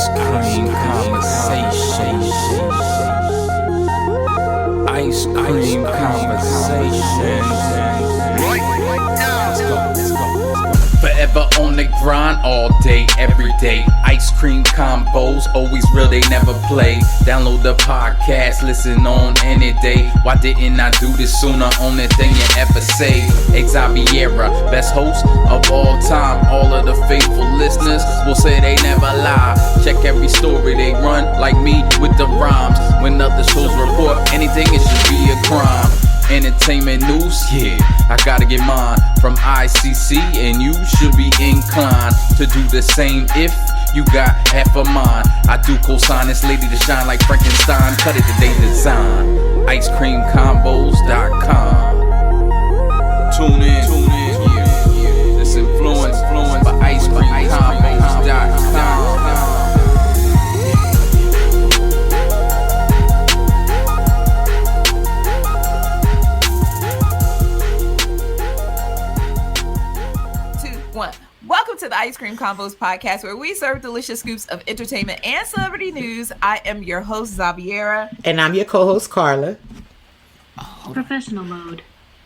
Ice Cream Conversation. Ice Cream Conversation. Let's go. Forever on the grind all day, every day. Ice Cream Convos, always real, they never play. Download the podcast, listen on any day. Why didn't I do this sooner? Only thing you ever say. Xaviera, best host of all time. All of the faithful listeners will say they never lie. Check every story they run, like me with the rhymes. When other shows report anything, it should be a crime. Entertainment news, yeah, I gotta get mine from ICC, and you should be inclined to do the same if you got half a mind. I do co-sign this lady to shine like Frankenstein. Cut it today design. IceCreamCombos.com. Tune in, yeah. This influence by IceCreamCombos.com. Welcome to the Ice Cream Convos Podcast, where we serve delicious scoops of entertainment and celebrity news. I am your host, Xaviera. And I'm your co-host, Karla. Professional mode.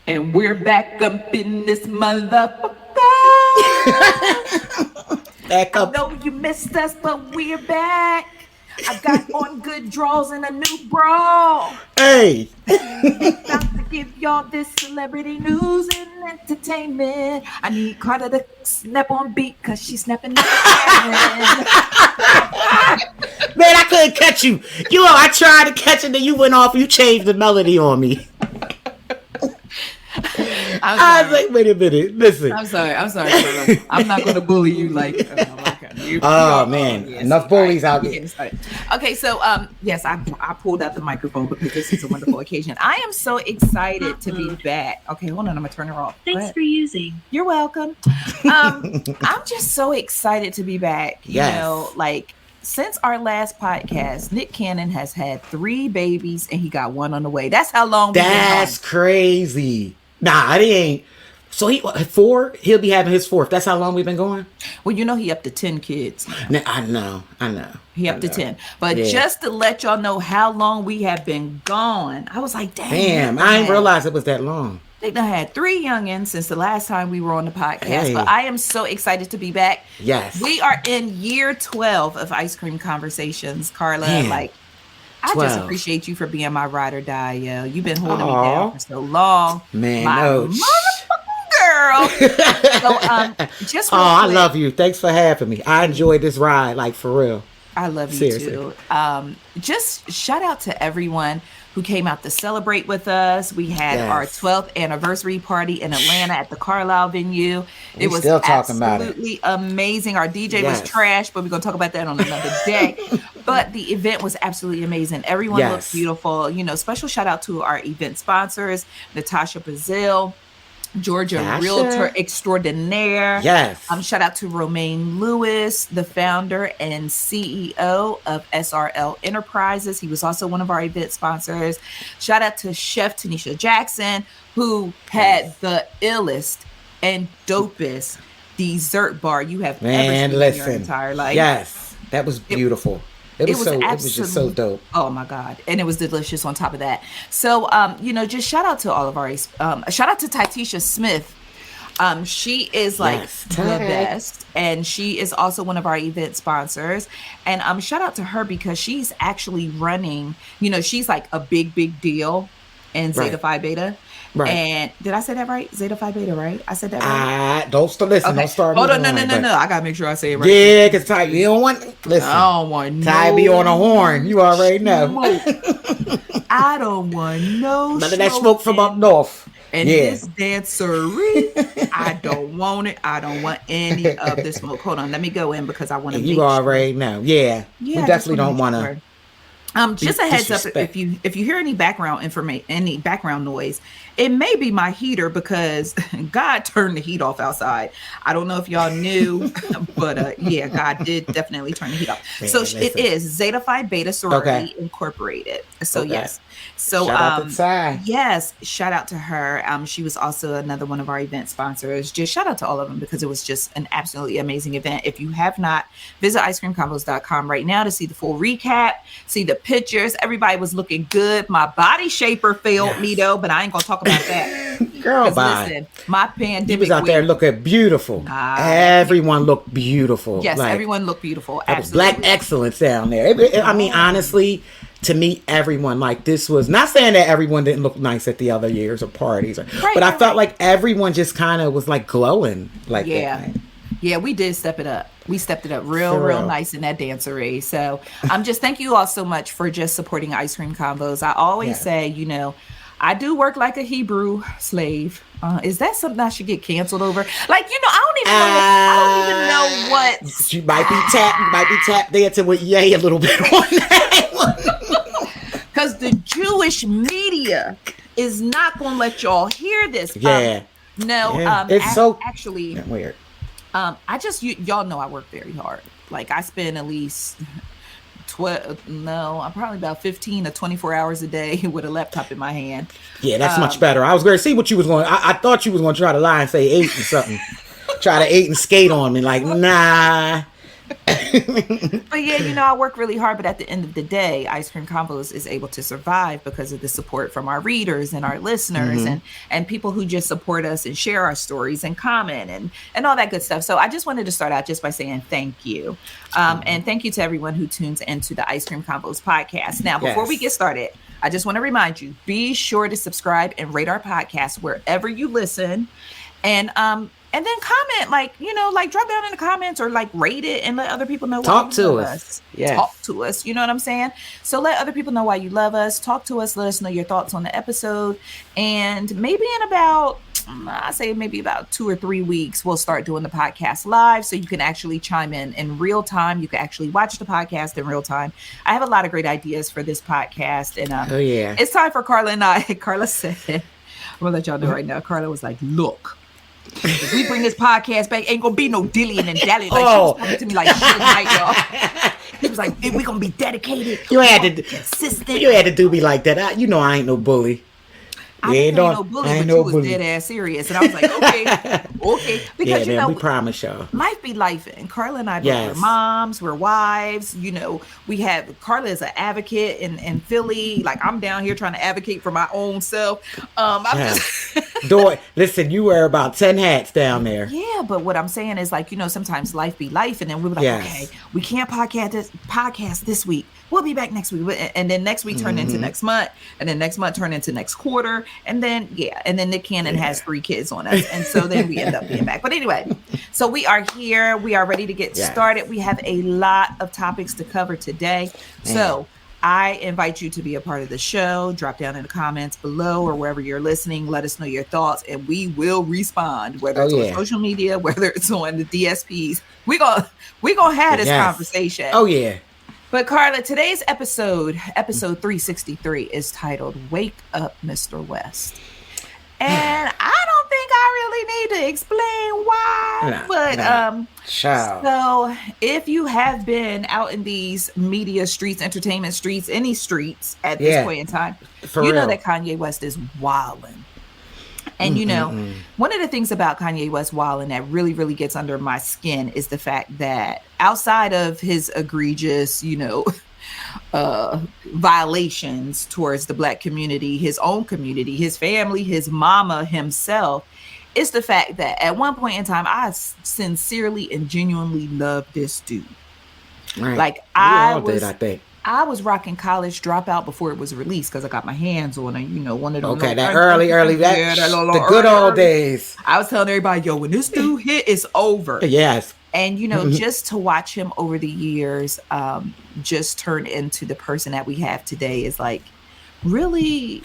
And we're back up in this motherfucker. Back up. I know you missed us, but we're back. I got on good draws and a new bra. Hey. About to give y'all this celebrity news and entertainment. I need Karla to snap on beat because she's snapping. Man, I couldn't catch you. I tried to catch it, then you went off. You changed the melody on me. I was like, wait a minute. Listen. I'm sorry. Karla. I'm not going to bully you like. Man, enough bullies out there. Okay, so yes, I pulled out the microphone because this is a wonderful occasion. I am so excited to be back. Okay, hold on, I'm gonna turn her off. Thanks for using. You're welcome. I'm just so excited to be back. Yes. You know, like since our last podcast, Nick Cannon has had 3 babies and he got 1 on the way. That's how long. That's crazy. Nah, it ain't. So 4, he'll be having his 4th. That's how long we've been going? Well, you know he up to 10 kids. I know. He up to 10. But just to let y'all know how long we have been gone, I was like, damn. I didn't realize it was that long. They done had 3 youngins since the last time we were on the podcast. Hey. But I am so excited to be back. Yes. We are in year 12 of Ice Cream Conversations, Karla. Man. Like, I 12. just appreciate you for being my ride or die, yo. You've been holding me down for so long. Man, my no. girl. So, just real I quick, love you. Thanks for having me. I enjoyed this ride, like for real. I love you Seriously. too. Just shout out to everyone who came out to celebrate with us. We had our 12th anniversary party in Atlanta at the Carlisle venue. It was still talking about it. Absolutely amazing. Our DJ was trash, but we're going to talk about that on another day. But the event was absolutely amazing. Everyone looked beautiful. You know, special shout out to our event sponsors, Natasha Brazil, Georgia Realtor Extraordinaire. Yes. Shout out to Romaine Lewis, the founder and CEO of SRL Enterprises. He was also one of our event sponsors. Shout out to Chef Tanisha Jackson, who had the illest and dopest dessert bar you have ever seen in your entire life. Yes, that was beautiful. It was just so dope. Oh my God. And it was delicious on top of that. So, just shout out to all of our, shout out to Tytisha Smith. She is like the best. And she is also one of our event sponsors. And shout out to her because she's actually running, she's like a big deal in Zeta Phi Beta. Right. And did I say that right? Zeta Phi Beta, right? I said that right? Don't listen. Okay. Don't start. Hold on. No. I got to make sure I say it right. Yeah, because Ty, you don't want, listen. I don't want Ty be on a horn. You already know. I don't want no none of that smoke from up north. And this dancery, I don't want it. I don't want any of this smoke. Hold on. Let me go in because I want to You already know. Yeah. We definitely don't want to. Just a heads up, Disrespect. if you hear any background information, any background noise, it may be my heater because God turned the heat off outside. I don't know if y'all knew, but yeah, God did definitely turn the heat off. Man, So listen. it is Zeta Phi Beta Sorority Okay. Incorporated. So Okay. yes. So Shout out to Ty. yes, shout out to her. She was also another one of our event sponsors. Just shout out to all of them because it was just an absolutely amazing event. If you have not, visit icecreamconvos.com right now to see the full recap, see the pictures. Everybody was looking good. My body shaper failed me though, but I ain't gonna talk about that. Girl, 'Cause bye. listen, my pandemic He was out there weight- looking beautiful. Everyone looked beautiful. Yes, Like, everyone looked beautiful. that was Absolutely. black excellence down there. I mean, honestly, to me, everyone, like, this was not saying that everyone didn't look nice at the other years or parties, but I felt like everyone just kind of was like glowing, like Yeah. that. Yeah, we did step it up. We stepped it up real For real. nice in that dancery. So just thank you all so much for just supporting Ice Cream Convos. I always Yeah. say, I do work like a Hebrew slave. Is that something I should get canceled over? Like, I don't even know what. You might be tapped dancing with Ye a little bit on that one. Because the Jewish media is not going to let y'all hear this. Yeah. No, Yeah. It's so actually, weird. y'all know I work very hard. Like I spend at least I'm probably about 15 to 24 hours a day with a laptop in my hand. Yeah, that's much better. I was going to see what you was going. I thought you was going to try to lie and say 8 and something. Try to 8 and skate on me. Like, nah. But yeah, I work really hard. But at the end of the day, Ice Cream Convos is able to survive because of the support from our readers and our listeners and people who just support us and share our stories and comment and all that good stuff. So I just wanted to start out just by saying thank you. And thank you to everyone who tunes into the Ice Cream Convos podcast. Now, before we get started, I just want to remind you, be sure to subscribe and rate our podcast wherever you listen. And then comment, like drop down in the comments or like rate it and let other people know why you love us. Yes. Talk to us. You know what I'm saying? So let other people know why you love us. Talk to us. Let us know your thoughts on the episode. And maybe in about 2 or 3 weeks, we'll start doing the podcast live. So you can actually chime in real time. You can actually watch the podcast in real time. I have a lot of great ideas for this podcast. And it's time for Karla and I. Karla said, I'm going to let y'all know right now. Karla was like, look. If we bring this podcast back, ain't gonna be no dillying and dallying. Like she was talking to me like shit night, y'all. He was like, hey, we gonna be dedicated. You had to consistent. You had to do me like that. I ain't no bully. I ain't no bully, but you was dead ass serious. And I was like, okay. Because we promise y'all. Life be life. And Karla and I, we're moms, we're wives. Karla is an advocate in Philly. Like I'm down here trying to advocate for my own self. Listen, you wear about 10 hats down there. Yeah, but what I'm saying is sometimes life be life. And then we're like, okay, we can't podcast this week. We'll be back next week. And then next week turn into next month. And then next month turn into next quarter. And then, Nick Cannon has 3 kids on us. And so then we end up being back. But anyway, so we are here. We are ready to get started. We have a lot of topics to cover today. So I invite you to be a part of the show. Drop down in the comments below or wherever you're listening. Let us know your thoughts and we will respond, whether it's on social media, whether it's on the DSPs. We're gonna have this conversation. Oh, yeah. But Karla, today's episode 363, is titled Wake Up, Mr. West. And I don't think I really need to explain why. So if you have been out in these media streets, entertainment streets, any streets at this point in time, know that Kanye West is wilding. And one of the things about Kanye West wilding that really, really gets under my skin is the fact that outside of his egregious, violations towards the Black community, his own community, his family, his mama, himself, it's the fact that at one point in time, I sincerely and genuinely loved this dude. Right. Like I was rocking College Dropout before it was released because I got my hands on it. One of those. Okay, that early, the good old days. I was telling everybody, yo, when this dude hit, it's over. Yes. And, just to watch him over the years, just turn into the person that we have today is like really,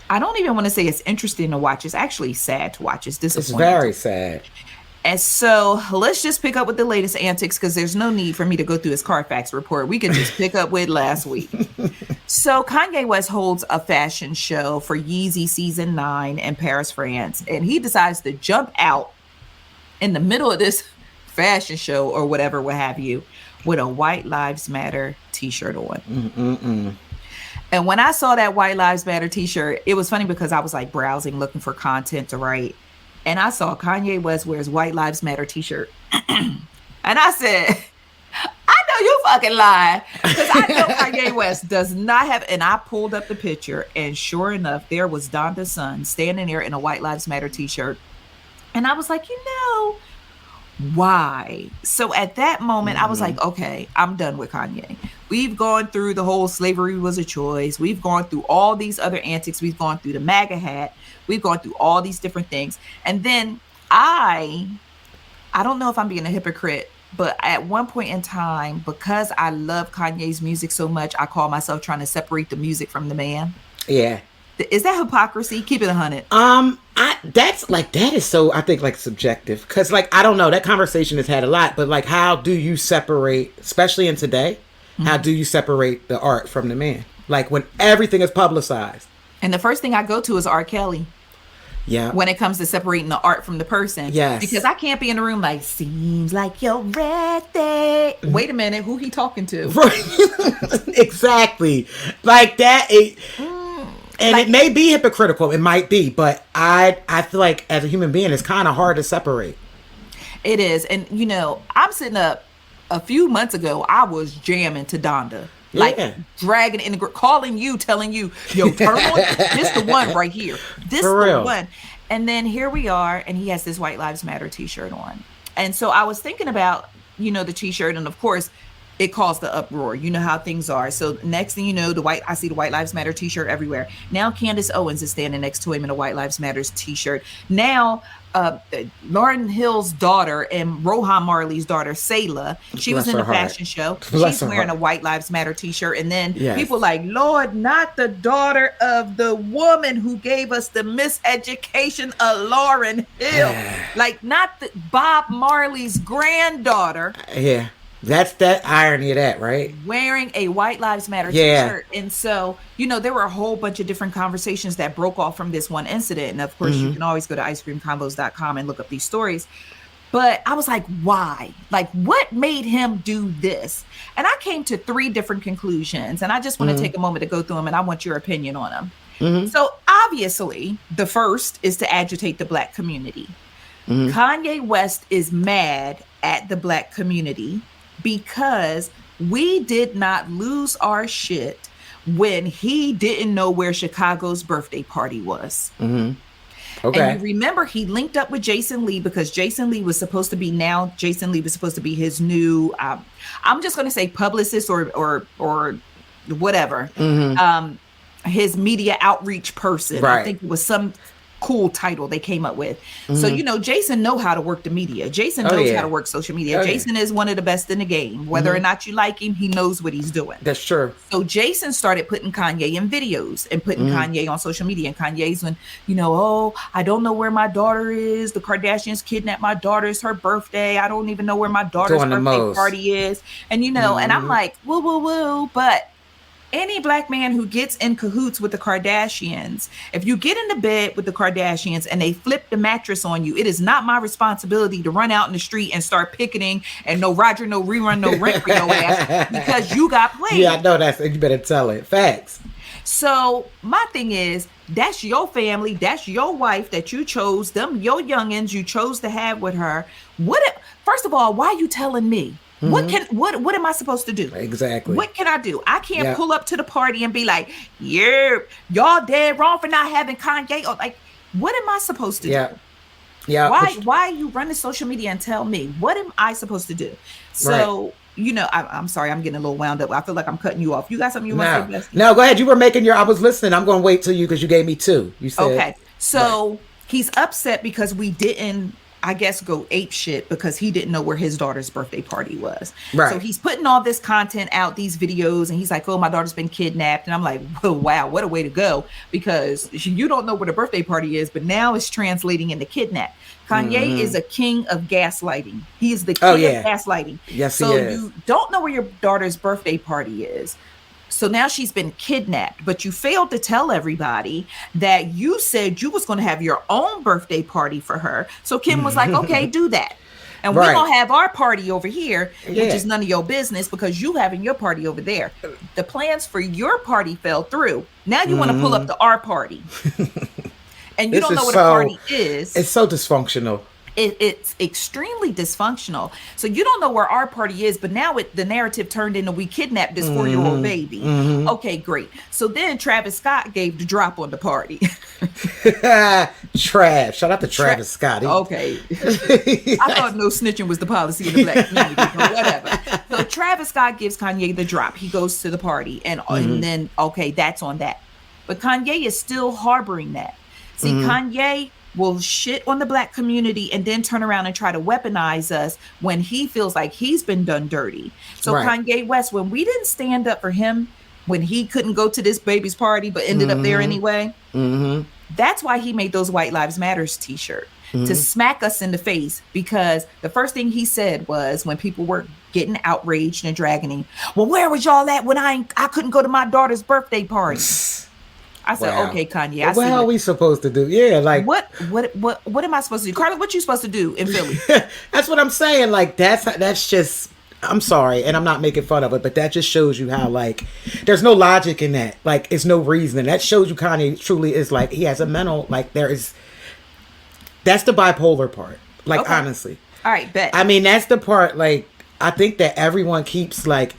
I don't even want to say it's interesting to watch. It's actually sad to watch. It's disappointing. It's very sad. And so let's just pick up with the latest antics because there's no need for me to go through his Carfax report. We can just pick up with last week. So Kanye West holds a fashion show for Yeezy Season 9 in Paris, France, and he decides to jump out in the middle of this fashion show or whatever, what have you, with a White Lives Matter t-shirt on. And when I saw that White Lives Matter t-shirt, it was funny because I was like browsing, looking for content to write. And I saw Kanye West wears White Lives Matter t-shirt. And I said, I know you fucking lying. Because I know Kanye West does not have, and I pulled up the picture, and sure enough, there was Donda's son standing there in a White Lives Matter t-shirt. And I was like, why? So at that moment, I was like, okay, I'm done with Kanye. We've gone through the whole slavery was a choice. We've gone through all these other antics. We've gone through the MAGA hat. We've gone through all these different things. And then I don't know if I'm being a hypocrite, but at one point in time, because I love Kanye's music so much, I call myself trying to separate the music from the man. Yeah. Is that hypocrisy? Keep it 100. That is so, I think, like, subjective. Because, like, I don't know, that conversation has had a lot, but, like, how do you separate, especially in today, how do you separate the art from the man? Like, when everything is publicized. And the first thing I go to is R. Kelly. Yeah. When it comes to separating the art from the person. Yes. Because I can't be in the room like, seems like you're ready. Wait a minute, who he talking to? Exactly. Like that. And like, it may be hypocritical. It might be. But I feel like as a human being, it's kind of hard to separate. It is. And, I'm sitting up a few months ago, I was jamming to Donda. Like dragging in the calling you, telling you, yo, turn on this the one right here. This the one. And then here we are, and he has this White Lives Matter t-shirt on. And so I was thinking about, the t-shirt, and of course it caused the uproar. You know how things are. So next thing you know, I see the White Lives Matter t-shirt everywhere. Now Candace Owens is standing next to him in a White Lives Matter t-shirt. Now Lauryn Hill's daughter and Rohan Marley's daughter, Selah, she was in the fashion show. She's wearing a White Lives Matter t-shirt. And then people like, Lord, not the daughter of the woman who gave us the miseducation of Lauryn Hill. Like, not Bob Marley's granddaughter. Yeah. That's that irony of that, right? Wearing a White Lives Matter t-shirt. And so, there were a whole bunch of different conversations that broke off from this one incident. And of course, you can always go to icecreamconvos.com and look up these stories. But I was like, why? Like, what made him do this? And I came to 3 different conclusions. And I just want to take a moment to go through them, and I want your opinion on them. So obviously, the first is to agitate the Black community. Kanye West is mad at the Black community because we did not lose our shit when he didn't know where Chicago's birthday party was. Okay. And you remember he linked up with Jason Lee because Jason Lee was supposed to be his new, I'm just going to say publicist or whatever, his media outreach person. Right. I think it was some cool title they came up with. So, Jason know how to work the media. Jason knows how to work social media. Jason is one of the best in the game. Whether or not you like him, he knows what he's doing. That's true. So Jason started putting Kanye in videos and putting Kanye on social media. And Kanye's when, I don't know where my daughter is. The Kardashians kidnapped my daughter. It's her birthday. I don't even know where my daughter's birthday party is. And, and I'm like, woo. But any Black man who gets in cahoots with the Kardashians, if you get into bed with the Kardashians and they flip the mattress on you, it is not my responsibility to run out in the street and start picketing and no Roger, no rerun, no rent for your ass because you got played. Yeah, I know that. You better tell it. Facts. So my thing is, that's your family. That's your wife that you chose. Them your youngins you chose to have with her. First of all, why are you telling me? What am I supposed to do? Exactly. What can I do? I can't pull up to the party and be like, y'all dead wrong for not having Kanye. Or like, what am I supposed to do? Yeah. Why are you running social media and tell me? What am I supposed to do? So, I'm sorry, I'm getting a little wound up. I feel like I'm cutting you off. You got something you want to say? No, go ahead. You were I was listening. I'm going to wait till you because you gave me 2. You said. Okay. So he's upset because we didn't, I guess, go ape shit because he didn't know where his daughter's birthday party was. Right. So he's putting all this content out, these videos, and he's like, oh, my daughter's been kidnapped. And I'm like, well, wow, what a way to go. Because you don't know where the birthday party is, but now it's translating into kidnap. Kanye is a king of gaslighting. He is the king of gaslighting. Yes, so he is. You don't know where your daughter's birthday party is. So now she's been kidnapped, but you failed to tell everybody that you said you was going to have your own birthday party for her. So Kim was like, okay, do that. And we're going to have our party over here, which is none of your business because you having your party over there. The plans for your party fell through. Now you want to pull up to our party. And you don't know what a party is. It's so dysfunctional. It's extremely dysfunctional. So you don't know where our party is, but now the narrative turned into we kidnapped this 4-year-old baby. Okay, great. So then Travis Scott gave the drop on the party. Trash. Shout out to Travis Scott. Okay. I thought no snitching was the policy in the black community, but whatever. So Travis Scott gives Kanye the drop. He goes to the party and then, okay, that's on that. But Kanye is still harboring that. See, Kanye will shit on the black community and then turn around and try to weaponize us when he feels like he's been done dirty. So Kanye West, when we didn't stand up for him, when he couldn't go to this baby's party but ended up there anyway, that's why he made those White Lives Matters t-shirt to smack us in the face, because the first thing he said was when people were getting outraged and dragging him, well, where was y'all at when I couldn't go to my daughter's birthday party? I said, okay, Kanye. What are we supposed to do? Yeah, like what am I supposed to do, Karla? What you supposed to do in Philly? That's what I'm saying. Like that's just. I'm sorry, and I'm not making fun of it, but that just shows you how like there's no logic in that. Like it's no reason. That shows you Kanye truly is like he has a mental like there is. That's the bipolar part. Like honestly. All right, bet. I mean that's the part. Like I think that everyone keeps like.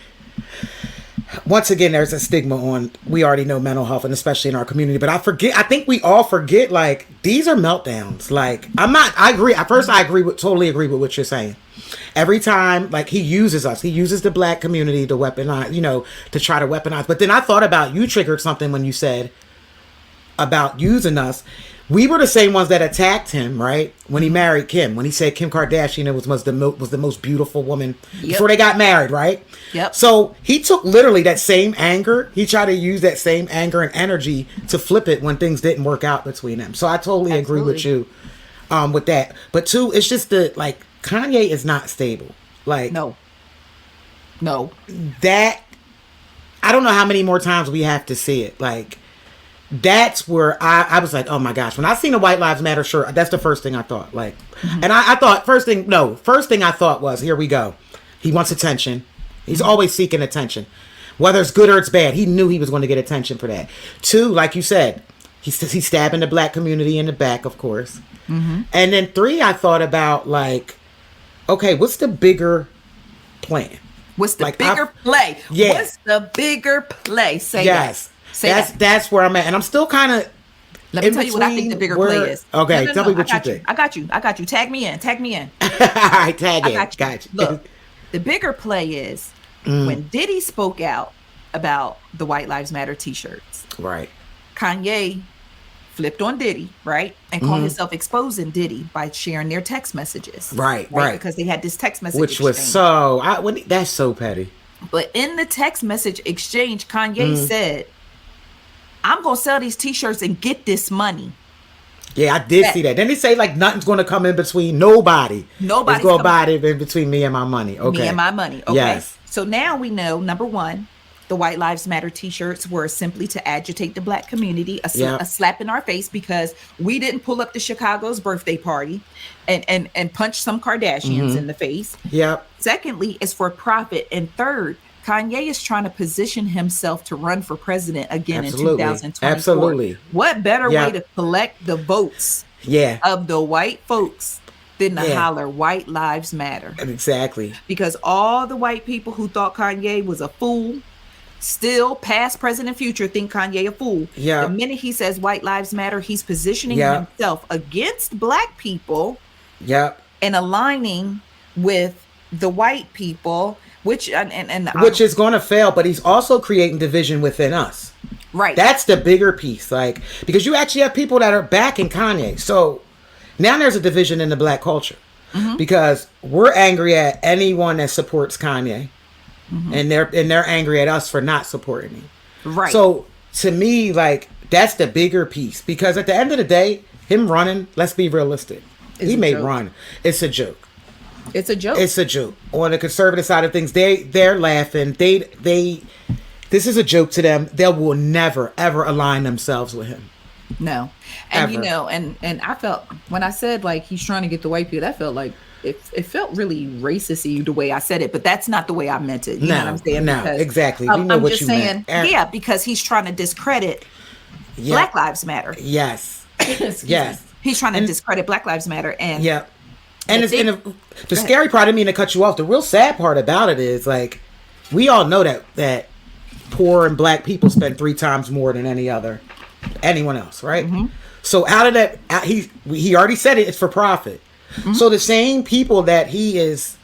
Once again, there's a stigma on, we already know mental health, and especially in our community, but I think we all forget, like, these are meltdowns. Like, I agree. At first, totally agree with what you're saying. Every time, like, he uses us. He uses the black community to weaponize, to try to weaponize. But then I thought about, you triggered something when you said about using us. We were the same ones that attacked him, right? When he married Kim, when he said Kim Kardashian was the most beautiful woman before they got married, right? Yep. So he took literally that same anger. He tried to use that same anger and energy to flip it when things didn't work out between them. So I totally agree with you with that. But two, it's just like Kanye is not stable. Like no. That I don't know how many more times we have to see it. Like. That's where I was like, oh my gosh, when I seen the White Lives Matter shirt, that's the first thing I thought. Like, and I thought first thing I thought was, here we go. He wants attention. He's always seeking attention, whether it's good or it's bad. He knew he was going to get attention for that. Two, like you said, he's stabbing the black community in the back, of course. And then three, I thought about like, okay, what's the bigger plan? What's the bigger play? Yeah. What's the bigger play? Say that. That's where I'm at, and I'm still kind of. Let me tell you what I think the bigger play is. Okay, tell me what you think. I got you. Tag me in. All right, tag in. Got you. Look, the bigger play is when Diddy spoke out about the White Lives Matter t-shirts. Right. Kanye flipped on Diddy, right, and called himself exposing Diddy by sharing their text messages. Right. Because they had this text message which exchange. was that's so petty. But in the text message exchange, Kanye said, I'm going to sell these t-shirts and get this money. Yeah, I did see that. Then they say like nothing's going to come in between nobody. Nobody's going to buy it in between me and my money. Okay. Me and my money. Okay. Yes. So now we know, number one, the White Lives Matter t-shirts were simply to agitate the black community, a slap in our face because we didn't pull up to Chicago's birthday party and punch some Kardashians in the face. Yep. Secondly, it's for profit. And third, Kanye is trying to position himself to run for president again in 2024. Absolutely. What better way to collect the votes of the white folks than to holler White Lives Matter? Exactly. Because all the white people who thought Kanye was a fool, still past, present, and future, think Kanye a fool. Yeah. The minute he says White Lives Matter, he's positioning himself against black people. Yep. And aligning with the white people. Which is going to fail, but he's also creating division within us. Right. That's the bigger piece, like because you actually have people that are backing Kanye. So now there's a division in the black culture because we're angry at anyone that supports Kanye, and they're angry at us for not supporting him. Right. So to me, like that's the bigger piece because at the end of the day, him running. Let's be realistic. He may run. It's a joke. It's a joke. It's a joke. On the conservative side of things, they're laughing. They This is a joke to them. They will never, ever align themselves with him. No. And Ever. and I felt when I said like he's trying to get the white people, that felt like it felt really racist-y the way I said it, but that's not the way I meant it. You know what I'm saying? No, Because, exactly. We know I'm what just you saying, meant. yeah, because he's trying to discredit Black Lives Matter. Yes. Excuse Yes. me. He's trying to discredit Black Lives Matter. And Yeah. And The thing- the scary part, I didn't mean to cut you off. The real sad part about it is like, we all know that poor and black people spend 3 times more than anyone else, right? Mm-hmm. So out of that, he already said it's for profit. Mm-hmm. So the same people that he is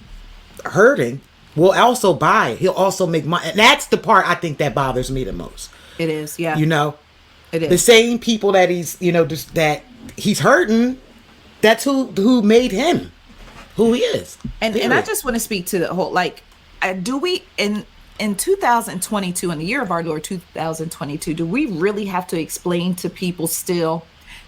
hurting will also buy it. He'll also make money. And that's the part I think that bothers me the most. it is, yeah. You know, It is. the same people that he's, just that he's hurting, that's who made him who he is. And I Period. just want to speak to the whole, like, do we in 2022, in the year of our Lord 2022, do we really have to explain to people still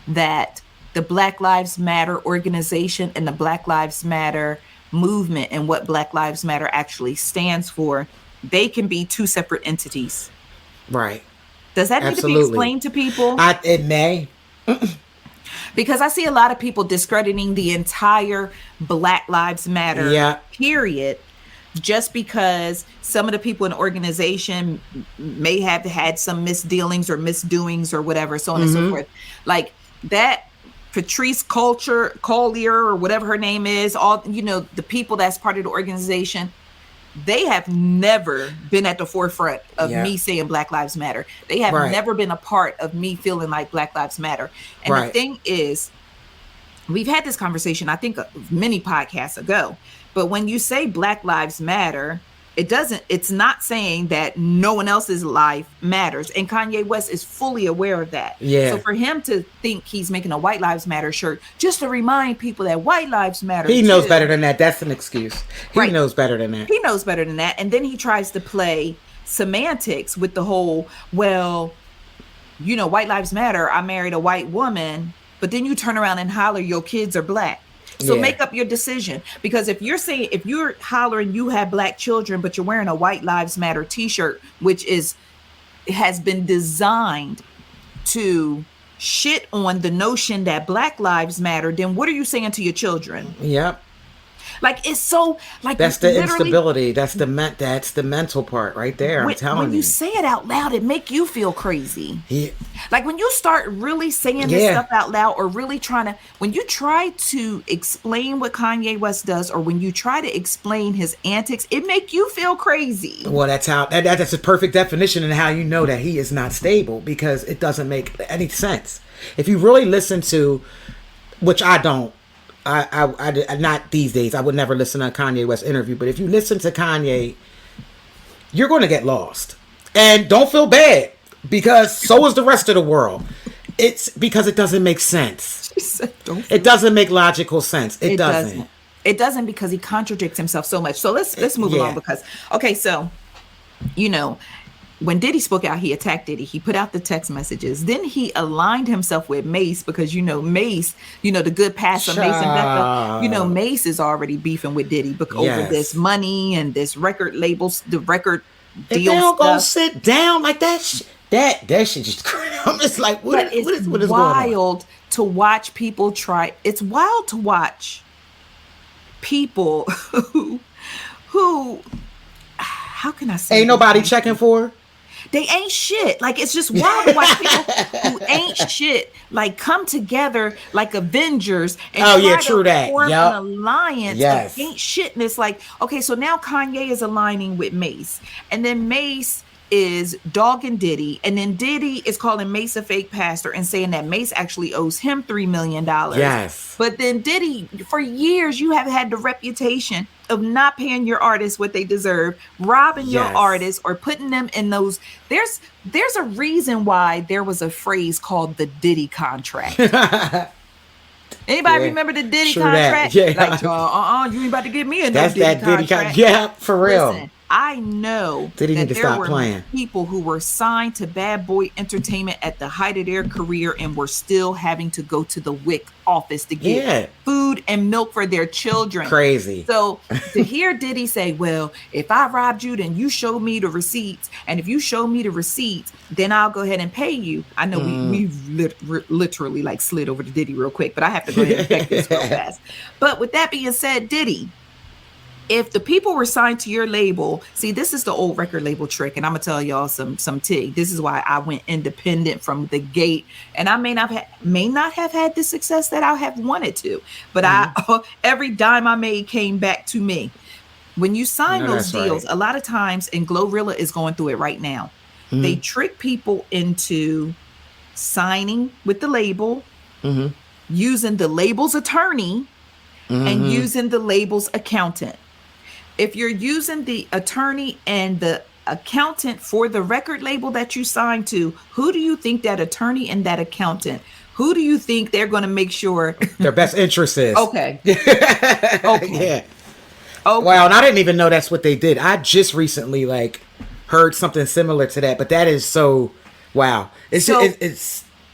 that the Black Lives Matter organization and the Black Lives Matter movement and what Black Lives Matter actually stands for, they can be 2 separate entities? Right. Does that need to be Absolutely. explained to people? It may. Because I see a lot of people discrediting the entire Black Lives Matter Yeah. period, just because some of the people in the organization may have had some misdealings or misdoings or whatever, so on and so forth. Like that Patrice Collier or whatever her name is, all the people that's part of the organization, they have never been at the forefront of Yeah. me saying Black Lives Matter. They have Right. never been a part of me feeling like Black Lives Matter. And the Right. thing is, we've had this conversation, I think, many podcasts ago. But when you say Black Lives Matter, it's not saying that no one else's life matters. And Kanye West is fully aware of that. Yeah. So for him to think he's making a White Lives Matter shirt just to remind people that white lives matter. He knows too. better than that. That's an excuse. He Right. knows better than that. He knows better than that. And then he tries to play semantics with the whole, well, white lives matter. I married a white woman, but then you turn around and holler, your kids are black. So Yeah. make up your decision. Because if you're hollering you have black children, but you're wearing a White Lives Matter t-shirt, which has been designed to shit on the notion that Black Lives Matter, then what are you saying to your children? Yep. Like, it's so like That's the literally, instability. That's the mental part right there. I'm telling when you. you say it out loud, it make you feel crazy. Yeah. Like when you start really saying this Yeah. stuff out loud, or really when you try to explain what Kanye West does, or when you try to explain his antics, it make you feel crazy. Well, that's a perfect definition of how you know that he is not stable, because it doesn't make any sense. If you really listen to, which I don't, I not these days. I would never listen to a Kanye West interview, but if you listen to Kanye, you're going to get lost. And don't feel bad, because so is the rest of the world. It's because it doesn't make sense. It doesn't make logical sense. It doesn't. It doesn't, because he contradicts himself so much. So let's move Yeah. along, because so when Diddy spoke out, he attacked Diddy. He put out the text messages. Then he aligned himself with Mace, because Mace, the good pass of Mace and Becca. Mace is already beefing with Diddy over Yes. this money and this record labels, the record If deal they don't go stuff. sit down like that, that shit just. I'm just like, what is going on? Wild to watch people try. It's wild to watch people who how can I say? Ain't nobody checking for her? They ain't shit. Like, it's just wild to watch people who ain't shit like come together like Avengers and true that. form Yup. an alliance. Yes. Of ain't shit. And it's like, okay, so now Kanye is aligning with Mace, and then Mace is dogging Diddy, and then Diddy is calling Mace a fake pastor and saying that Mace actually owes him $3 million. Yes. But then Diddy, for years, you have had the reputation of not paying your artists what they deserve, robbing your Yes. artists, or putting them in those. There's a reason why there was a phrase called the Diddy contract. Anybody Yeah. remember the Diddy True that. contract? Yeah. Like, you ain't about to get me in That's Diddy that Diddy contract. Yeah, for real. Listen, I know Diddy need to there stop were playing. people who were signed to Bad Boy Entertainment at the height of their career and were still having to go to the WIC office to get food and milk for their children. Crazy. So to hear Diddy say, well, if I robbed you, then you show me the receipts. And if you show me the receipts, then I'll go ahead and pay you. I know we've literally like slid over to Diddy real quick, but I have to go ahead and check this real fast. But with that being said, Diddy, if the people were signed to your label, see, this is the old record label trick, and I'm gonna tell y'all some tig. This is why I went independent from the gate, and I may not have had the success that I have wanted to, but every dime I made came back to me. When you sign those deals, a lot of times, and Glorilla is going through it right now, they trick people into signing with the label, using the label's attorney, and using the label's accountant. If you're using the attorney and the accountant for the record label that you signed to, who do you think that attorney and that accountant, who do you think they're going to make sure their best interest is? Okay. Okay. Okay. Wow, and I didn't even know that's what they did. I just recently heard something similar to that, but that is so wow. It's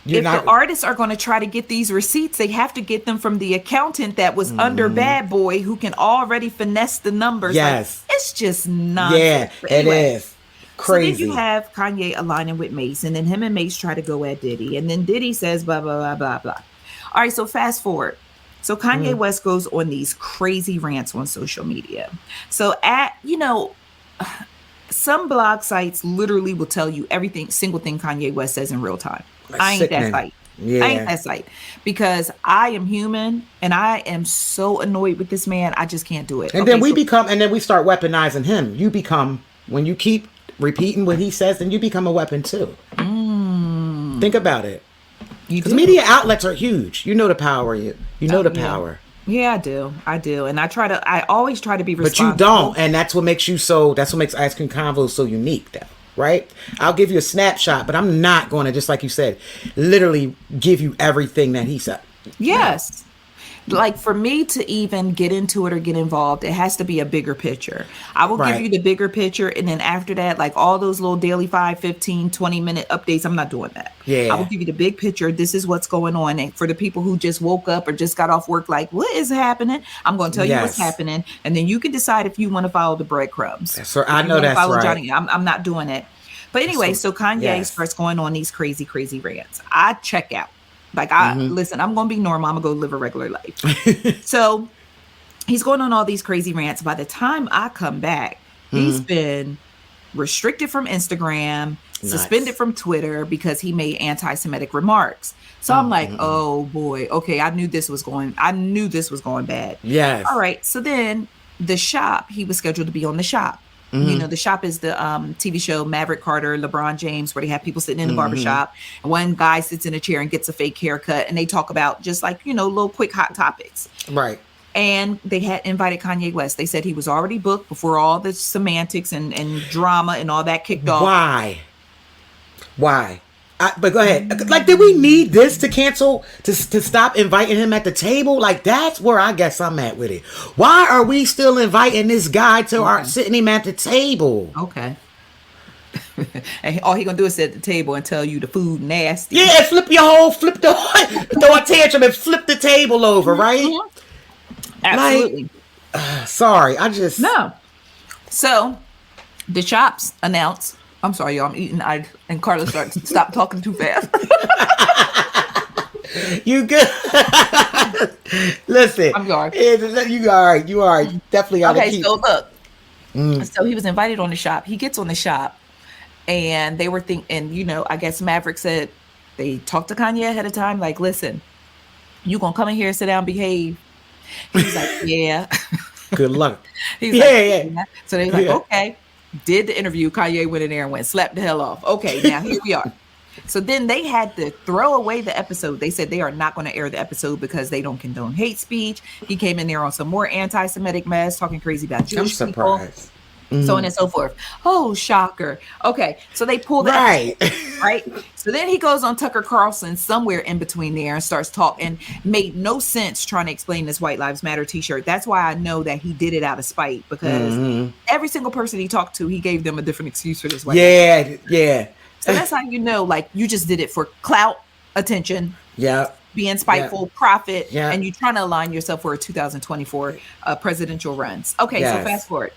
if the artists are going to try to get these receipts, they have to get them from the accountant that was under Bad Boy, who can already finesse the numbers. Yes. It's just nonsense. Yeah, anyway, it is. Crazy. So then you have Kanye aligning with Mace, and then him and Mace try to go at Diddy, and then Diddy says blah, blah, blah, blah, blah. All right, so fast forward. So Kanye West goes on these crazy rants on social media. So some blog sites literally will tell you everything, single thing Kanye West says in real time. I ain't that site. Yeah. I ain't that site because I am human and I am so annoyed with this man. I just can't do it. And then we start weaponizing him. You become, when you keep repeating what he says, then you become a weapon too. Think about it. Because media outlets are huge. You know the power. You know the power. Yeah, I do. And I always try to be responsible. But you don't. And that's what makes that's what makes Ice Cream Convos so unique though. Right? I'll give you a snapshot, but I'm not going to, just like you said, literally give you everything that he said. Yes. Like for me to even get into it or get involved, it has to be a bigger picture. I will give you the bigger picture. And then after that, like all those little daily 5, 15, 20-minute updates, I'm not doing that. Yeah. I will give you the big picture. This is what's going on. And for the people who just woke up or just got off work, like, what is happening? I'm going to tell you what's happening. And then you can decide if you want to follow the breadcrumbs. So I know that's right. Johnny, I'm not doing it. But anyway, so Kanye starts going on these crazy, crazy rants. I check out. Like, listen, I'm going to be normal. I'm going to go live a regular life. So he's going on all these crazy rants. By the time I come back, he's been restricted from Instagram, suspended from Twitter because he made anti-Semitic remarks. So I'm like, oh boy, okay, I knew this was going bad. Yes. All right. So then the shop, he was scheduled to be on the shop. You know, the shop is the TV show Maverick Carter, LeBron James, where they have people sitting in the barbershop. And one guy sits in a chair and gets a fake haircut. And they talk about just like, little quick hot topics. Right. And they had invited Kanye West. They said he was already booked before all the semantics and drama and all that kicked off. Why? But go ahead. Like, did we need this to cancel, to stop inviting him at the table? Like, that's where I guess I'm at with it. Why are we still inviting this guy to sitting him at the table? Okay. And all he gonna do is sit at the table and tell you the food nasty. Yeah, throw a tantrum and flip the table over, right? Absolutely. Like, sorry, No. So, the shops announced. I'm sorry, y'all. I'm eating. And Karla starts to stop talking too fast. You good? Listen. I'm sorry. You all right. You are definitely out of keep. So look. So he was invited on the shop. He gets on the shop, and they were thinking, I guess Maverick said they talked to Kanye ahead of time. Like, listen, you gonna come in here, sit down, behave. He's like, yeah. Good luck. He's yeah. So they're like, okay. Did the interview. Kanye went in there and slapped the hell off. Okay, now here we are. So then they had to throw away the episode. They said they are not going to air the episode because they don't condone hate speech. He came in there on some more anti-Semitic mess, talking crazy about Jewish people. I'm surprised. so on and so forth. Oh, shocker. Okay, so they pull that right. So then he goes on Tucker Carlson somewhere in between there and starts talking. Made no sense trying to explain this White Lives Matter t-shirt. That's why I know that he did it out of spite, because every single person he talked to, he gave them a different excuse for this White Lives Matter. Yeah. So that's how you know, like, you just did it for clout, attention, being spiteful, profit, and you trying to align yourself for a 2024 presidential runs. Okay, so fast forward.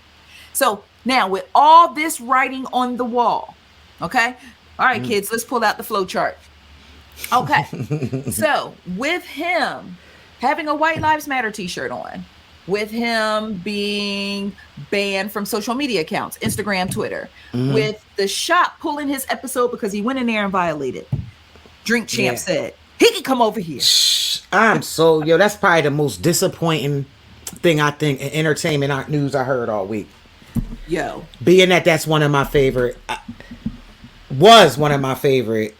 So now with all this writing on the wall, okay? All right, kids, let's pull out the flow chart. Okay. So with him having a White Lives Matter t-shirt on, with him being banned from social media accounts, Instagram, Twitter, with the shop pulling his episode because he went in there and violated. Drink Champ said, he can come over here. That's probably the most disappointing thing I think in entertainment news I heard all week. Being that's one of my favorite, was one of my favorite.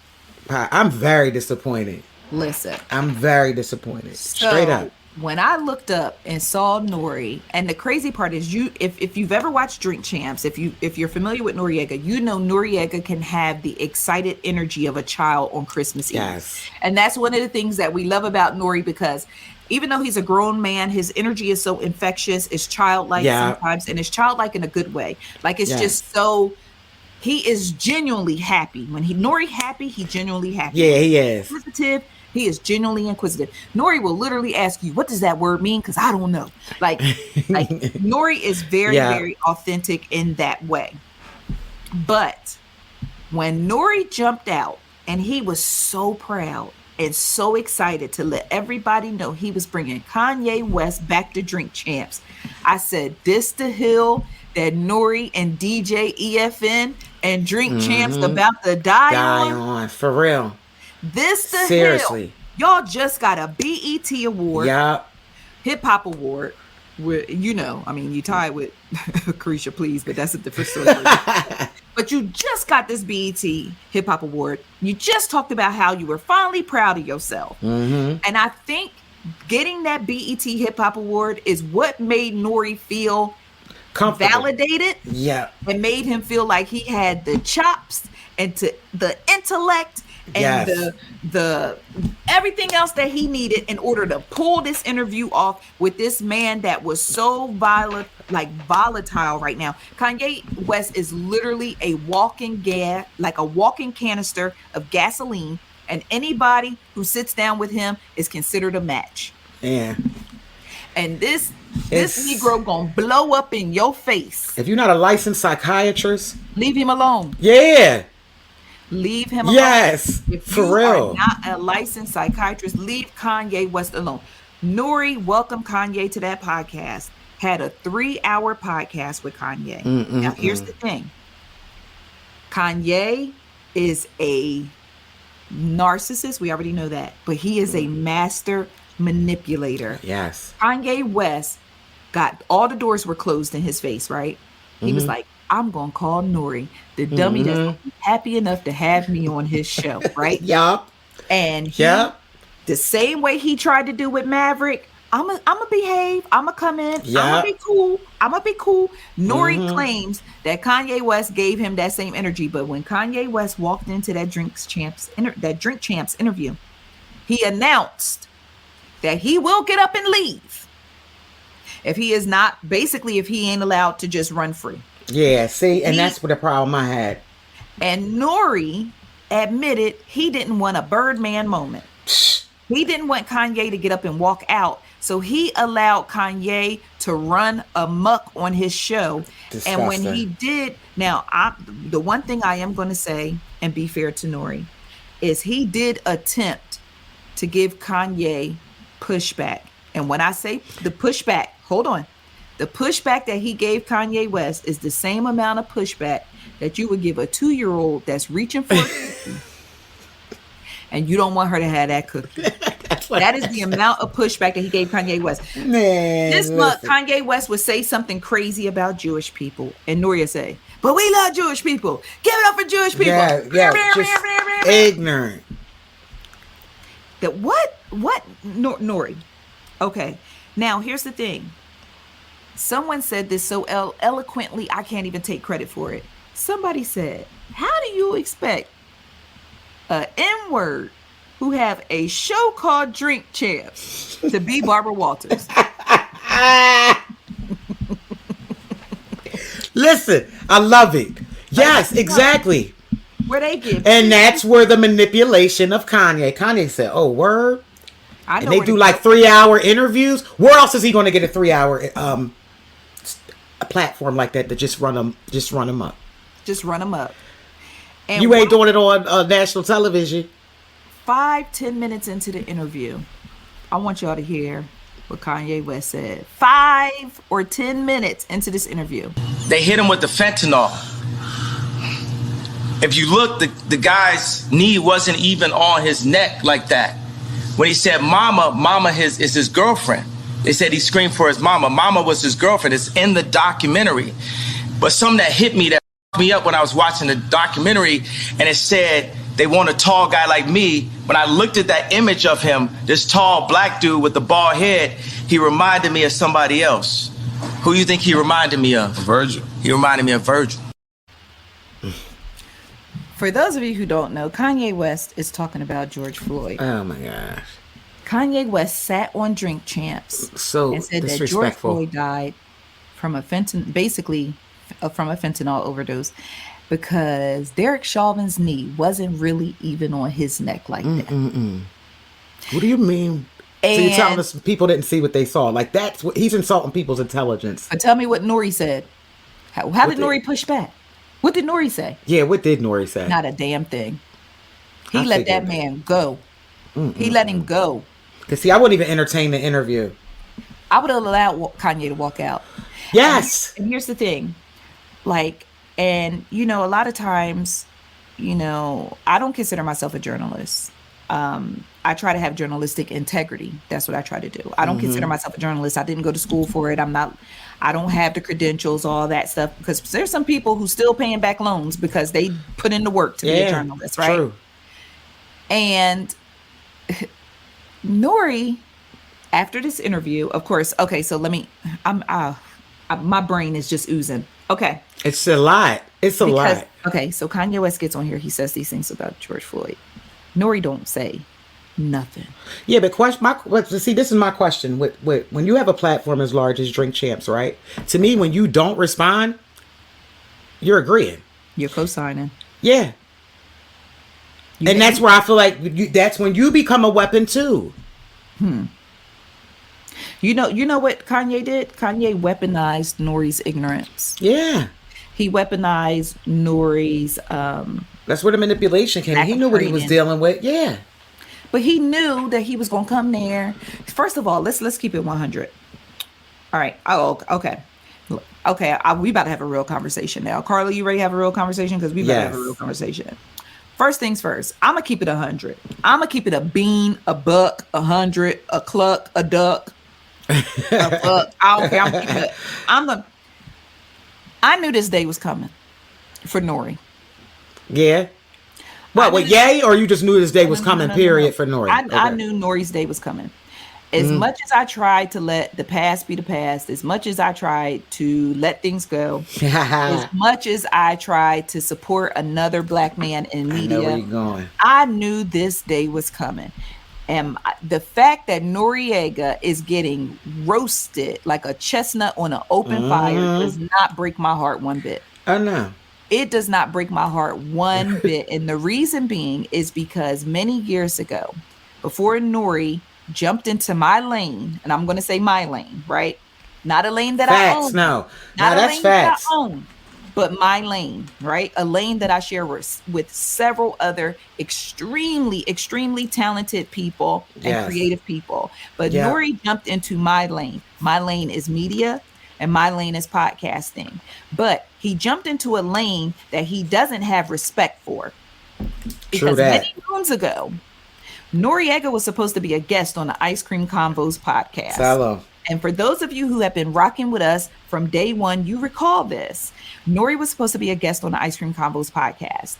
I'm very disappointed. Listen, I'm very disappointed. Straight up. When I looked up and saw Nori, and the crazy part is, if you've ever watched Drink Champs, if you're familiar with Noriega, you know Noriega can have the excited energy of a child on Christmas Eve. And that's one of the things that we love about Nori, because even though he's a grown man, his energy is so infectious. It's childlike sometimes, and it's childlike in a good way. Like, it's just so, he is genuinely happy. When Nori happy, he genuinely happy. Yeah, he is. Inquisitive, he is genuinely inquisitive. Nori will literally ask you, what does that word mean? Because I don't know. Like Nori is very, very authentic in that way. But when Nori jumped out, and he was so proud and so excited to let everybody know he was bringing Kanye West back to Drink Champs, I said, this the hill that Nori and DJ EFN and Drink Champs about to die on. For real. This the Seriously. hill. Y'all just got a BET award. Hip Hop Award. With, you tied with Carisha, please, but that's a different story. But you just got this BET Hip Hop Award. You just talked about how you were finally proud of yourself. And I think getting that BET Hip Hop Award is what made Nori feel validated. And made him feel like he had the chops and the intellect and the everything else that he needed in order to pull this interview off with this man that was so volatile right now. Kanye West is literally a walking canister of gasoline, and anybody who sits down with him is considered a match. And this Negro gonna blow up in your face. If you're not a licensed psychiatrist, leave him alone. Leave him alone. If for you real. are not a licensed psychiatrist, leave Kanye West alone. Nori welcomed Kanye to that podcast. Had a 3-hour podcast with Kanye. Now, here's the thing. Kanye is a narcissist. We already know that. But he is a master manipulator. Kanye West got all the doors were closed in his face, right? He was like, I'm going to call Nori, the dummy that's gonna be happy enough to have me on his show, right? And the same way he tried to do with Maverick, I'm gonna behave. I'm gonna come in. I'm gonna be cool. Nori claims that Kanye West gave him that same energy, but when Kanye West walked into that Drink Champs interview, he announced that he will get up and leave if he ain't allowed to just run free. That's what the problem I had. And Nori admitted he didn't want a Birdman moment. He didn't want Kanye to get up and walk out. So he allowed Kanye to run amok on his show. Disgusting. And when he did, the one thing I am going to say, and be fair to Nori, is he did attempt to give Kanye pushback. And when I say the pushback, hold on. The pushback that he gave Kanye West is the same amount of pushback that you would give a 2-year-old that's reaching for a cookie. And you don't want her to have that cookie. That is the amount of pushback that he gave Kanye West. This month, Kanye West would say something crazy about Jewish people. And Nori say, but we love Jewish people. Give it up for Jewish people. Just ignorant. What? Nori. Okay. Now, here's the thing. Someone said this so eloquently, I can't even take credit for it. Somebody said, how do you expect a N-word who have a show called Drink Champs to be Barbara Walters? Listen, I love it. Yes, exactly. Where they get, and that's where the manipulation of Kanye. Kanye said, "Oh, word." And they do like 3-hour interviews. Where else is he going to get a 3-hour a platform like that to just run them up? Just run them up. And you ain't doing it on national television. 5-10 minutes into the interview, I want y'all to hear what Kanye West said. 5 or 10 minutes into this interview, they hit him with the fentanyl. If you look, the guy's knee wasn't even on his neck like that. When he said mama is his girlfriend. They said he screamed for his mama. Mama was his girlfriend. It's in the documentary. But something that hit me, that fucked me up when I was watching the documentary, and it said they want a tall guy like me. When I looked at that image of him, this tall black dude with the bald head, he reminded me of somebody else. Who do you think he reminded me of? Virgil. He reminded me of Virgil. For those of you who don't know, Kanye West is talking about George Floyd. Oh my gosh. Kanye West sat on Drink Champs so and said that George disrespectful. Floyd died from a fentanyl overdose because Derek Chauvin's knee wasn't really even on his neck like that. What do you mean? So you're telling us people didn't see what they saw? Like that's what he's insulting people's intelligence. But tell me what Nori said. How did Nori push back? What did Nori say? Yeah, what did Nori say? Not a damn thing. He let that man go. He let him go. Because see, I wouldn't even entertain the interview. I would have allowed Kanye to walk out. Yes. And here's the thing. Like, and, you know, a lot of times, you know, I don't consider myself a journalist. I try to have journalistic integrity. That's what I try to do. I don't consider myself a journalist. I didn't go to school for it. I don't have the credentials, all that stuff, because there's some people who still paying back loans because they put in the work to be a journalist, right? True. And Nori, after this interview, of course, okay, so let me, my brain is just oozing. Okay. It's a lot. It's a lot. Okay, so Kanye West gets on here. He says these things about George Floyd. Nori don't say nothing. Yeah, but see, this is my question. When you have a platform as large as Drink Champs, right? To me, when you don't respond, you're agreeing. You're co-signing. Yeah. And that's where I feel like that's when you become a weapon too. You know what Kanye did? Kanye weaponized Nori's ignorance. Yeah. He weaponized Nori's that's where the manipulation came in. He knew what he was dealing with. Yeah. But he knew that he was going to come there. First of all, let's keep it 100. All right. Oh, okay. Okay. We about to have a real conversation now. Karla, you ready to have a real conversation? Because we about to have a real conversation. First things first. I'm going to keep it 100. I'm going to keep it a bean, a buck, 100, a cluck, a duck, a fuck. I don't care. I'm keeping it. I knew this day was coming for Nori. Yeah. What, yay? Or you just knew this day was coming, period, for Nori? I knew Nori's day was coming. As much as I tried to let the past be the past, as much as I tried to let things go, as much as I tried to support another black man in media, I know where you're going. I knew this day was coming. And the fact that Noriega is getting roasted like a chestnut on an open fire does not break my heart one bit. I know. It does not break my heart one bit. And the reason being is because many years ago, before Nori jumped into my lane, and I'm going to say my lane, right? Not a lane that I own. No, not a that's lane facts. that I own, but my lane, right? A lane that I share with several other extremely, extremely talented people and creative people. But Nori jumped into my lane. My lane is media. And my lane is podcasting. But he jumped into a lane that he doesn't have respect for. Because many moons ago, Noriega was supposed to be a guest on the Ice Cream Convos Podcast. Hello. And for those of you who have been rocking with us from day one, you recall this. Nori was supposed to be a guest on the Ice Cream Convos Podcast.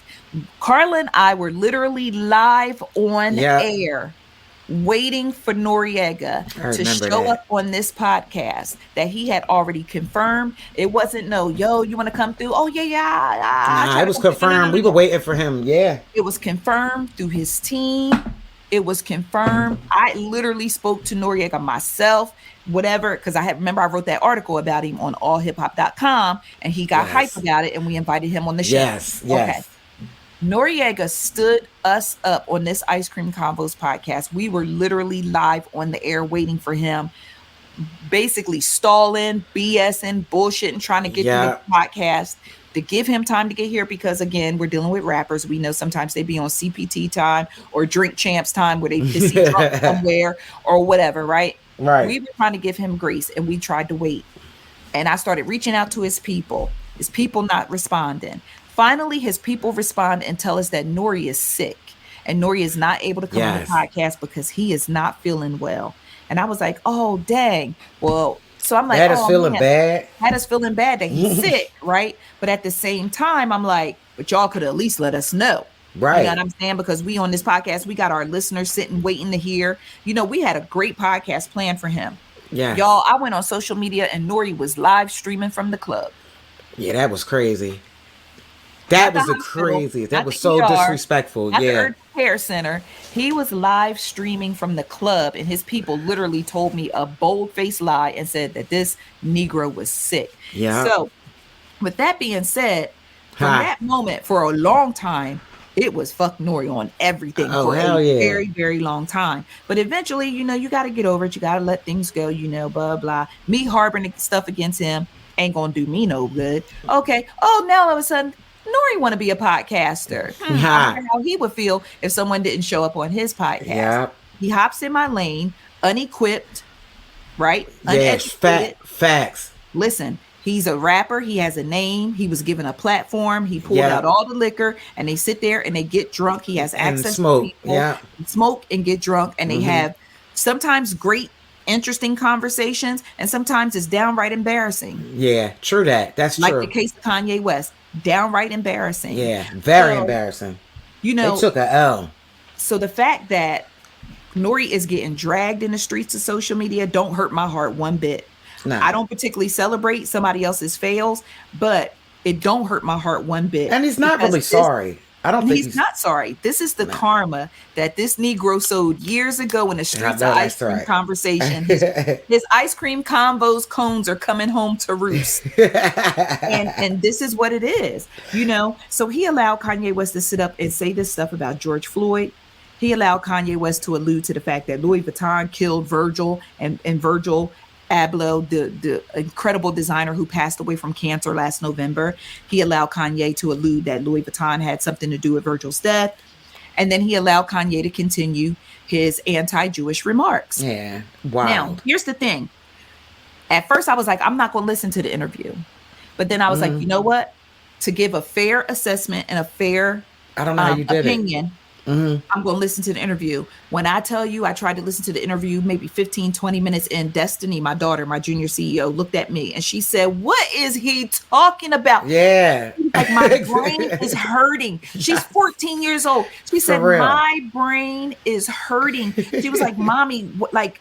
Karla and I were literally live on air waiting for Noriega to show up on this podcast that he had already confirmed. It wasn't yo, you want to come through? Oh yeah. Nah, it was confirmed. We were waiting for him. Yeah. It was confirmed through his team. It was confirmed. I literally spoke to Noriega myself, whatever, because I wrote that article about him on allhiphop.com, and he got hype about it, and we invited him on the show. Yes. Okay. Noriega stood us up on this Ice Cream Convos podcast. We were literally live on the air waiting for him, basically stalling, BSing, bullshitting, trying to get to the podcast to give him time to get here, because again, we're dealing with rappers. We know sometimes they be on CPT time or Drink Champs time where they pissy drunk somewhere or whatever, right? Right. We were trying to give him grace, and we tried to wait. And I started reaching out to his people. His people not responding. Finally, his people respond and tell us that Nori is sick and Nori is not able to come on the podcast because he is not feeling well. And I was like, oh, dang. Well, so I'm like, had us feeling bad. Had us feeling bad that he's sick, right? But at the same time, I'm like, but y'all could at least let us know. Right. You know what I'm saying? Because we on this podcast, we got our listeners sitting, waiting to hear. You know, we had a great podcast planned for him. Yeah. Y'all, I went on social media and Nori was live streaming from the club. Yeah, that was crazy. That was the craziest. That was so disrespectful. At the Urgent Care Center, he was live streaming from the club, and his people literally told me a bold-faced lie and said that this Negro was sick. Yeah. So, with that being said, from that moment, for a long time, it was fuck Nori on everything for a very, very long time. But eventually, you know, you got to get over it. You got to let things go, you know, blah, blah. Me harboring stuff against him ain't going to do me no good. Okay. Oh, now all of a sudden, Nori want to be a podcaster. I wonder how he would feel if someone didn't show up on his podcast. Yep. He hops in my lane, unequipped, right? Yes, facts. Listen, he's a rapper. He has a name. He was given a platform. He pulled out all the liquor, and they sit there and they get drunk. He has access to people, smoke and get drunk, and they have sometimes great, interesting conversations, and sometimes it's downright embarrassing. Yeah, true that. That's like true. Like the case of Kanye West. Downright embarrassing. Yeah, very embarrassing. You know, they took a L. So the fact that Nori is getting dragged in the streets of social media don't hurt my heart one bit. Nah. I don't particularly celebrate somebody else's fails, but it don't hurt my heart one bit. And he's not really sorry. I don't think he's not sorry. This is the karma that this Negro sowed years ago in the streets of Ice Cream Conversation. His Ice Cream Convos cones are coming home to roost. and this is what it is, you know? So he allowed Kanye West to sit up and say this stuff about George Floyd. He allowed Kanye West to allude to the fact that Louis Vuitton killed Virgil and Virgil Abloh, the incredible designer who passed away from cancer last November. He allowed Kanye to allude that Louis Vuitton had something to do with Virgil's death. And then he allowed Kanye to continue his anti-Jewish remarks. Yeah. Wow. Now, here's the thing. At first, I was like, I'm not going to listen to the interview. But then I was like, you know what? To give a fair assessment and a fair I don't know how you did opinion, I'm going to listen to the interview. When I tell you, I tried to listen to the interview maybe 15, 20 minutes in. Destiny, my daughter, my junior CEO, looked at me and she said, what is he talking about? Yeah. Like, my brain is hurting. She's 14 years old. She said, my brain is hurting. She was like, Mommy, like,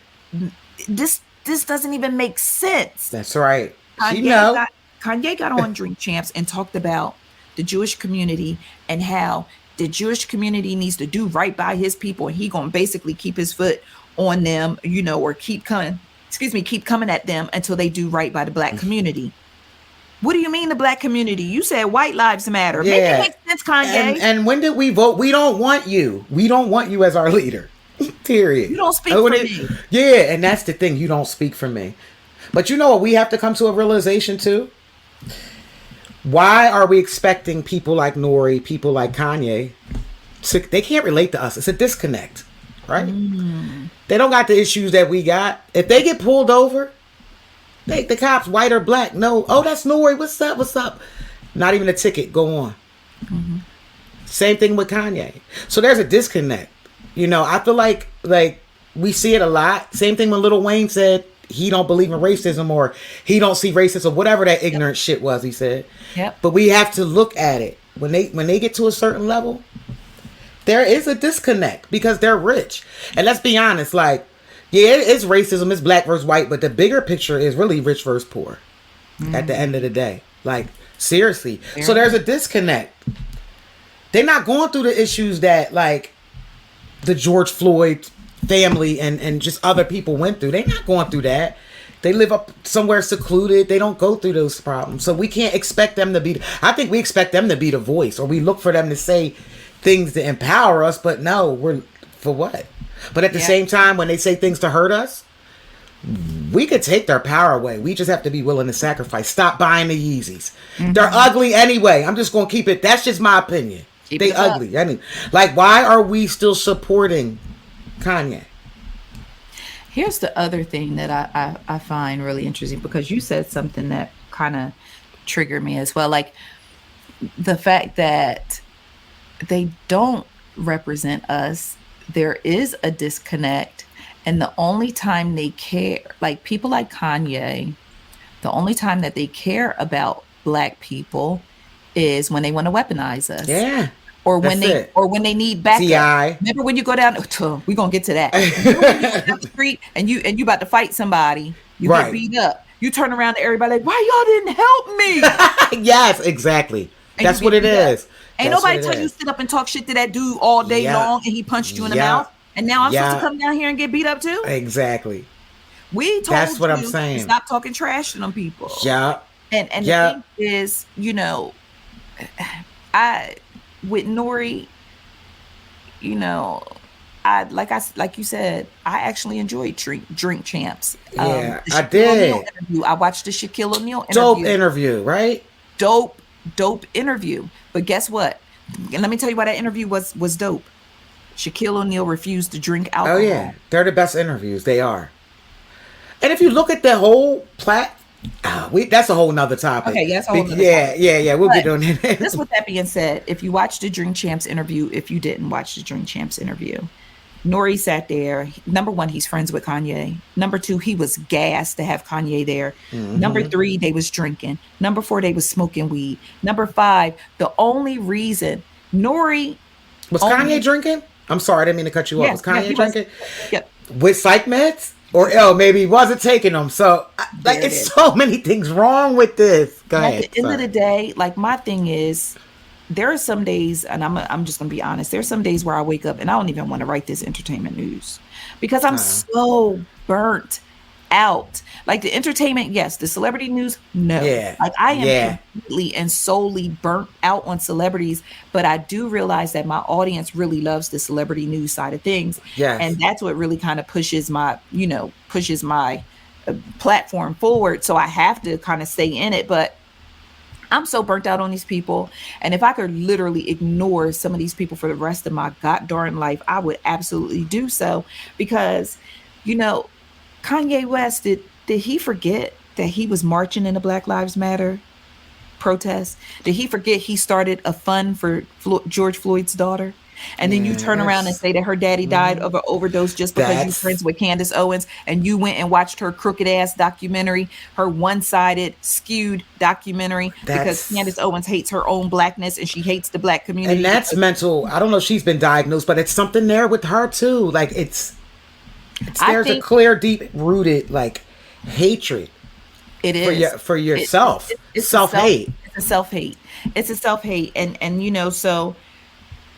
this doesn't even make sense. That's right. Kanye got on Drink Champs and talked about the Jewish community and how the Jewish community needs to do right by his people, and he gonna basically keep his foot on them, you know, or keep coming at them until they do right by the black community. What do you mean the black community? You said white lives matter. Make it make sense, Kanye. And when did we vote? We don't want you. We don't want you as our leader. Period. You don't speak for me. Yeah, and that's the thing. You don't speak for me. But you know what? We have to come to a realization too. Why are we expecting people like Nori, people like Kanye, they can't relate to us? It's a disconnect, right? They don't got the issues that we got. If they get pulled over, the cops, white or black, no. Oh, that's Nori. What's up? What's up? Not even a ticket. Go on. Same thing with Kanye. So there's a disconnect. You know, I feel like we see it a lot. Same thing when Lil Wayne said he don't believe in racism, or he don't see racism, whatever that ignorant shit was he said. But we have to look at it when they get to a certain level. There is a disconnect because they're rich. And let's be honest, like, yeah, it's racism, it's black versus white, but the bigger picture is really rich versus poor at the end of the day. Like, seriously. Yeah. So there's a disconnect. They're not going through the issues that, like, the George Floyd family and just other people went through. They're not going through that. They live up somewhere secluded. They don't go through those problems. So we can't expect them to be... I think we expect them to be the voice, or we look for them to say things to empower us, but no, we're... For what? But at the same time, when they say things to hurt us, we could take their power away. We just have to be willing to sacrifice. Stop buying the Yeezys. They're ugly anyway. I'm just going to keep it... That's just my opinion. They ugly. I mean, like, why are we still supporting Kanye? Here's the other thing that I find really interesting, because you said something that kind of triggered me as well. Like, the fact that they don't represent us, there is a disconnect. And the only time they care, like people like Kanye, the only time that they care about black people is when they want to weaponize us. Yeah. Or when they need backup. TI. Remember when you go down? We're gonna get to that. Remember when you go down the street and you about to fight somebody, you get beat up. You turn around to everybody like, "Why y'all didn't help me?" Yes, exactly. That's what it is. Ain't nobody tell you sit up and talk shit to that dude all day long, and he punched you in the mouth. And now I'm supposed to come down here and get beat up too? Exactly. We told That's what you I'm saying. to stop talking trash to them people. Yeah. And the thing is, you know, with Nori, you know, like you said, I actually enjoyed Drink Champs. Yeah, I did. I watched the Shaquille O'Neal interview. Dope interview, right? Dope interview. But guess what? And let me tell you why that interview was dope. Shaquille O'Neal refused to drink alcohol. Oh yeah, they're the best interviews. They are. And if you look at the whole that's a whole nother topic. Okay, that's a whole nother topic. Yeah. We'll be doing that. Just with that being said, if you watch the Drink Champs interview, if you didn't watch the Drink Champs interview, Nori sat there. Number one, he's friends with Kanye. Number two, he was gassed to have Kanye there. Number three, they was drinking. Number four, they was smoking weed. Number five, the only reason Nori... Was Kanye drinking? I'm sorry, I didn't mean to cut you off. Was Kanye drinking? Yep. With psych meds? Or maybe he wasn't taking them. So, it's so many things wrong with this. Go ahead. At the end of the day, like, my thing is, there are some days, and I'm just going to be honest, there's some days where I wake up and I don't even want to write this entertainment news because I'm so burnt out. Like, the entertainment, yes. The celebrity news, no. Yeah. Like, I am completely and solely burnt out on celebrities, but I do realize that my audience really loves the celebrity news side of things. Yes. And that's what really kind of pushes my platform forward. So I have to kind of stay in it, but I'm so burnt out on these people. And if I could literally ignore some of these people for the rest of my goddamn life, I would absolutely do so. Because, you know, Kanye West, did he forget that he was marching in the Black Lives Matter protest? Did he forget he started a fund for George Floyd's daughter? And then you turn around and say that her daddy died of an overdose just because you're friends with Candace Owens, and you went and watched her crooked ass documentary, her one-sided, skewed documentary, because Candace Owens hates her own blackness and she hates the black community. And that's mental. I don't know if she's been diagnosed, but it's something there with her too. Like there's a clear, deep-rooted like hatred. It is for yourself. It's self-hate. It's a self-hate. It's a self-hate, and you know, so.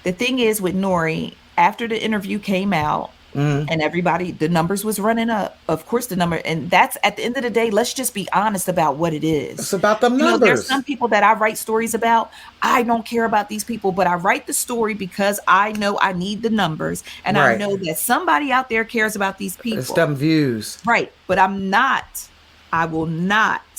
The thing is with Nori, after the interview came out and everybody, the numbers was running up. Of course, the number, and that's at the end of the day, let's just be honest about what it is. It's about the numbers. You know, there's some people that I write stories about. I don't care about these people, but I write the story because I know I need the numbers. And I know that somebody out there cares about these people. It's them views. Right. But I will not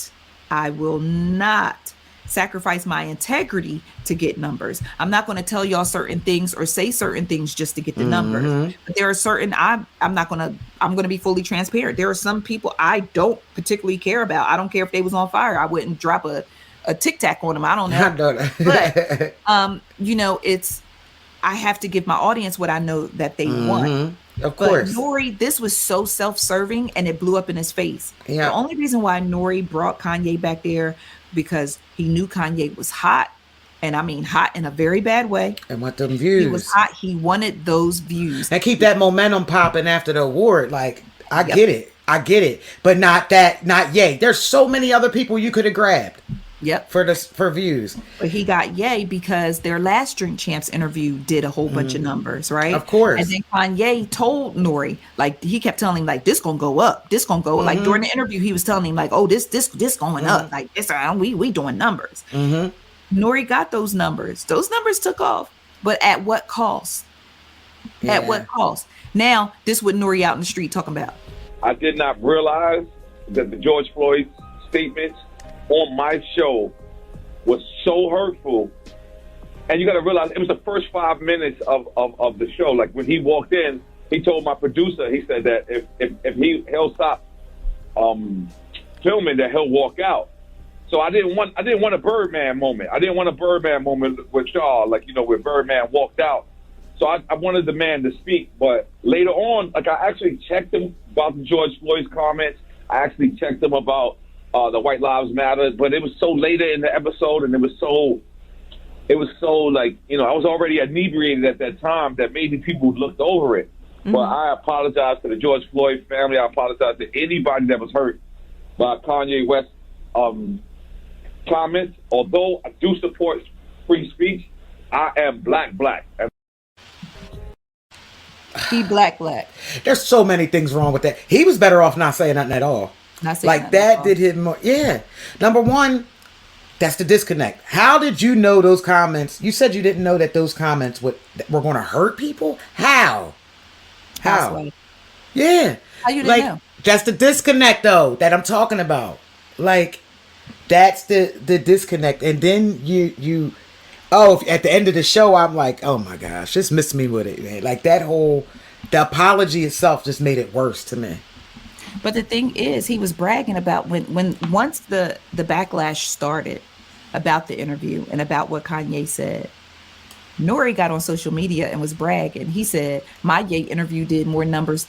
sacrifice my integrity to get numbers. I'm not going to tell y'all certain things or say certain things just to get the numbers. But there are certain, I'm going to be fully transparent. There are some people I don't particularly care about. I don't care if they was on fire. I wouldn't drop a Tic Tac on them. I don't know. I know that. But, you know, I have to give my audience what I know that they want. Of course. But Nori, this was so self-serving and it blew up in his face. Yeah. The only reason why Nori brought Kanye back there because he knew Kanye was hot And I mean hot in a very bad way. And want them views. He was hot. He wanted those views. And keep that momentum popping after the award. Like, I get it. But not Ye. There's so many other people you could have grabbed. Yep. For views. But he got Ye because their last Drink Champs interview did a whole bunch of numbers, right? Of course. And then Kanye told Nori, like, he kept telling him, like, this gonna go up. This gonna go. Like, during the interview, he was telling him, like, oh, this going up. Like, this, we doing numbers. Nori got those numbers. Those numbers took off. But at what cost? Yeah. At what cost? Now, this what Nori out in the street talking about. I did not realize that the George Floyd statements on my show was so hurtful. And you got to realize it was the first 5 minutes of the show. Like when he walked in, he told my producer, he said that if he'll stop filming, that he'll walk out. So I didn't want a Birdman moment. I didn't want a Birdman moment with Shaw, like, you know, where Birdman walked out. So I wanted the man to speak. But later on, like, I actually checked him about the George Floyd's comments. I actually checked him about the White Lives Matter. But it was so later in the episode, and it was so like, you know, I was already inebriated at that time that maybe people looked over it. But I apologize to the George Floyd family. I apologize to anybody that was hurt by Kanye West comments. Although I do support free speech, I am black. And He black. There's so many things wrong with that. He was better off not saying nothing at all. Not saying like nothing that at all. did him more. Yeah. Number one, that's the disconnect. How did you know those comments? You said you didn't know that those comments were going to hurt people. How? Yeah. How you didn't like, know? That's the disconnect, though, that I'm talking about. Like, that's the disconnect. And then you at the end of the show, I'm like, oh my gosh, just miss me with it, man. Like the apology itself just made it worse to me. But the thing is, he was bragging about once the backlash started about the interview and about what Kanye said. Nori got on social media and was bragging. He said, my Ye interview did more numbers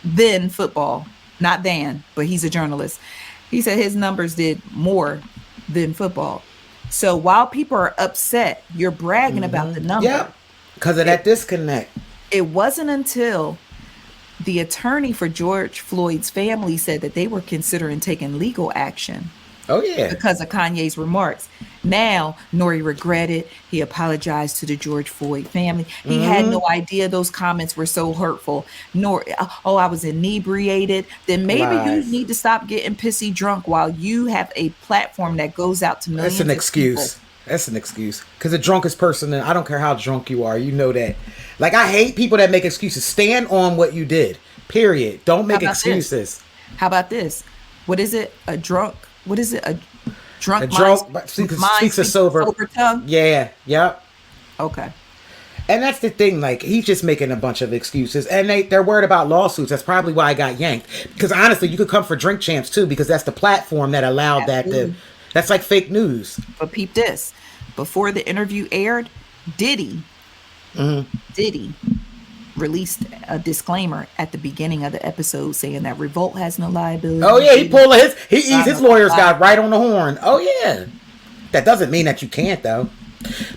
than football. Not Dan, but he's a journalist. He said his numbers did more than football. So while people are upset, you're bragging about the number. Yeah, because of that disconnect. It wasn't until the attorney for George Floyd's family said that they were considering taking legal action. Oh, yeah. Because of Kanye's remarks. Now, Nori regretted. He apologized to the George Floyd family. He had no idea those comments were so hurtful. I was inebriated. Then maybe you need to stop getting pissy drunk while you have a platform that goes out to millions of people. That's an excuse. Because the drunkest person, I don't care how drunk you are, you know that. Like, I hate people that make excuses. Stand on what you did. Period. Don't make excuses. How about this? What is it? A drunk mind speaks a sober tongue? Yeah. Yep. Okay. And that's the thing. Like, he's just making a bunch of excuses. And they're worried about lawsuits. That's probably why I got yanked. Because honestly, you could come for Drink Champs too, because that's the platform that allowed that's like fake news. But peep this. Before the interview aired, Diddy released a disclaimer at the beginning of the episode saying that Revolt has no liability. Oh yeah, his lawyers got right on the horn. Oh yeah. That doesn't mean that you can't though.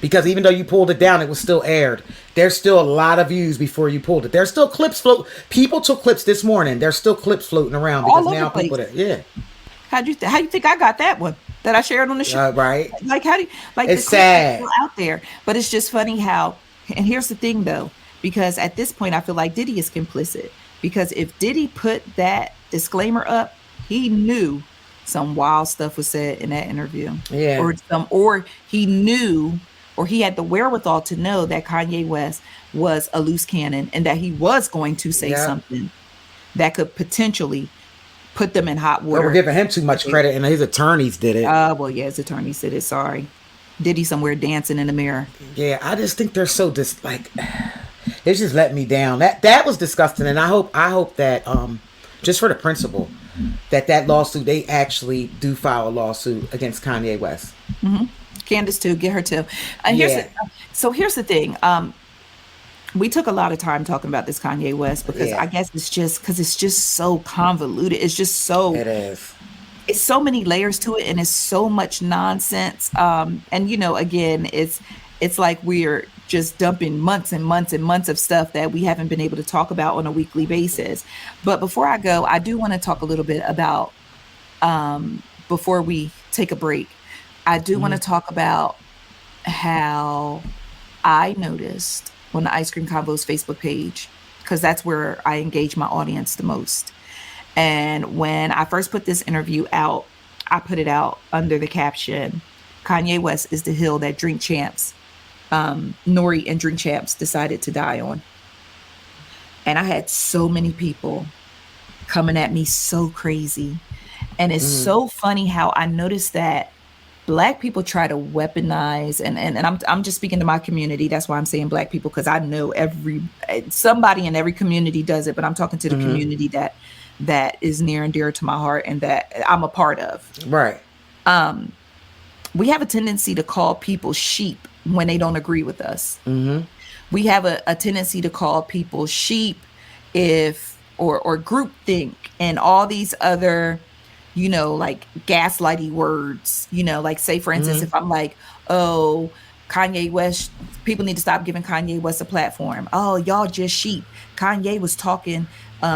Because even though you pulled it down, it was still aired. There's still a lot of views before you pulled it. There's still clips people took clips this morning. There's still clips floating around because now people How you think I got that one that I shared on the show? Right. Like how do you, like it's the sad clips are still out there, but it's just funny how. And here's the thing though, because at this point I feel like Diddy is complicit, because if Diddy put that disclaimer up, he knew some wild stuff was said in that interview. Yeah. Or he knew, or he had the wherewithal to know that Kanye West was a loose cannon and that he was going to say something that could potentially put them in hot water. But we're giving him too much credit, and his attorneys did it. His attorneys did it. Sorry. Diddy somewhere dancing in the mirror. Yeah, I just think they're so it's just let me down. That was disgusting, and I hope that just for the principle that lawsuit, they actually do file a lawsuit against Kanye West. Mm-hmm. Candace too, get her too. And here's the thing. We took a lot of time talking about this Kanye West because I guess it's just so convoluted. It's just so. It is. it's so many layers to it, and it's so much nonsense. And you know, again, it's like we're just dumping months and months and months of stuff that we haven't been able to talk about on a weekly basis. But before I go, I do want to talk a little bit about, before we take a break, I do want to talk about how I noticed on the Ice Cream Convos Facebook page, because that's where I engage my audience the most. And when I first put this interview out, I put it out under the caption, Kanye West is the hill that Drink Champs, Nori and Drink Champs decided to die on. And I had so many people coming at me so crazy. And it's so funny how I noticed that Black people try to weaponize, and I'm just speaking to my community. That's why I'm saying Black people, because I know somebody in every community does it, but I'm talking to the community that is near and dear to my heart and that I'm a part of. Right. We have a tendency to call people sheep when they don't agree with us. We have a tendency to call people sheep or groupthink and all these other, you know, like gaslighty words, you know, like say, for instance, if I'm like, oh, Kanye West, people need to stop giving Kanye West a platform. Oh, y'all just sheep. Kanye was talking,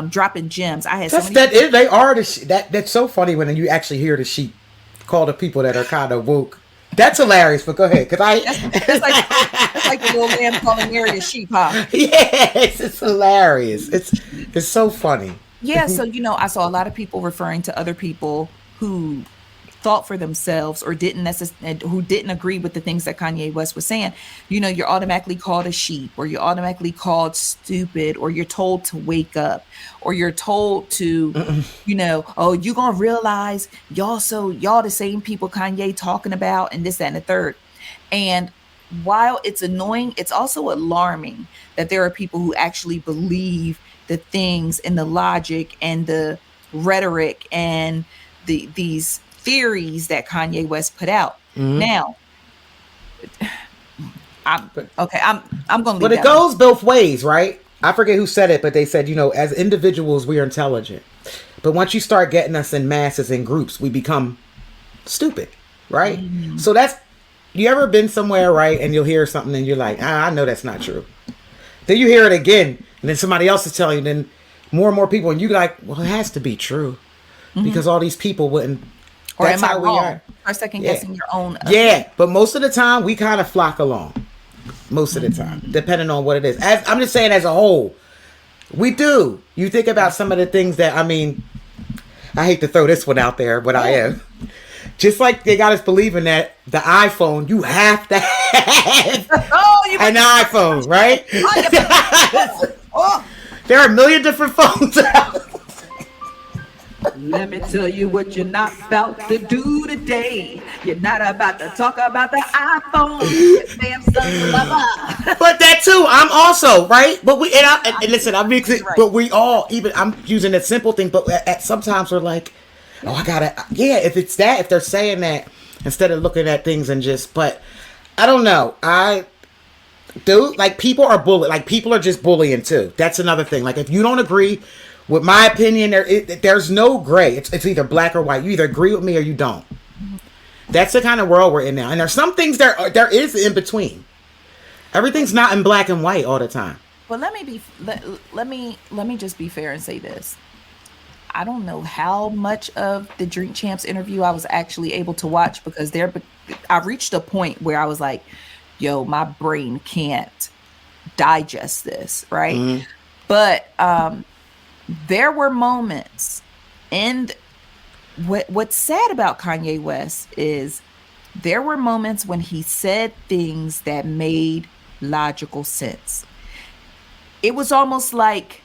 dropping gems. I had they are that's so funny when you actually hear the sheep call the people that are kind of woke. That's hilarious, but go ahead, because it's like the little lamb calling Mary a sheep, huh? Yes, it's hilarious. It's so funny. Yeah, so you know, I saw a lot of people referring to other people who thought for themselves or who didn't agree with the things that Kanye West was saying. You know, you're automatically called a sheep, or you're automatically called stupid, or you're told to wake up, or you're told to, you know, oh, you're gonna realize y'all the same people Kanye talking about, and this, that, and the third. And while it's annoying, it's also alarming that there are people who actually believe the things and the logic and the rhetoric and these theories that Kanye West put out. Now, I'm going to leave. But it goes both ways, right? I forget who said it, but they said, you know, as individuals, we are intelligent. But once you start getting us in masses and groups, we become stupid, right? So you ever been somewhere, right, and you'll hear something and you're like, I know that's not true. Then you hear it again, and then somebody else is telling you, then more and more people, and you're like, well, it has to be true. Because all these people wouldn't. Or that's am I how wrong? we are. Or second guessing your own. Yeah, but most of the time, we kind of flock along. Most of the time, depending on what it is. I'm just saying as a whole, we do. You think about some of the things that, I mean, I hate to throw this one out there, but I am. Just like they got us believing that the iPhone, you have to have an iPhone, right? There are a million different phones out. Let me tell you what you're not about to do today. You're not about to talk about the iPhone. But that too, I'm also right. But and listen, I'm mixing. Right. But we all, even I'm using a simple thing. But sometimes we're like, oh, I gotta. Yeah, if it's that, if they're saying that instead of looking at things and just. But I don't know. Like people are like people are just bullying too. That's another thing. Like if you don't agree with my opinion, there's no gray. It's either black or white. You either agree with me or you don't. That's the kind of world we're in now. And there's some things there is in between. Everything's not in black and white all the time. But let me just be fair and say this. I don't know how much of the Drink Champs interview I was actually able to watch, because I reached a point where I was like, yo, my brain can't digest this, right? But there were moments, and what's sad about Kanye West is there were moments when he said things that made logical sense. It was almost like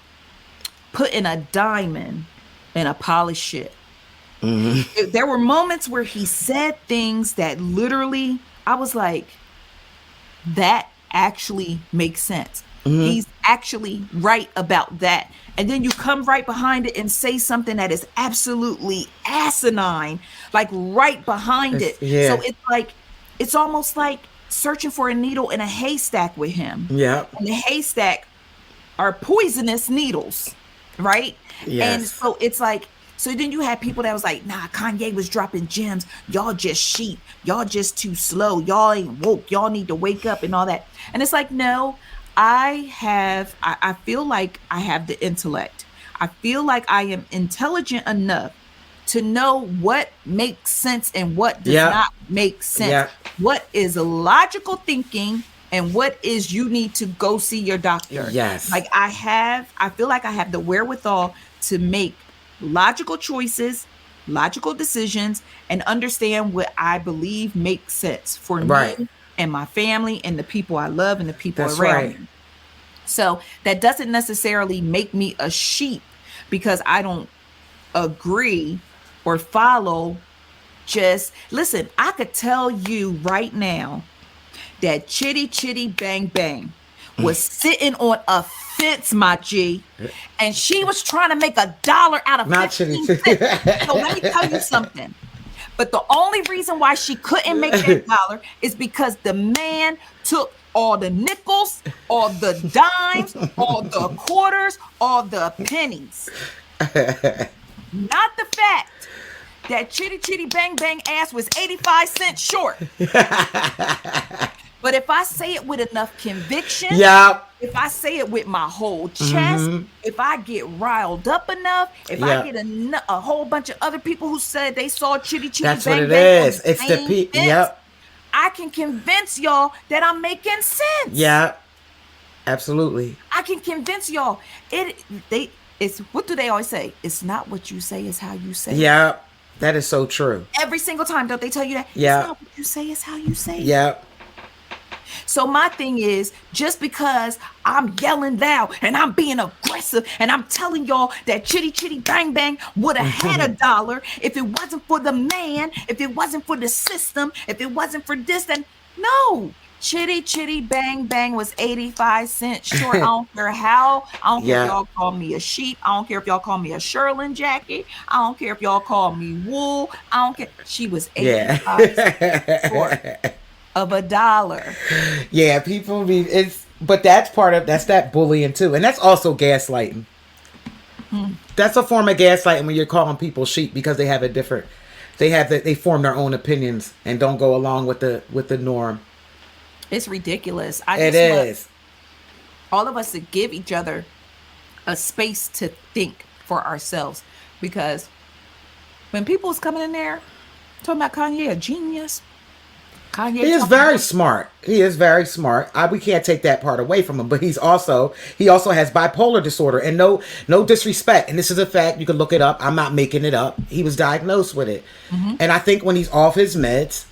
putting a diamond in a polished ship. There were moments where he said things that literally, I was like, that actually makes sense. He's actually right about that. And then you come right behind it and say something that is absolutely asinine, like right behind it. Yeah. So it's like, it's almost like searching for a needle in a haystack with him. Yeah. And the haystack are poisonous needles, right? Yes. And so it's like, So then you had people that was like, nah, Kanye was dropping gems. Y'all just sheep. Y'all just too slow. Y'all ain't woke. Y'all need to wake up and all that. And it's like, no, I feel like I have the intellect. I feel like I am intelligent enough to know what makes sense and what does not make sense. Yeah. What is logical thinking and what is you need to go see your doctor. Yes. Like I feel like I have the wherewithal to make logical choices, logical decisions, and understand what I believe makes sense for me and my family and the people I love and the people around me. So that doesn't necessarily make me a sheep because I don't agree or follow. Just listen, I could tell you right now that Chitty Chitty Bang Bang was sitting on a fence, my G, and she was trying to make $1 out of 15 cents. So let me tell you something. But the only reason why she couldn't make that $1 is because the man took all the nickels, all the dimes, all the quarters, all the pennies. Not the fact that Chitty Chitty Bang Bang ass was 85 cents short. But if I say it with enough conviction, if I say it with my whole chest, if I get riled up enough, if I get a whole bunch of other people who said they saw Chitty Chitty That's Bang what it Bang is. It's the people. I can convince y'all that I'm making sense. Yeah, absolutely. I can convince y'all. It's what do they always say? It's not what you say, it's how you say it. Yeah, that is so true. Every single time, don't they tell you that? Yeah. It's not what you say, it's how you say it. Yeah. So my thing is, just because I'm yelling loud and I'm being aggressive and I'm telling y'all that Chitty Chitty Bang Bang would have had $1 if it wasn't for the man, if it wasn't for the system, if it wasn't for this, then no. Chitty Chitty Bang Bang was 85 cents short. I don't care how. I don't care if y'all call me a sheep. I don't care if y'all call me a Sherlin jacket. I don't care if y'all call me wool. I don't care. She was 85 cents short of $1. Yeah, people be but that's that bullying too. And that's also gaslighting. That's a form of gaslighting when you're calling people sheep because they have they form their own opinions and don't go along with the norm. It's ridiculous. It is. All of us to give each other a space to think for ourselves, because when people's coming in there talking about Kanye a genius, he is very smart. He is very smart. We can't take that part away from him, but he also has bipolar disorder, and no disrespect. And this is a fact. You can look it up. I'm not making it up. He was diagnosed with it. And I think when he's off his meds,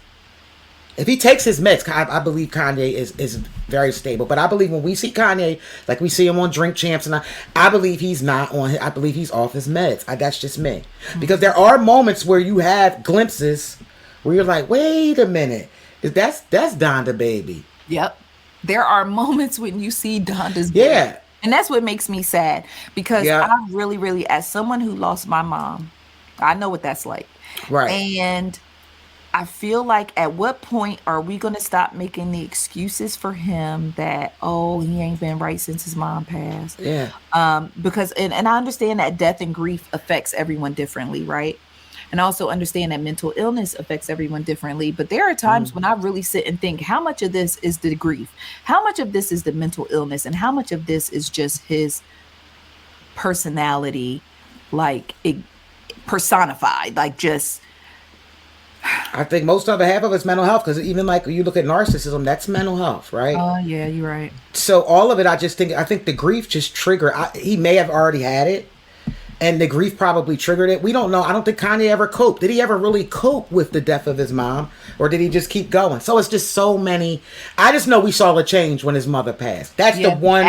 if he takes his meds, I believe Kanye is very stable. But I believe when we see Kanye, like we see him on Drink Champs, and I believe he's not on. I believe he's off his meds. That's just me. Because there are moments where you have glimpses where you're like, wait a minute, that's Donda baby. Yep. There are moments when you see Donda's baby. Yeah. And that's what makes me sad, because I really, really, as someone who lost my mom, I know what that's like. Right. And I feel like, at what point are we going to stop making the excuses for him that, oh, he ain't been right since his mom passed? Yeah. Because, and I understand that death and grief affects everyone differently, right? And I also understand that mental illness affects everyone differently. But there are times when I really sit and think, how much of this is the grief? How much of this is the mental illness? And how much of this is just his personality, like personified, like just... I think most of it, half of it's mental health, because even like you look at narcissism, that's mental health, right? Oh, yeah, you're right. So all of it, I think the grief just triggered. He may have already had it, and the grief probably triggered it. We don't know. I don't think Kanye ever coped. Did he ever really cope with the death of his mom, or did he just keep going? So it's just so many. I just know we saw a change when his mother passed. That's the one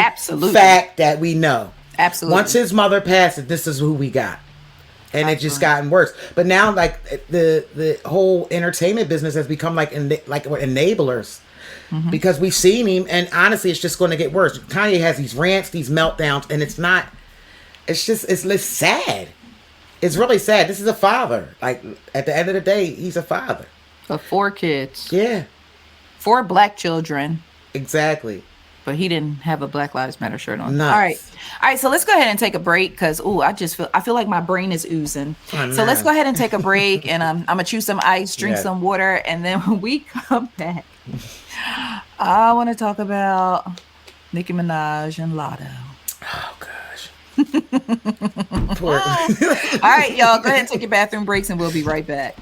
fact that we know. Absolutely. Once his mother passed, this is who we got. And it just gotten worse. But now, like, the whole entertainment business has become like we're enablers, because we've seen him, and honestly, it's just going to get worse. Kanye has these rants, these meltdowns, and it's sad. It's really sad. This is a father. Like, at the end of the day, he's a father of 4 kids. Yeah. 4 black children. Exactly. but he didn't have a Black Lives Matter shirt on. Nice. All right. So let's go ahead and take a break because I feel like my brain is oozing. So let's go ahead and take a break, and I'm gonna chew some ice, drink some water, and then when we come back, I want to talk about Nicki Minaj and Latto. Oh gosh. All right, y'all, go ahead and take your bathroom breaks, and we'll be right back.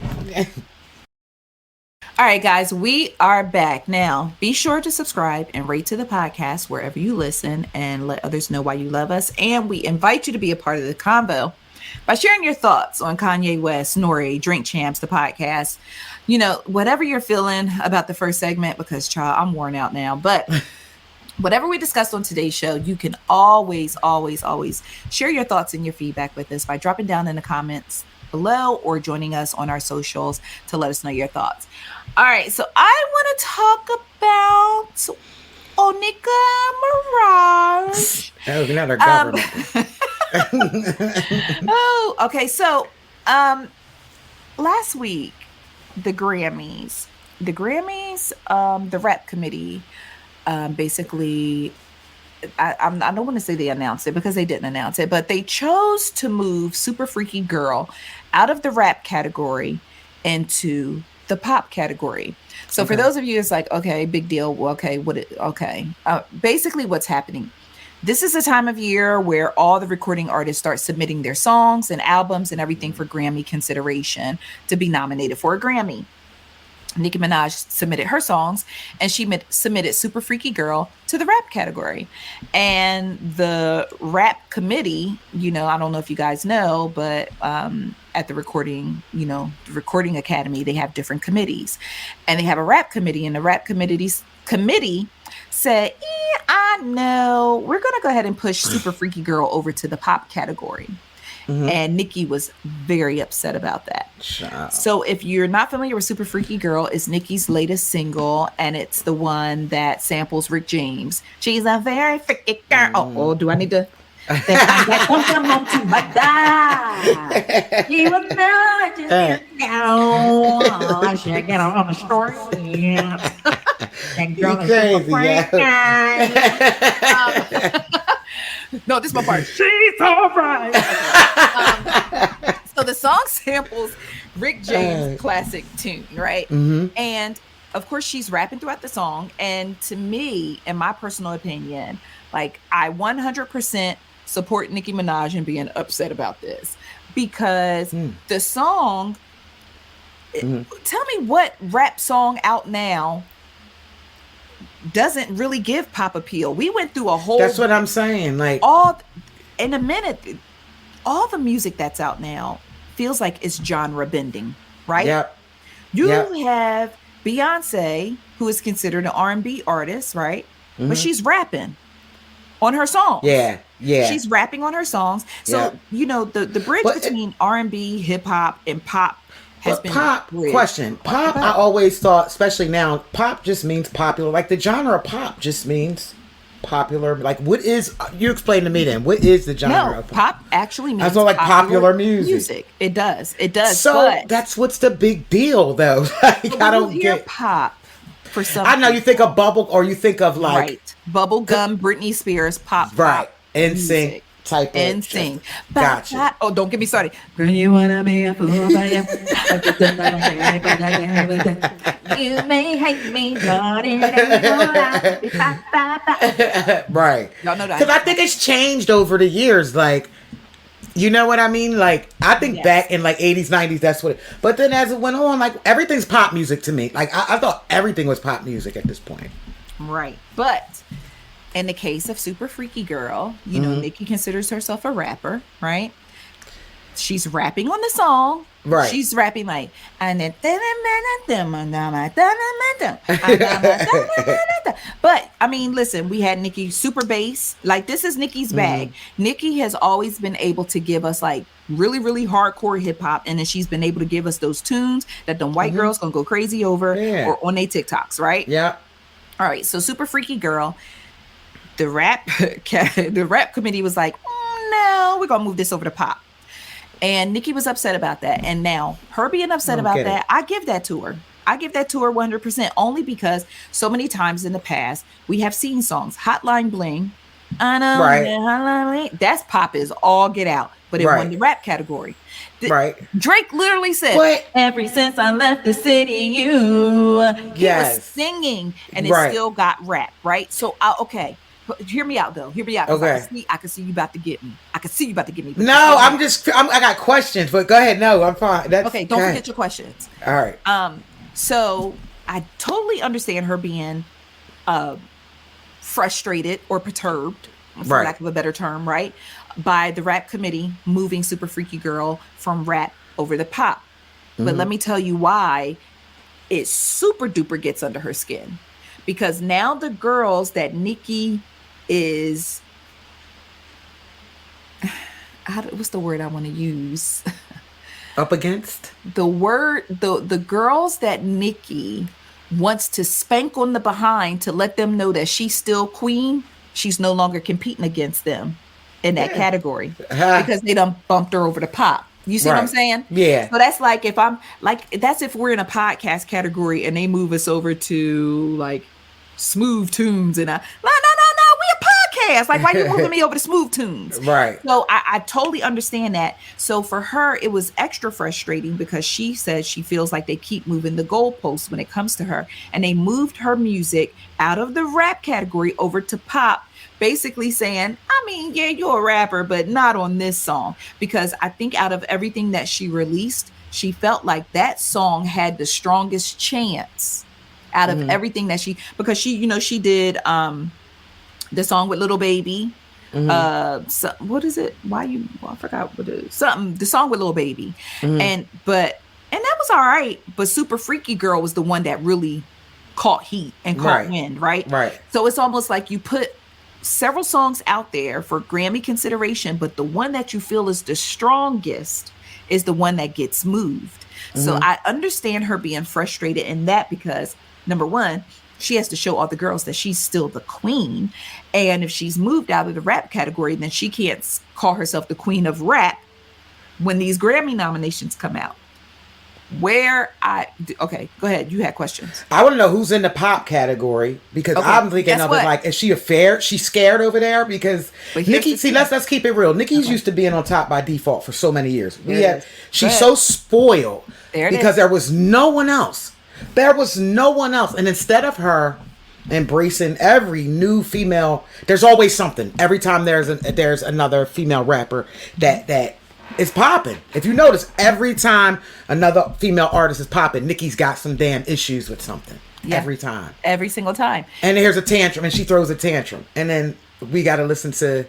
All right, guys, we are back. Now, be sure to subscribe and rate to the podcast wherever you listen and let others know why you love us. And we invite you to be a part of the convo by sharing your thoughts on Kanye West, Nori, Drink Champs, the podcast. You know, whatever you're feeling about the first segment, because, child, I'm worn out now. But whatever we discussed on today's show, you can always share your thoughts and your feedback with us by dropping down in the comments below or joining us on our socials to let us know your thoughts. All right, so I want to talk about Onika Mirage. That was another government. Oh, okay. So, last week, the Grammys, the rap committee, basically, I don't want to say they announced it because they didn't announce it, but they chose to move Super Freaky Girl out of the rap category into the pop category. So for those of you, it's like, okay, big deal. Well, okay, basically what's happening. This is a time of year where all the recording artists start submitting their songs and albums and everything for Grammy consideration to be nominated for a Grammy. Nicki Minaj submitted her songs, and she submitted Super Freaky Girl to the rap category. And the rap committee, you know, I don't know if you guys know, but at the recording academy, they have different committees. And they have a rap committee, and the rap committee said, I know, we're going to go ahead and push Super Freaky Girl over to the pop category. Mm-hmm. And Nicki was very upset about that. Child. So if you're not familiar with Super Freaky Girl, it's Nicki's latest single, and it's the one that samples Rick James. She's a very freaky girl. Oh, do I need to? That won't come home to my dad. You will not just I should get on the story. That girl is crazy. No, this is my part. She's all right. So the song samples Rick James' classic tune, right? Mm-hmm. And of course, she's rapping throughout the song. And to me, in my personal opinion, like, I 100% support Nicki Minaj in being upset about this because the song. Tell me what rap song out now doesn't really give pop appeal. We went through a whole. That's what I'm saying. Like, all in a minute, all the music that's out now feels like it's genre bending, right? Yep. You have Beyonce, who is considered an R&B artist, right? Mm-hmm. But she's rapping on her songs. Yeah. She's rapping on her songs. So you know the bridge between R&B, hip hop, and pop. But pop, pop, I always thought, especially now, pop just means popular. Like, the genre of pop just means popular. Like, what is, you explain to me then, what is the genre of pop? Pop actually means popular music. It does. So but that's what's the big deal, though. Like, I don't get pop for some. I know you think of bubble, or you think of like bubble gum, Britney Spears, pop, right? NSYNC. Type and sing. Gotcha. Oh, don't get me started. Girl, you wanna be a fool, but you may hate me, but it ain't right. Y'all know that. Because I think it's changed over the years. Like, you know what I mean? Like, I think back in like 80s, 90s, that's what it. But then as it went on, like, everything's pop music to me. Like, I thought everything was pop music at this point. Right. But in the case of Super Freaky Girl, you know, Nicki considers herself a rapper, right? She's rapping on the song. Right. She's rapping like, but I mean, listen, we had Nicki super bass. Like, this is Nicki's bag. Nicki has always been able to give us like really, really hardcore hip hop, and then she's been able to give us those tunes that them white girls gonna go crazy over or on their TikToks, right? Yeah. All right. So Super Freaky Girl. The rap committee was like, no, we're gonna move this over to pop, and Nicki was upset about that. And now her being upset about that, I give that to her. I give that to her 100%, only because so many times in the past we have seen songs, Hotline Bling, I know, Right. Hotline Bling, that's pop is all get out, but it won the rap category. Right. Drake literally said, What? "Ever since I left the city, you." He Yes. was singing, and it Right. still got rap, right? So, okay, but hear me out though. Hear me out. 'Cause Okay. I can see you about to get me. I can see you about to get me. but No, I got questions, but go ahead. No, I'm fine. That's Okay, don't go forget ahead. your questions. All right. So I totally understand her being frustrated or perturbed, for Right. lack of a better term, right? By the rap committee moving Super Freaky Girl from rap over to pop. But let me tell you why it super duper gets under her skin. Because now the girls that Nicki is, what's the word I want to use? Up against? The girls that Nicki wants to spank on the behind to let them know that she's still queen, she's no longer competing against them in that category because they done bumped her over the pop. You see what I'm Right. saying? Yeah. So that's like that's if we're in a podcast category and they move us over to like smooth tunes and no, we a podcast. Like, why you moving me over to smooth tunes? Right. So I totally understand that. So for her, it was extra frustrating because she says she feels like they keep moving the goalposts when it comes to her. And they moved her music out of the rap category over to pop, basically saying, I mean, yeah, you're a rapper, but not on this song. Because I think out of everything that she released, she felt like that song had the strongest chance out of everything that because she did the song with Little Baby. So, what is it? I forgot what it is. The song with Little Baby. And that was all right, but Super Freaky Girl was the one that really caught heat and caught wind, right? Right. So it's almost like you put several songs out there for Grammy consideration, but the one that you feel is the strongest is the one that gets moved. So I understand her being frustrated in that because, number one, she has to show all the girls that she's still the queen. And if she's moved out of the rap category, then she can't call herself the queen of rap when these Grammy nominations come out. Okay, go ahead. You had questions. I want to know who's in the pop category because I'm thinking guess of what? it like, is she she's scared over there? Because But here's Nicki, the see, thing. let's keep it real. Nicki's used to being on top by default for so many years. There it is. She's Go so ahead. spoiled There it because is. there was no one else. There was no one else. And instead of her embracing every new female, there's always something. Every time there's another female rapper that is popping. If you notice, every time another female artist is popping, Nicki's got some damn issues with something. Yeah. Every time. Every single time. And here's a tantrum, and she throws a tantrum. And then we got to listen to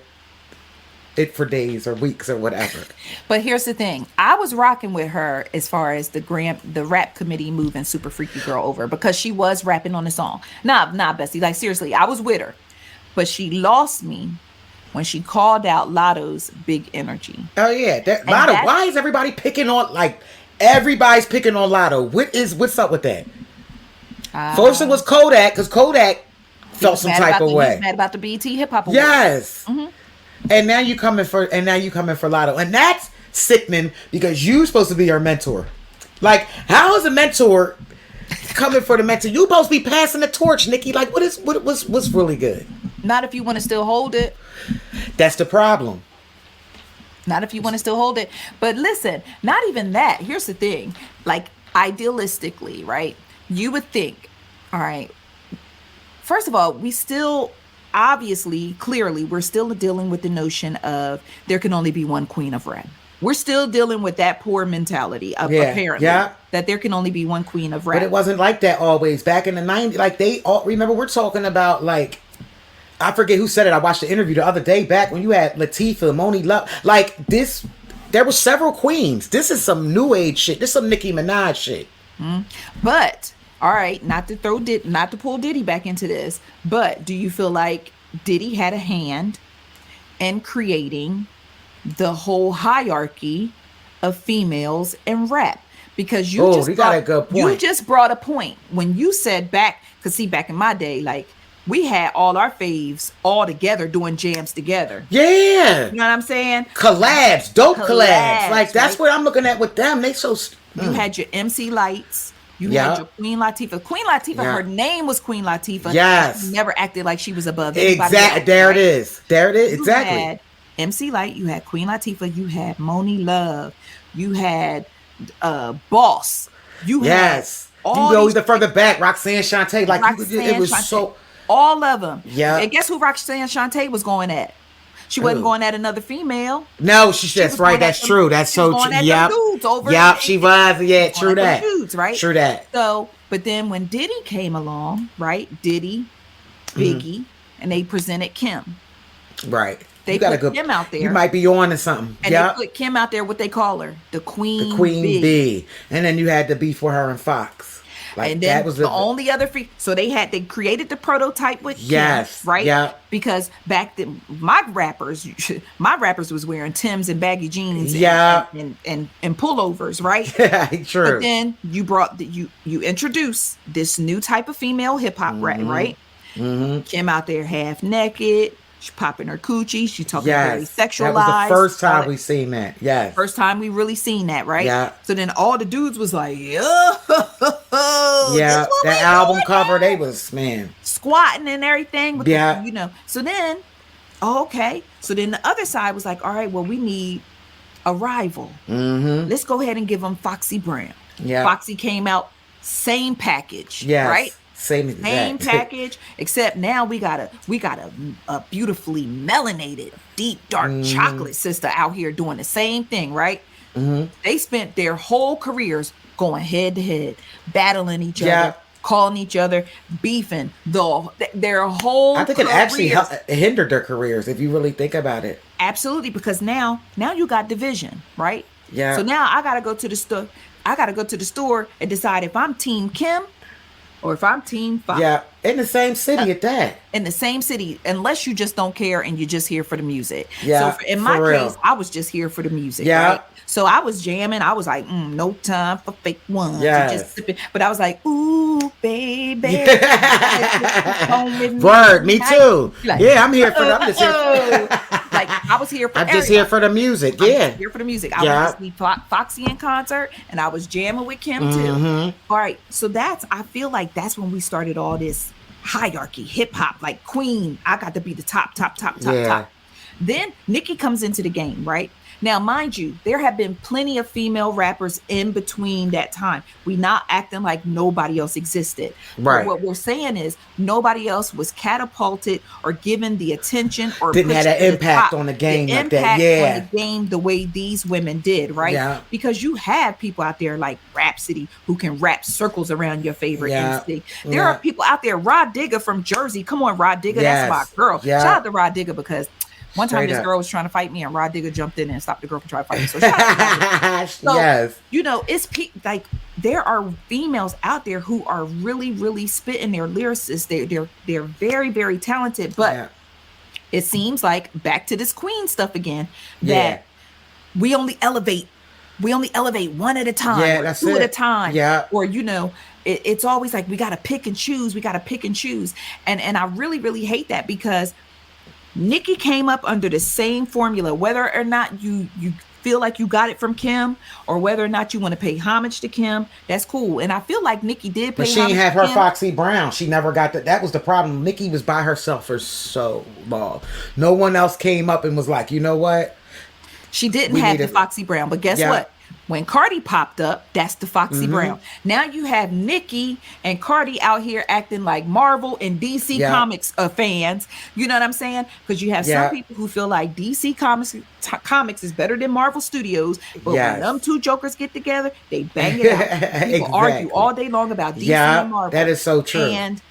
it for days or weeks or whatever. But here's the thing. I was rocking with her as far as the rap committee moving Super Freaky Girl over because she was rapping on the song. Nah, Bessie. Like, seriously, I was with her. But she lost me when she called out Latto's big energy. Oh, yeah. Latto, that's- why is everybody picking on, everybody's picking on Latto? What's up with that? First it was Kodak, because Kodak felt some type of way. He's mad about the BET Hip Hop Awards. Yes. And now you coming for Latto. And that's sickening because you supposed to be her mentor. Like, how is a mentor coming for the mentor? You supposed to be passing the torch, Nicki. Like, what's really good? Not if you want to still hold it. That's the problem. Not if you want to still hold it. But listen, not even that. Here's the thing. Like, idealistically, right? You would think, all right, first of all, we still, obviously, clearly, we're still dealing with the notion of there can only be one queen of rap. We're still dealing with that poor mentality of apparently that there can only be one queen of rap. But it wasn't like that always. Back in the 90s, like remember we're talking about like, I forget who said it. I watched the interview the other day back when you had Latifah, Moni Love. Like this, there were several queens. This is some new age shit. This is some Nicki Minaj shit. But all right, not to pull Diddy back into this, but do you feel like Diddy had a hand in creating the whole hierarchy of females in rap? Because you got a good point. You just brought a point when you said back in my day, like we had all our faves all together doing jams together. Yeah. You know what I'm saying? Dope collabs. Like that's right? what I'm looking at with them. They so You had your MC Lights You Yeah. had your Queen Latifah. Queen Latifah, Yeah. her name was Queen Latifah. Yes. She never acted like she was above anybody Exactly. else, There right? it is. There it is. You Exactly. had MC Light, you had Queen Latifah, you had Moni Love, you had Boss, you Yes. had You all go these even further back, Roxanne Shante. Like you could, it Roxanne was Shante, so. all of them. Yeah. And guess who Roxanne Shante was going at? She wasn't Who? going at another female. No, She that's was right. going That's at them- true. That's she was so going true. at them Yep. dudes over Yep. in- She was. Yeah. going True at them that. dudes, right? True that. So, but then when Diddy came along, right? Diddy, Biggie, and they presented Kim. Right. They you got a put good. Kim out there. You might be on to something. And Yep. they put Kim out there, what they call her, the Queen, The Queen Bee. Bee, and then you had the beef for her and Fox. Like And then that was the only other so they created the prototype with Kim, Yes, right? yeah. Because back then my rappers was wearing Timbs and baggy jeans, Yeah. and pullovers, right? True. But then you brought you introduced this new type of female hip hop rap, right? Mm-hmm. Kim out there half naked, she popping her coochie, she talking very Yes. sexualized. That was the first all time that. we seen that. Yes. First time we really seen that, right? Yeah. So then all the dudes was like, Yeah. this what That we album doing cover, now? they was Squatting and everything. With Yeah. So then, okay. So then the other side was like, all right, well, we need a rival. Mm-hmm. Let's go ahead and give them Foxy Brown. Yeah. Foxy came out, same package, Yes. right? Same Same package, except now we got a beautifully melanated, deep, dark Mm-hmm. chocolate sister out here doing the same thing, right? Mm-hmm. They spent their whole careers going head to head, battling each Yeah. other, calling each other, beefing. Their whole I think it actually careers. hindered their careers if you really think about it. Absolutely, because now you got division, right? Yeah. So now I gotta go to the store. I gotta go to the store and decide if I'm Team Kim or if I'm Team Fox. Yeah, in the same city at that. In the same city, unless you just don't care and you're just here for the music. Yeah, So in my for real. case, I was just here for the music. Yeah. Right? So I was jamming. I was like, no time for fake ones. Yes. Just sipping. But I was like, ooh, baby. Word, me too. Like, Yeah, I'm here for them. I'm just here. like I was here for I'm just here everybody. for the music. I was Yeah. here for the music. I Yeah. went to see Foxy in concert, and I was jamming with Kim too. Mhm. All right, so I feel like that's when we started all this hierarchy, hip hop, like Queen. I got to be the top. Yeah. Then Nicki comes into the game, right? Now, mind you, there have been plenty of female rappers in between that time. We not acting like nobody else existed. But Right. what we're saying is nobody else was catapulted or given the attention or Didn't have pushed that to the impact top. on the game The like that. impact Yeah. on the game the way these women did, right? Yeah. Because you have people out there like Rhapsody who can wrap circles around your favorite Yeah. MC. There Yeah. are people out there, Rod Digger from Jersey. Come on, Rod Digger, Yes. that's my girl. Yeah. Shout out to Rod Digger because one time Straight this up. girl was trying to fight me and Rod Digger jumped in and stopped the girl from trying to fight me. So shout out to Rod Digger. So, Yes. you know, it's like there are females out there who are really, really spitting their lyricists. They're very, very talented, but Yeah. it seems like back to this Queen stuff again that Yeah. we only elevate one at a time, Yeah, or that's two at a it. time, Yeah. or it's always like we got to pick and choose, and I really, really hate that because Nicki came up under the same formula, whether or not you feel like you got it from Kim or whether or not you want to pay homage to Kim, that's cool. And I feel like Nicki did pay But she homage ain't have to her Kim. Foxy Brown. She never got that. That was the problem. Nicki was by herself for so long. No one else came up and was like, you know what? She didn't We have need the a- Foxy Brown, but guess Yeah. what? When Cardi popped up, that's the Foxy Mm-hmm. Brown. Now you have Nicki and Cardi out here acting like Marvel and DC Yeah. Comics fans. You know what I'm saying? Because you have Yeah. some people who feel like DC Comics is better than Marvel Studios, but Yes. when them two jokers get together, they bang it out. People argue Exactly. all day long about DC Yeah, and Marvel. that is so true. And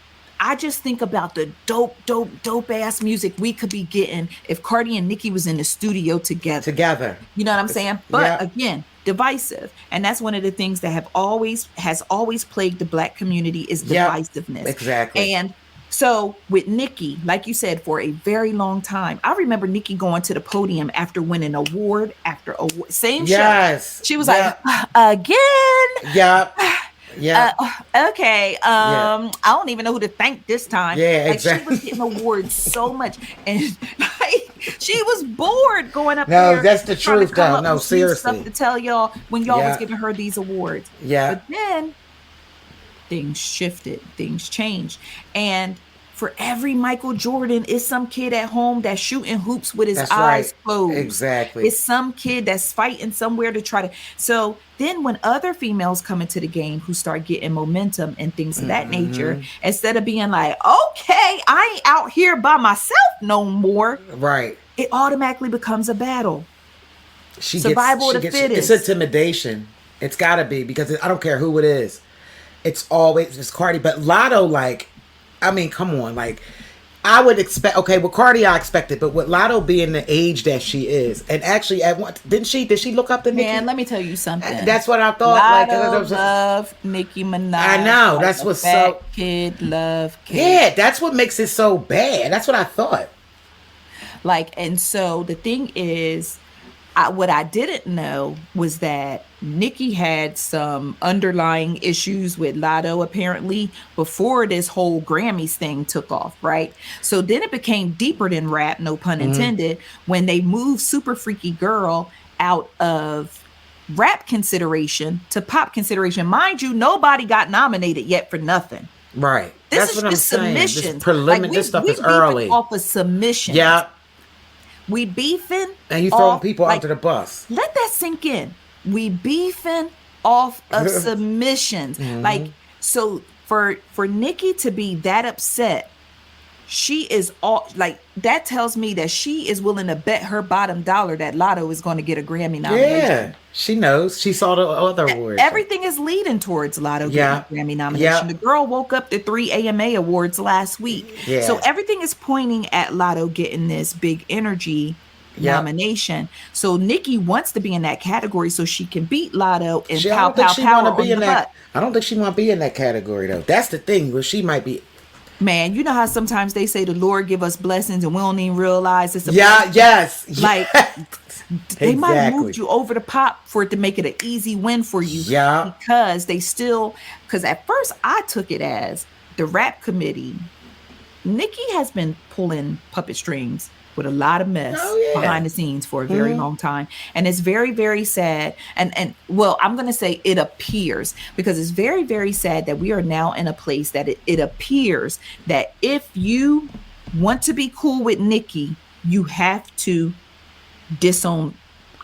I just think about the dope ass music we could be getting if Cardi and Nicki was in the studio together. You know what I'm saying? But yeah. again, divisive. And that's one of the things that has always plagued the Black community is Yep, divisiveness. exactly. And so with Nicki, like you said, for a very long time, I remember Nicki going to the podium after winning award after award. Same Yes. show. She was Yeah. like, again. Yeah. Yeah. Okay. I don't even know who to thank this time. Yeah, like, exactly. She was getting awards so much, and like, she was bored going up No, there. that's the trying to truth, come though. up No, with new seriously. stuff to tell y'all when y'all was Yeah. giving her these awards. Yeah. But then things shifted, things changed. And for every Michael Jordan, is some kid at home that's shooting hoops with his That's eyes right. closed. Exactly. It's some kid that's fighting somewhere to try to. So then when other females come into the game who start getting momentum and things of that nature, instead of being like, okay, I ain't out here by myself no more, Right. it automatically becomes a battle. She Survival of the It's fittest. intimidation. It's got to be, because I don't care who it is. It's always Cardi. But Latto, like, I mean, come on, like, I would expect. Okay, with Cardi, I expected, but with Latto being the age that she is, and actually, at what did she look up to Nicki? Man, let me tell you something. That's what I thought. Latto love Nicki Minaj. I know, like that's a what's fat so- kid love kid. Yeah, that's what makes it so bad. That's what I thought. Like, and so the thing is, what I didn't know was that Nicki had some underlying issues with Latto apparently before this whole Grammys thing took off, right? So then it became deeper than rap, no pun intended, when they moved Super Freaky Girl out of rap consideration to pop consideration. Mind you, nobody got nominated yet for nothing. Right. This That's is what I'm just saying. submissions. This stuff is beefing early. off of submissions. Yeah. We beefing. And you throwing off, people like, under the bus. Let that sink in. We beefing off of submissions. Like, so for Nicki to be that upset, she is all like, that tells me that she is willing to bet her bottom dollar that Latto is going to get a Grammy nomination. Yeah. She knows. She saw the other awards. Everything is leading towards Latto Yeah. getting a Grammy nomination. Yeah. The girl woke up to 3 AMA awards last week. Yeah. So everything is pointing at Latto getting this big energy nomination. So Nicki wants to be in that category so she can beat Latto and I pow don't think pow she power want to on be the in that. butt. I don't think she want to be in that category though. That's the thing. Where she might be. Man, you know how sometimes they say the Lord give us blessings and we don't even realize it's a Yeah. blessing? Yes. Like they might have Exactly. moved you over the pop for it to make it an easy win for you. Yeah. Because because at first I took it as the rap committee. Nicki has been pulling puppet strings with a lot of mess behind the scenes for a very long time. And it's very, very sad. And well, I'm going to say it appears, because it's very, very sad that we are now in a place that it appears that if you want to be cool with Nicki, you have to disown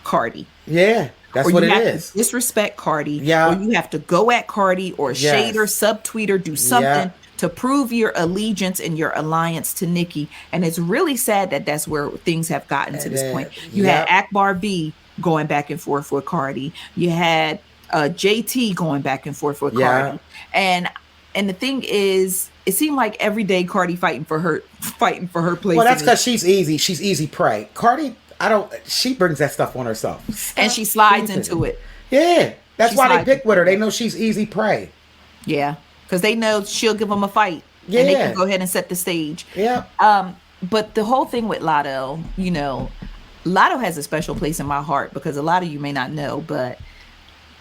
Cardi. Yeah. That's Or what you it have is. to disrespect Cardi. Yeah. Or you have to go at Cardi or shade her, subtweet her, do something to prove your allegiance and your alliance to Nicki. And it's really sad that that's where things have gotten to this point. You had Akbar B going back and forth with Cardi. You had JT going back and forth with Cardi. And the thing is, it seemed like every day Cardi fighting for her place. Well, that's because she's easy. She's easy prey. Cardi, she brings that stuff on herself. And she slides into it. Yeah. That's She why they slides pick with her. They know she's easy prey. Yeah. Because they know she'll give them a fight. And they can go ahead and set the stage. Yeah. But the whole thing with Latto, Latto has a special place in my heart, because a lot of you may not know, but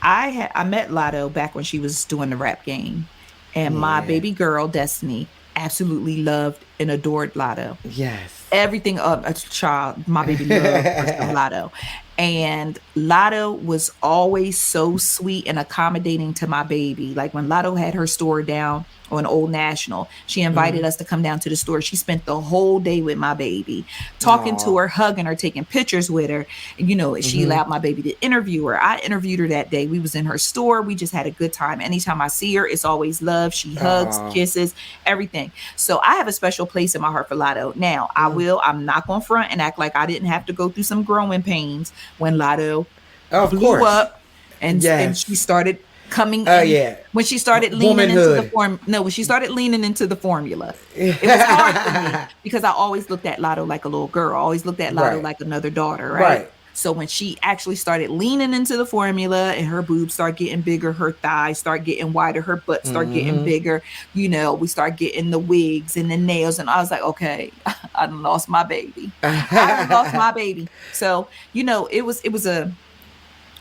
I met Latto back when she was doing the rap game. And my baby girl, Destiny, absolutely loved and adored Latto. Yes. Everything of a child, my baby loved Latto. And Latto was always so sweet and accommodating to my baby. Like when Latto had her store down on Old National, she invited us to come down to the store. She spent the whole day with my baby, talking to her, hugging her, taking pictures with her. She allowed my baby to interview her. I interviewed her that day. We was in her store. We just had a good time. Anytime I see her, it's always love. She hugs, kisses, everything. So I have a special place in my heart for Latto. Now, I'm not going to front and act like I didn't have to go through some growing pains when Latto blew up and she started coming in. When she started leaning into the formula. It was hard for me because I always looked at Latto like a little girl. I always looked at Latto like another daughter, right? So when she actually started leaning into the formula and her boobs start getting bigger, her thighs start getting wider, her butt start getting bigger, we start getting the wigs and the nails. And I was like, okay, I done lost my baby. So,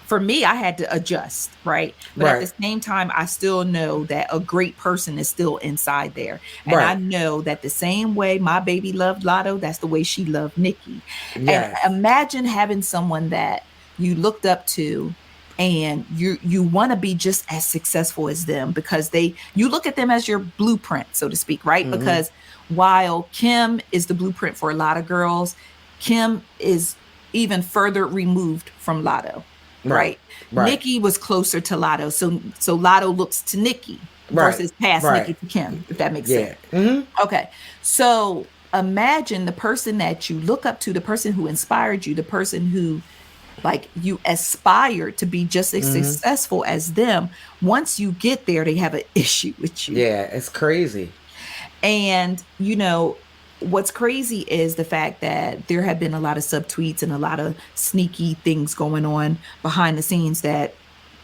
for me, I had to adjust, right? But at the same time, I still know that a great person is still inside there. And I know that the same way my baby loved Latto, that's the way she loved Nicki. Yes. And imagine having someone that you looked up to and you want to be just as successful as them because you look at them as your blueprint, so to speak, right? Mm-hmm. Because while Kim is the blueprint for a lot of girls, Kim is even further removed from Latto, right? Nicki was closer to Latto, so Latto looks to Nicki versus past Nicki to Kim, if that makes sense. Mm-hmm. Okay, so imagine the person that you look up to, the person who inspired you, the person who like you aspire to be just as successful as them. Once you get there, they have an issue with you. Yeah, it's crazy. And you know what's crazy is the fact that there have been a lot of subtweets and a lot of sneaky things going on behind the scenes that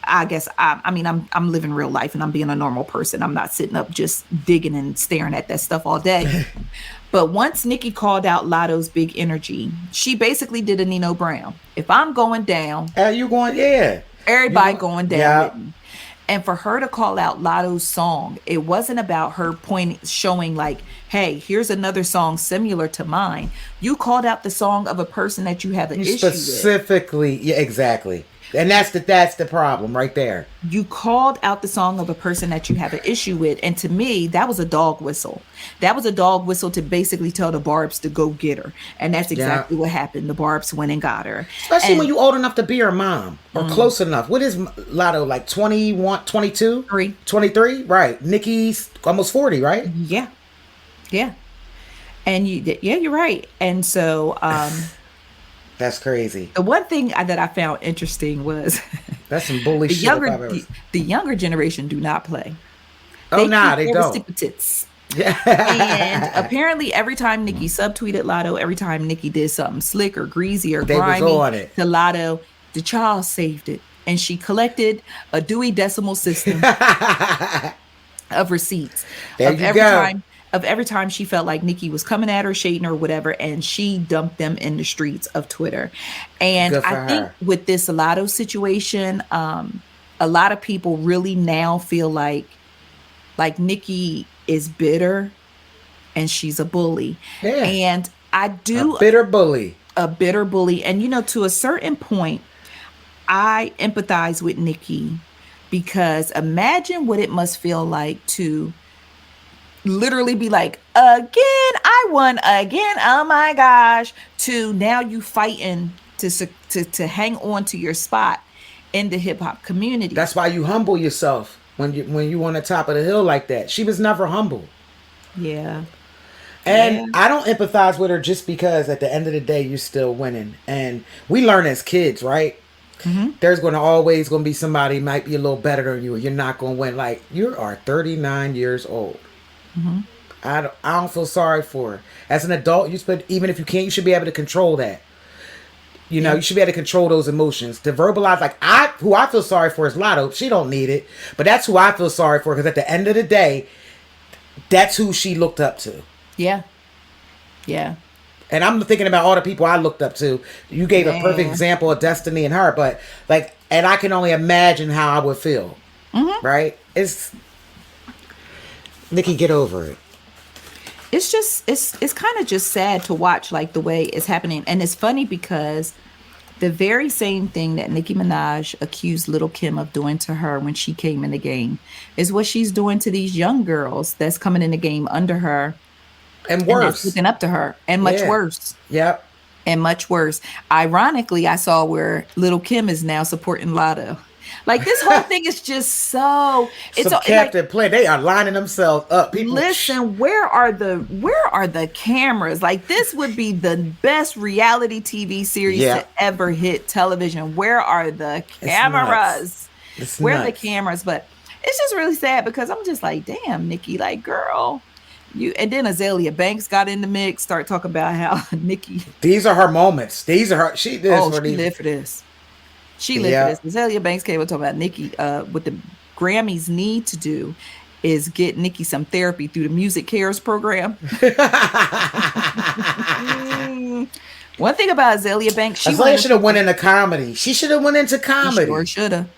I guess I'm living real life and I'm being a normal person. I'm not sitting up just digging and staring at that stuff all day. But once Nicki called out Latto's big energy, she basically did a Nino Brown. If I'm going down, you going? Yeah, everybody going down yeah. with me. And for her to call out Latto's song, it wasn't about her showing like, hey, here's another song similar to mine. You called out the song of a person that you have an issue with. Specifically, yeah, exactly. And that's the problem right there. You called out the song of a person that you have an issue with. And to me, that was a dog whistle. That was a dog whistle to basically tell the Barbs to go get her. And that's exactly what happened. The Barbs went and got her. Especially when you're old enough to be her mom or close enough. What is Latto, like 21, 22? 23? Right. Nicki's almost 40, right? Yeah. Yeah. And you're right. And so... That's crazy. The one thing that I found interesting was that's some bully shit. The younger generation do not play. They don't. Yeah. And apparently every time Nicki subtweeted Latto, every time Nicki did something slick or greasy or grimy to Latto, the child saved it. And she collected a Dewey Decimal System of receipts. Every time she felt like Nicki was coming at her, shading her, whatever, and she dumped them in the streets of Twitter. And I think with this Latto situation, a lot of people really now feel like Nicki is bitter and she's a bully. Yeah. And I do... A bitter bully. And, you know, to a certain point, I empathize with Nicki because imagine what it must feel like to... literally be like, again, I won again. Oh my gosh. To now you fighting to hang on to your spot in the hip hop community. That's why you humble yourself when you on the top of the hill like that. She was never humble. Yeah. And I don't empathize with her just because at the end of the day, you're still winning. And we learn as kids, right? Mm-hmm. There's always going to be somebody might be a little better than you. You're not going to win. Like, you are 39 years old. Mm-hmm. I don't feel sorry for her. As an adult, even if you can't, you should be able to control that. You know, you should be able to control those emotions. To verbalize, like, who I feel sorry for is Latto. She don't need it. But that's who I feel sorry for, because at the end of the day, that's who she looked up to. Yeah. Yeah. And I'm thinking about all the people I looked up to. You gave a perfect example of Destiny and her, but and I can only imagine how I would feel. Mm-hmm. Right? Nicki, get over it. It's just, it's kind of just sad to watch, like, the way it's happening. And it's funny because the very same thing that Nicki Minaj accused Little Kim of doing to her when she came in the game is what she's doing to these young girls that's coming in the game under her. And worse. And that's looking up to her. And much worse. Yep. And much worse. Ironically, I saw where Little Kim is now supporting Latto. Like, this whole thing is just so... It's so Captain Play. They are lining themselves up. People, listen, where are the cameras? Like, this would be the best reality TV series to ever hit television. Where are the cameras? Where are the cameras? But it's just really sad because I'm just like, damn, Nicki, like, girl... And then Azalea Banks got in the mix, start talking about how Nicki... These are her moments. These are her... She lived for this. She lived for this. Azalea Banks came and talk about Nicki. What the Grammys need to do is get Nicki some therapy through the Music Cares program. One thing about Azalea Banks, Azalea should have went into comedy. She should have went into comedy. She sure should have.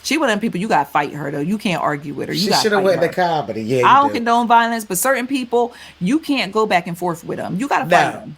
She one of them people, you got to fight her, though. You can't argue with her. She should have went into comedy. Yeah, I don't condone violence, but certain people, you can't go back and forth with them. You got to fight them.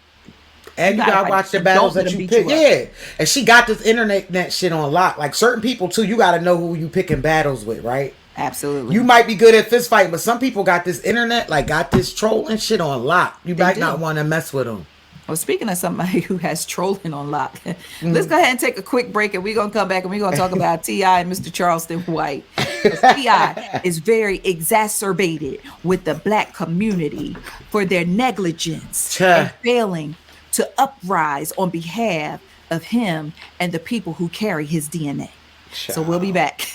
And you gotta watch the battles that you pick. Yeah. And she got this internet shit on lock. Like certain people too, you gotta know who you picking battles with, right? Absolutely. You might be good at fist fighting, but some people got this internet, like got this trolling shit on lock. You might not want to mess with them. Well, speaking of somebody who has trolling on lock, let's go ahead and take a quick break, and we're going to come back and we're going to talk about T.I. and Mr. Charleston White. T.I. is very exacerbated with the black community for their negligence and failing to uprise on behalf of him and the people who carry his DNA. So we'll be back.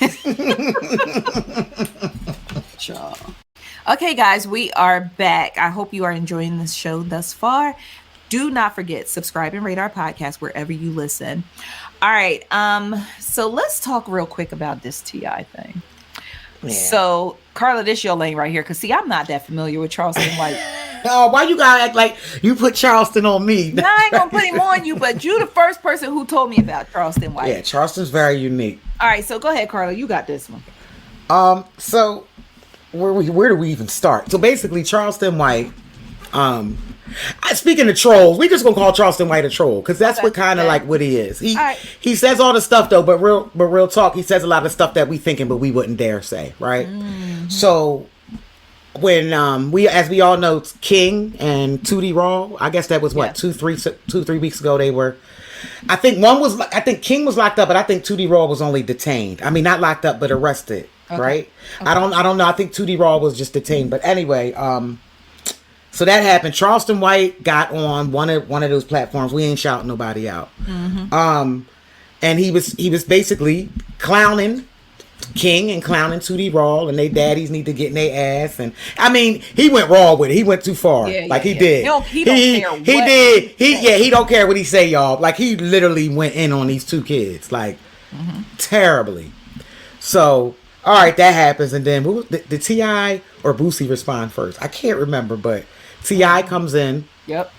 Okay, guys, we are back. I hope you are enjoying this show thus far. Do not forget, subscribe and rate our podcast wherever you listen. All right. So let's talk real quick about this T.I. thing. Yeah. So, Karla, this your lane right here. Because, see, I'm not that familiar with Charleston White. Oh, why you gotta act like you put Charleston on me? No, I ain't gonna put him on you, but you the first person who told me about Charleston White. Yeah, Charleston's very unique. All right, so go ahead, Karla. You got this one. So where do we even start? So basically, Charleston White. Speaking of trolls, we just gonna call Charleston White a troll because that's what kind of like what he is. He says all the stuff though, but real talk, he says a lot of stuff that we thinking, but we wouldn't dare say, right? Mm-hmm. So when we, as we all know, King and Tootie Raw, I guess that was what 2-3 weeks ago. They were. I think King was locked up, but I think Tootie Raw was only detained. I mean, not locked up, but arrested. Okay. Right? Okay. I don't know. I think Tootie Raw was just detained. But anyway, so that happened. Charleston White got on one of those platforms. We ain't shouting nobody out. Mm-hmm. And he was basically clowning King and clowning Tootie Raw, and they daddies need to get in their ass. And I mean, he went raw with it. He went too far. He did. He don't care what he say, y'all. Like he literally went in on these two kids, like terribly. So, all right, that happens, and then the T.I. or Boosie respond first? I can't remember, but T.I. comes in. Yep.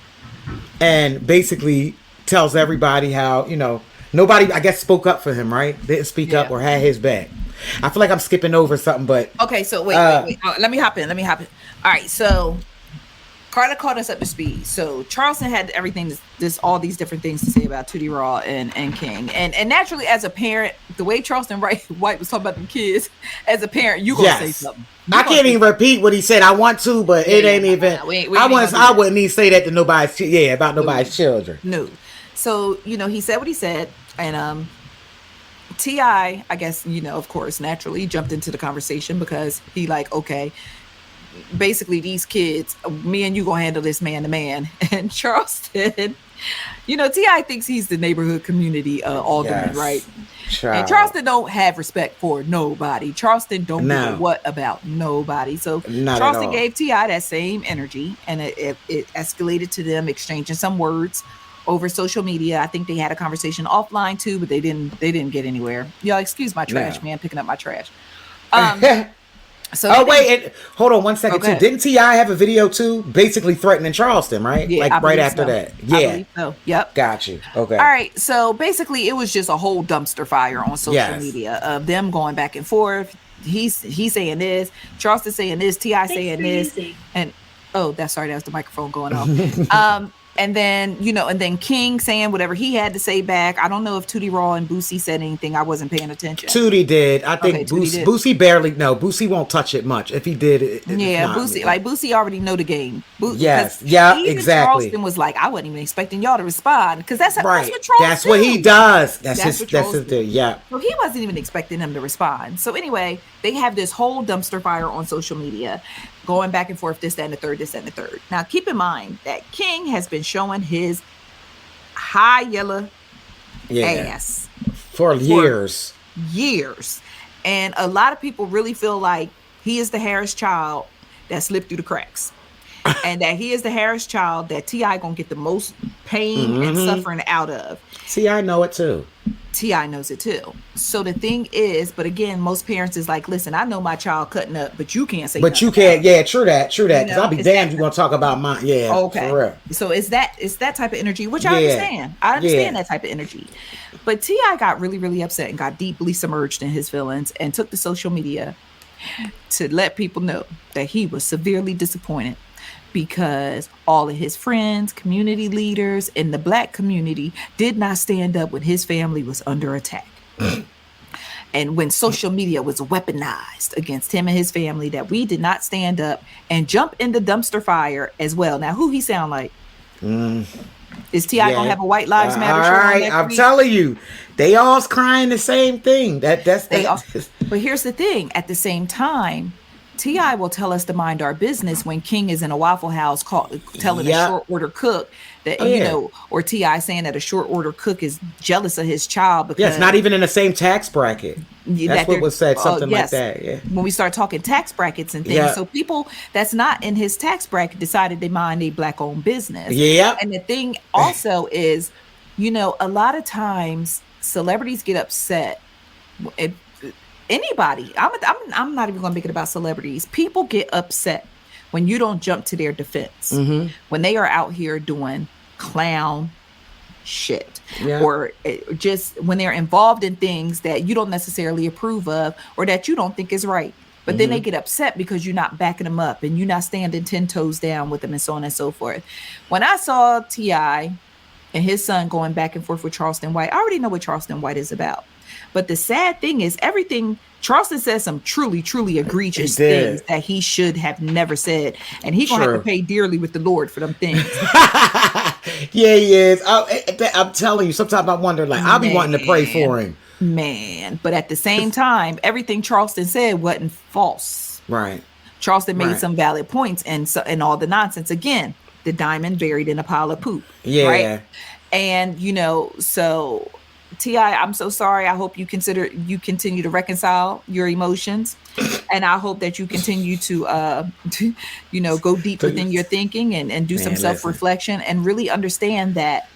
And basically tells everybody how, nobody, I guess, spoke up for him, right? Didn't speak up or had his back. I feel like I'm skipping over something, but... Okay, so wait. Oh, let me hop in. All right, so Karla caught us up to speed. So Charleston had everything, all these different things to say about Tootie Raw and King. And naturally, as a parent, the way Charleston White was talking about them kids, as a parent, you going to say something. I can't even repeat what he said. I want to, but it ain't even... I wouldn't even say that to nobody's... Yeah, about nobody's children. No. So, he said what he said, and T.I., I guess, of course, naturally jumped into the conversation because he okay, basically these kids, me and you gonna handle this man to man. And Charleston, T.I. thinks he's the neighborhood community alderman, right? And Charleston don't have respect for nobody. Charleston don't give a what about nobody. So Charleston gave T.I. that same energy, and it escalated to them exchanging some words over social media. I think they had a conversation offline too, but they didn't get anywhere. Y'all excuse my trash, man, picking up my trash. So hold on 1 second too. Didn't T.I. have a video too, basically threatening Charleston, right? Yeah, right after that. Yeah. I believe so. Yep. Got you. Okay. All right. So basically, it was just a whole dumpster fire on social media of them going back and forth. He's saying this, Charleston saying this, T.I. saying this, and that was the microphone going off. And then, and then King saying whatever he had to say back. I don't know if Tootie Raw and Boosie said anything. I wasn't paying attention. Tootie did. I think Boosie barely. No, Boosie won't touch it much. If he did, Boosie already know the game. Yes. Yeah. Exactly. Charleston was like, I wasn't even expecting y'all to respond because that's what Charleston. That's what he does. That's his thing. Yeah. So he wasn't even expecting him to respond. So anyway, they have this whole dumpster fire on social media, going back and forth, this, that, and the third. Now, keep in mind that King has been showing his high yellow ass for years. And a lot of people really feel like he is the Harris child that slipped through the cracks. And that he is the Harris child that T.I. gonna get the most pain and suffering out of. See, I know it too. T.I. knows it too. So the thing is, but again, most parents is like, listen, I know my child cutting up, but you can't say. But you can't. Yeah, true that. Because I'll be damned you're gonna talk about mine. Yeah. Okay. For real. So it's that type of energy, which I understand. I understand that type of energy. But T.I. got really, really upset and got deeply submerged in his feelings and took to social media to let people know that he was severely disappointed because all of his friends, community leaders, and the black community did not stand up when his family was under attack. And when social media was weaponized against him and his family, that we did not stand up and jump in the dumpster fire as well. Now, who he sound like? Is T.I. gonna have a White Lives Matter show? All right, I'm telling you, they all's crying the same thing. But here's the thing: at the same time, T.I. will tell us to mind our business when King is in a Waffle House telling a short order cook that or T.I. saying that a short order cook is jealous of his child because not even in the same tax bracket. That's what was said, something like that. Yeah. When we start talking tax brackets and things, so people that's not in his tax bracket decided they mind a black-owned business. Yeah. And the thing also is, a lot of times celebrities get upset. Anybody, I'm not even going to make it about celebrities. People get upset when you don't jump to their defense, when they are out here doing clown shit, or just when they're involved in things that you don't necessarily approve of or that you don't think is right. But then they get upset because you're not backing them up and you're not standing 10 toes down with them and so on and so forth. When I saw T.I. and his son going back and forth with Charleston White, I already know what Charleston White is about. But the sad thing is Charleston says some truly, truly egregious things that he should have never said. And he's going to have to pay dearly with the Lord for them things. Yeah, he is. I'm telling you, sometimes I wonder, I'll be wanting to pray for him. Man, but at the same time, everything Charleston said wasn't false. Right. Charleston made some valid points and all the nonsense. Again, the diamond buried in a pile of poop. Yeah. Right? And, so... T.I., I'm so sorry. I hope you continue to reconcile your emotions, and I hope that you continue to go deep within your thinking and do some self-reflection and really understand that,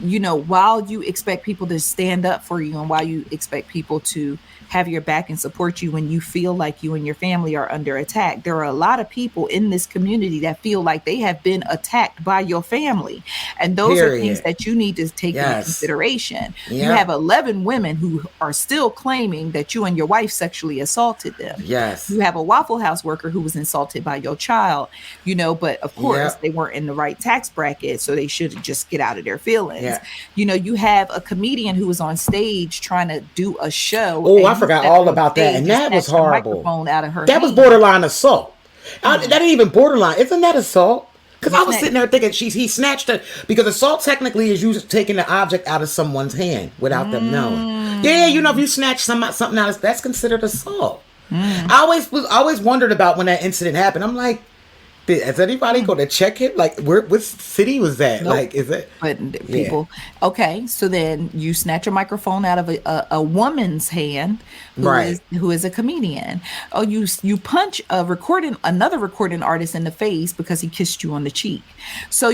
while you expect people to stand up for you and while you expect people to have your back and support you when you feel like you and your family are under attack, there are a lot of people in this community that feel like they have been attacked by your family. And those are things that you need to take into consideration. You have 11 women who are still claiming that you and your wife sexually assaulted them. Yes. You have a Waffle House worker who was insulted by your child, but of course they weren't in the right tax bracket, so they should just get out of their feelings. You have a comedian who was on stage trying to do a show. Oh, I forgot all about that, and that was horrible. Out of her that was borderline assault. That ain't even borderline. Isn't that assault? Because I was sitting there thinking he snatched it, because assault technically is you taking the object out of someone's hand without them knowing. Yeah, if you snatch something out, that's considered assault. I always wondered about when that incident happened. I'm like, has anybody go to check it? What city was that? Nope. Is it? But people, okay. So then you snatch a microphone out of a woman's hand who is a comedian. Oh, you punch another recording artist in the face because he kissed you on the cheek. So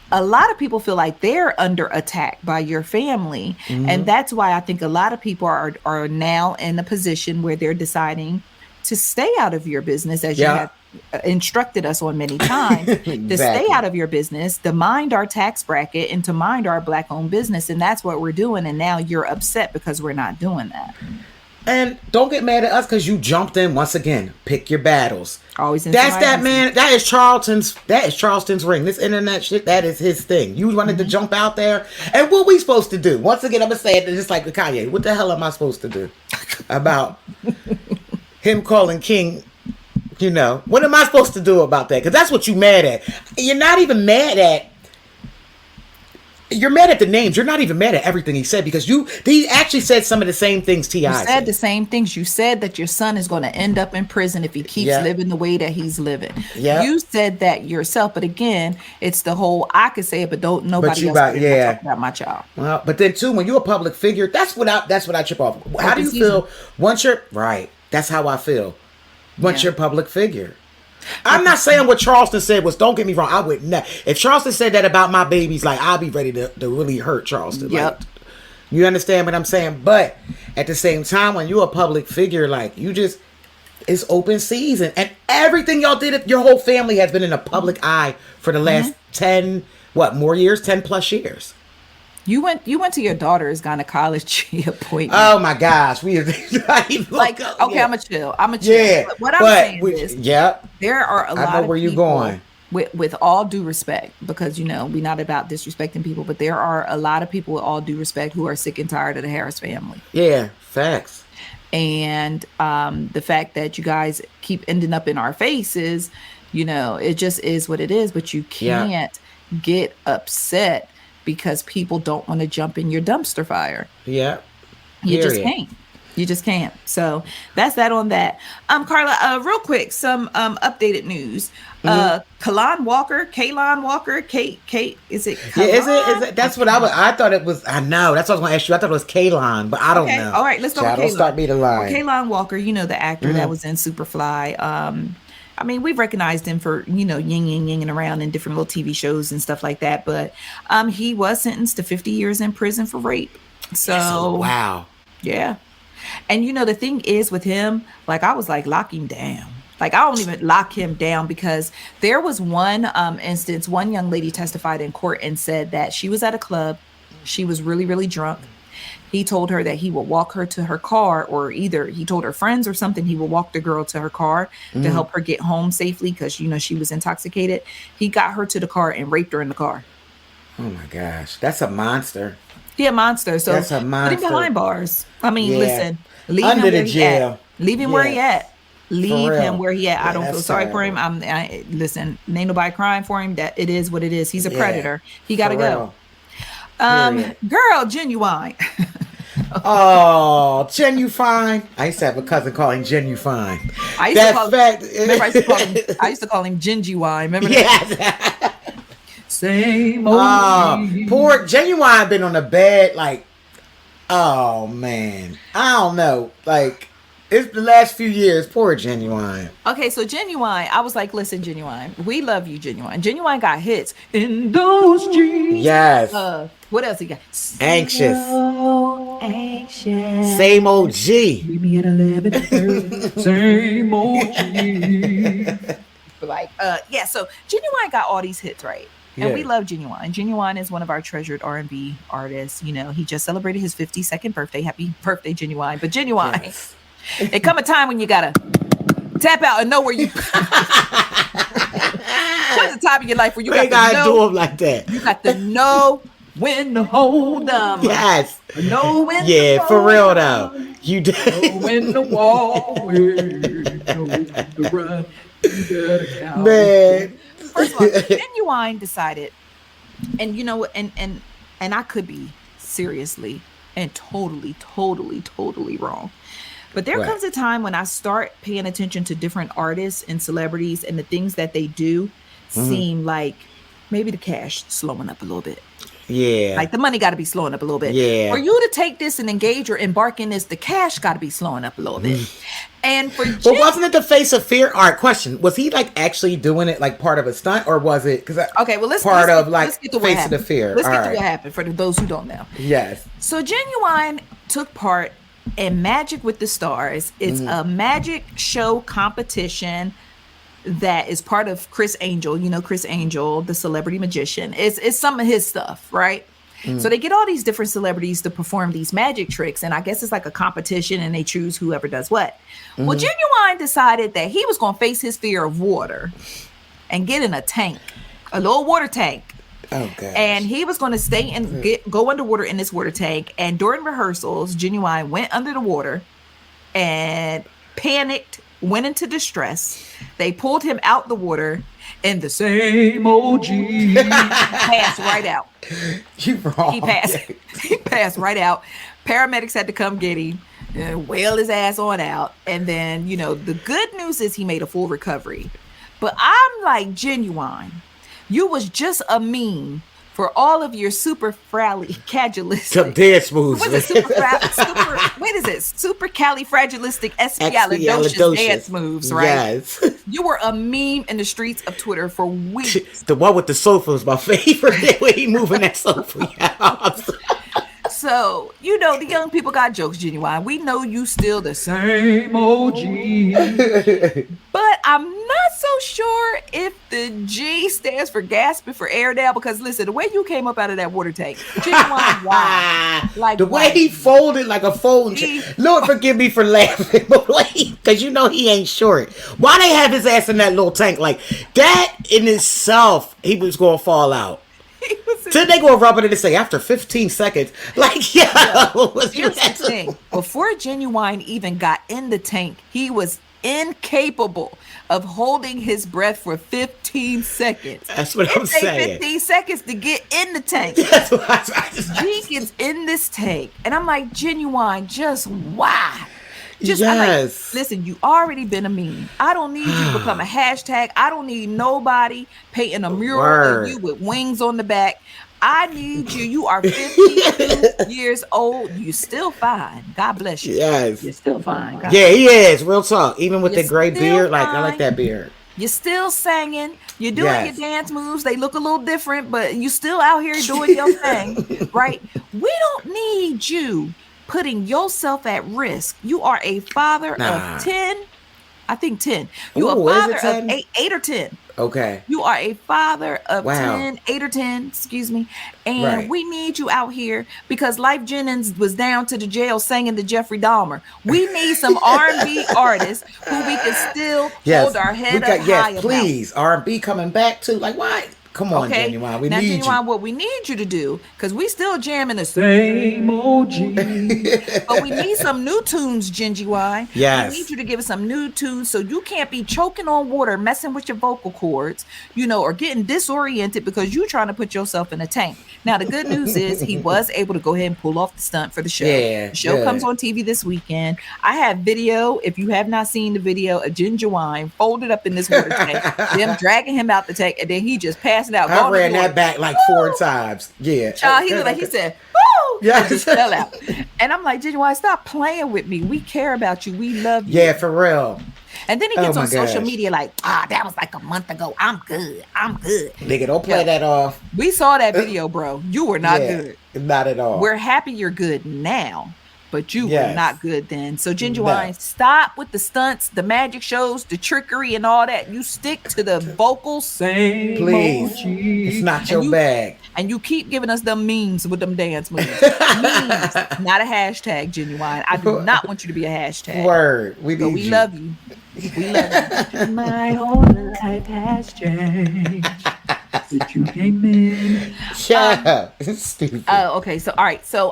a lot of people feel like they're under attack by your family, and that's why I think a lot of people are now in a position where they're deciding to stay out of your business, as you have instructed us on many times, to stay out of your business, to mind our tax bracket, and to mind our black-owned business. And that's what we're doing. And now you're upset because we're not doing that. And don't get mad at us because you jumped in once again. Pick your battles. Always. That's that man. That is Charleston's ring. This internet shit, that is his thing. You wanted to jump out there. And what we supposed to do? Once again, I'm going to say it just like with Kanye. What the hell am I supposed to do about him calling King? What am I supposed to do about that? Because that's what you mad at. You're not even mad at. You're mad at the names. You're not even mad at everything he said, because he actually said some of the same things T.I. said. The same things. You said that your son is going to end up in prison if he keeps living the way that he's living. You said that yourself, but again, it's the whole I could say it, but don't nobody else talk about my child. Well, but then too, when you're a public figure, that's what I trip off. How do you feel once you're right? That's how I feel. Once you're a public figure. I'm not saying what Charleston said was, don't get me wrong, I would not. If Charleston said that about my babies, I'll be ready to really hurt Charleston. You understand what I'm saying? But at the same time, when you're a public figure, it's open season. And everything y'all did, your whole family has been in a public eye for the last 10 plus years. You went to your daughter's gynecology appointment. Oh my gosh, we are I'm gonna chill. Yeah, what I'm saying is, there are a lot of people. I know where you're going. with all due respect, because we're not about disrespecting people, but there are a lot of people with all due respect who are sick and tired of the Harris family. Yeah, facts. And the fact that you guys keep ending up in our faces, it just is what it is. But you can't get upset because people don't want to jump in your dumpster fire. Yeah. You just can't. You just can't. So that's that on that. Karla, real quick, some updated news. Kaylon Walker, Kate, is it? Yeah, is it? That's what I thought it was. I know. That's what I was going to ask you. I thought it was Kaylon, but I don't know. All right, let's go with Kaylon. Don't start me the line. Kaylon Walker, the actor that was in Superfly. I mean, we've recognized him for, yinging around in different little TV shows and stuff like that. But he was sentenced to 50 years in prison for rape. So, wow. Yeah. And, the thing is with him, like, I was like, lock him down. Like, I don't even lock him down, because there was one instance, one young lady testified in court and said that she was at a club. She was really, really drunk. He told her that he would walk her to her car, or either he told her friends or something. He would walk the girl to her car to help her get home safely, because, she was intoxicated. He got her to the car and raped her in the car. Oh, my gosh. That's a monster. He a monster. So that's a monster. Put him behind bars. I mean, listen, leave under him the where jail. He at. Leave him where he at. Leave him where he at. Yeah, I don't feel sorry for him. Listen, ain't nobody crying for him. That it is what it is. He's a predator. He got to go. Girl, Genuine. Oh, Genuine. I used to have a cousin called him Genuine. I used to call him Gingy-wine. Remember that? Yes. Same old. Poor Genuine been on the bed, like, oh man, I don't know, like, it's the last few years. Poor Genuine. Okay, so Genuine, I was like, listen, Genuine, we love you, Genuine. Genuine got hits in those jeans. Yes. What else he got? Anxious. So anxious. Same old G. Meet me at 11:30. Same old G. Like, yeah. So Genuine got all these hits, right? And we love Genuine. Genuine is one of our treasured R&B artists. He just celebrated his 52nd birthday. Happy birthday, Genuine. But Genuine, it come a time when you gotta tap out and know where you. What's the time in your life where you got to know? Do them like that. You got to know when to hold them. Yes. Know when. Yeah, to for real though. You do. Know when to walk. Know when to run. You gotta count. Man. First of all, Genuine decided, and and I could be seriously and totally wrong. But there comes a time when I start paying attention to different artists and celebrities, and the things that they do seem like maybe the cash slowing up a little bit. Yeah. Like the money got to be slowing up a little bit. Yeah. For you to take this and engage or embark in this, the cash got to be slowing up a little bit. And for but wasn't it the Face of Fear? All right, question. Was he like actually doing it like part of a stunt, or was it let's get to Face of the Fear? Let's get to what happened for those who don't know. Yes. So Genuine took part in Magic with the Stars. It's a magic show competition that is part of Chris Angel. Chris Angel, the celebrity magician. It's some of his stuff, right? So they get all these different celebrities to perform these magic tricks, and I guess it's like a competition, and they choose whoever does what. Well, Genuine decided that he was going to face his fear of water and get in a tank, a little water tank. Oh, gosh. And he was going to stay and go underwater in this water tank. And during rehearsals, Genuine went under the water and panicked, went into distress. They pulled him out the water, and the same OG passed right out. You wrong. He passed right out. Paramedics had to come get him and wail his ass on out. And then, the good news is he made a full recovery. But I'm like, Genuine, you was just a meme for all of your supercalifragilistic. Some dance moves. What is it? Supercalifragilisticexpialidocious dance moves, right? Yes. You were a meme in the streets of Twitter for weeks. The one with the sofa was my favorite. The way he moving that sofa. So, the young people got jokes, Genuine. We know you still the same OG. But I'm not so sure if the G stands for gasping for air now, because listen, the way you came up out of that water tank, genuine wow. Like the way he folded like a folding chair. Lord forgive me for laughing, but because you know he ain't short. Why they have his ass in that little tank like that in itself? He was gonna fall out. Then they go rub it in and say after 15 seconds, like yeah. Here's the thing: before Genuine even got in the tank, he was incapable of holding his breath for 15 seconds. That's what I'm saying. 15 seconds to get in the tank. That's what I He gets in this tank, and I'm like, Genuine, just why? Just yes. I'm like, listen, you already been a meme. I don't need you to become a hashtag. I don't need nobody painting a mural of you with wings on the back. I need you. You are 52 years old. You still fine. God bless you. Yes. You're still fine. God yeah, he is. Real talk. Even with You're the gray still beard, like fine. I like that beard. You're still singing. You're doing Yes. your dance moves. They look a little different, but you still out here doing your thing, right? We don't need you putting yourself at risk. You are a father of 10. I think 10. You're Ooh, a is father it 10? of 8 or 10. Okay. You are a father of Wow. 10, 8 or 10, excuse me. And Right. we need you out here because Life Jennings was down to the jail singing to Jeffrey Dahmer. We need some R&B artists who we can still hold our head up high about. Please. R&B coming back too. Like, why? Come on, Okay, Genuine. We now need Genuine, you. what we need you to do, because we still jamming the same OG, but we need some new tunes, Genuine. Yes. We need you to give us some new tunes so you can't be choking on water, messing with your vocal cords, or getting disoriented because you trying to put yourself in a tank. Now, the good news is he was able to go ahead and pull off the stunt for the show. Yeah, the show good. comes on TV this weekend. I have video, if you have not seen the video, of Genuine folded up in this water tank, them dragging him out the tank, and then he just passed it out. I ran that back like 4 times. Yeah. Child, he was like, he said, woo! Yeah. It just fell out. And I'm like, Genuine, stop playing with me. We care about you. We love you. Yeah, for real. And then he gets Oh on my social gosh. media like, that was like a month ago. I'm good. Nigga, don't play that off. We saw that video, bro. You were not good. Not at all. We're happy you're good now, but you were Yes. not good then. So Genuine, stop with the stunts, the magic shows, the trickery and all that. You stick to the vocals. Same Please. OG. It's not your And bag. And you keep giving us them memes with them dance moves. Memes, not a hashtag, Genuine. I do not want you to be a hashtag. Word. We So need we you. love you. We love you. My whole life has changed since you came in. Shut up. It's stupid. Oh, okay. So, all right. So,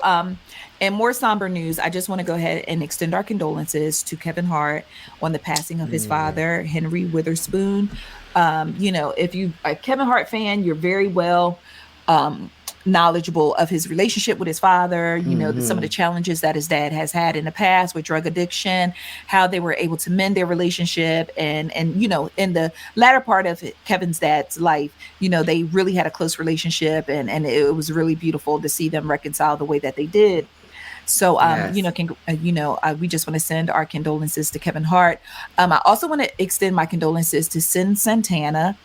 in more somber news, I just want to go ahead and extend our condolences to Kevin Hart on the passing of his father, Henry Witherspoon. If you are a Kevin Hart fan, you're very well knowledgeable of his relationship with his father, some of the challenges that his dad has had in the past with drug addiction, how they were able to mend their relationship. And in the latter part of Kevin's dad's life, they really had a close relationship and it was really beautiful to see them reconcile the way that they did. So, Yes. we just want to send our condolences to Kevin Hart. I also want to extend my condolences to Sin Santana.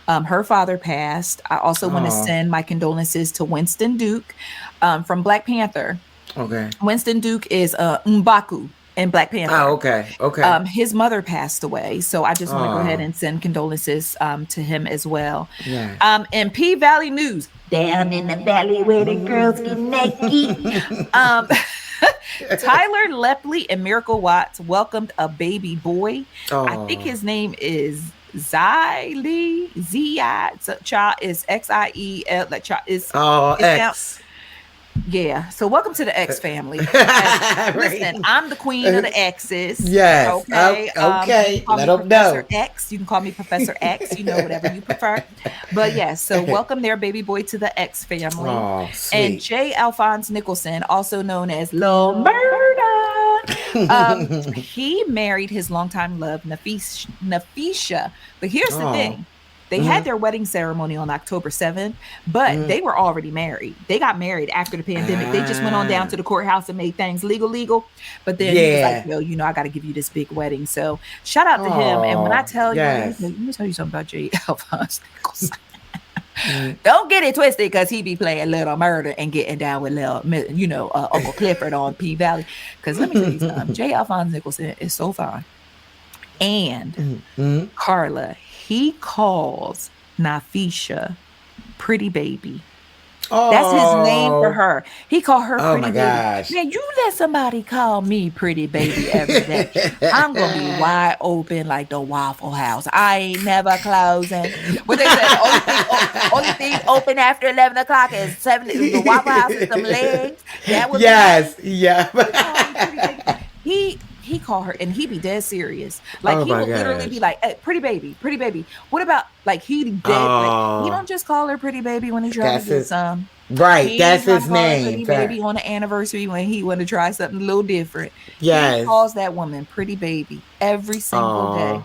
Her father passed. I also want to send my condolences to Winston Duke from Black Panther. Okay. Winston Duke is M'Baku in Black Panther. Oh, okay. Okay. His mother passed away. So I just want to go ahead and send condolences to him as well. Yeah. And P Valley News. Down in the valley where the girls get naked. Tyler Lepley and Miracle Watts welcomed a baby boy. I think Oh. his name is Xiley. Child is Xiel. Like child is X. yeah. So welcome to the X family. Listen, I'm the queen of the X's. Yes. Okay. Okay. You can call Let me them know. Professor X. You can call me Professor X. Whatever you prefer. But yes. So welcome their baby boy to the X family. Oh, And sweet. J. Alphonse Nicholson, also known as Lil Murda, he married his longtime love, Nafisha. But here's the thing. They had their wedding ceremony on October 7th, but they were already married. They got married after the pandemic. They just went on down to the courthouse and made things legal. But then he was like, yo, I got to give you this big wedding. So shout out to him. And when I tell yes. you, let me tell you something about J. Alphonse Nicholson. Don't get it twisted because he be playing Little Murder and getting down with Uncle Clifford on P Valley. Because let me tell you something, J. Alphonse Nicholson is so fine. And Karla, he calls Nafisha Pretty Baby. Oh, That's his name for her. He called her Oh Pretty my Baby. gosh. Man, you let somebody call me Pretty Baby every day. I'm gonna be wide open like the Waffle House. I ain't never closing. What they said, only thing open after 11 o'clock is the Waffle House with some legs. That would Yes, be yeah. he called her, and he be dead serious. Like Oh he my would literally gosh. be like, hey, pretty baby. What about like he dead? Like, he don't just call her Pretty Baby when he trying That's to get his- some. Right, He that's ain't his gonna call her name. Pretty Baby on the anniversary when he want to try something a little different. He Yes. calls that woman Pretty Baby every single Aw. day,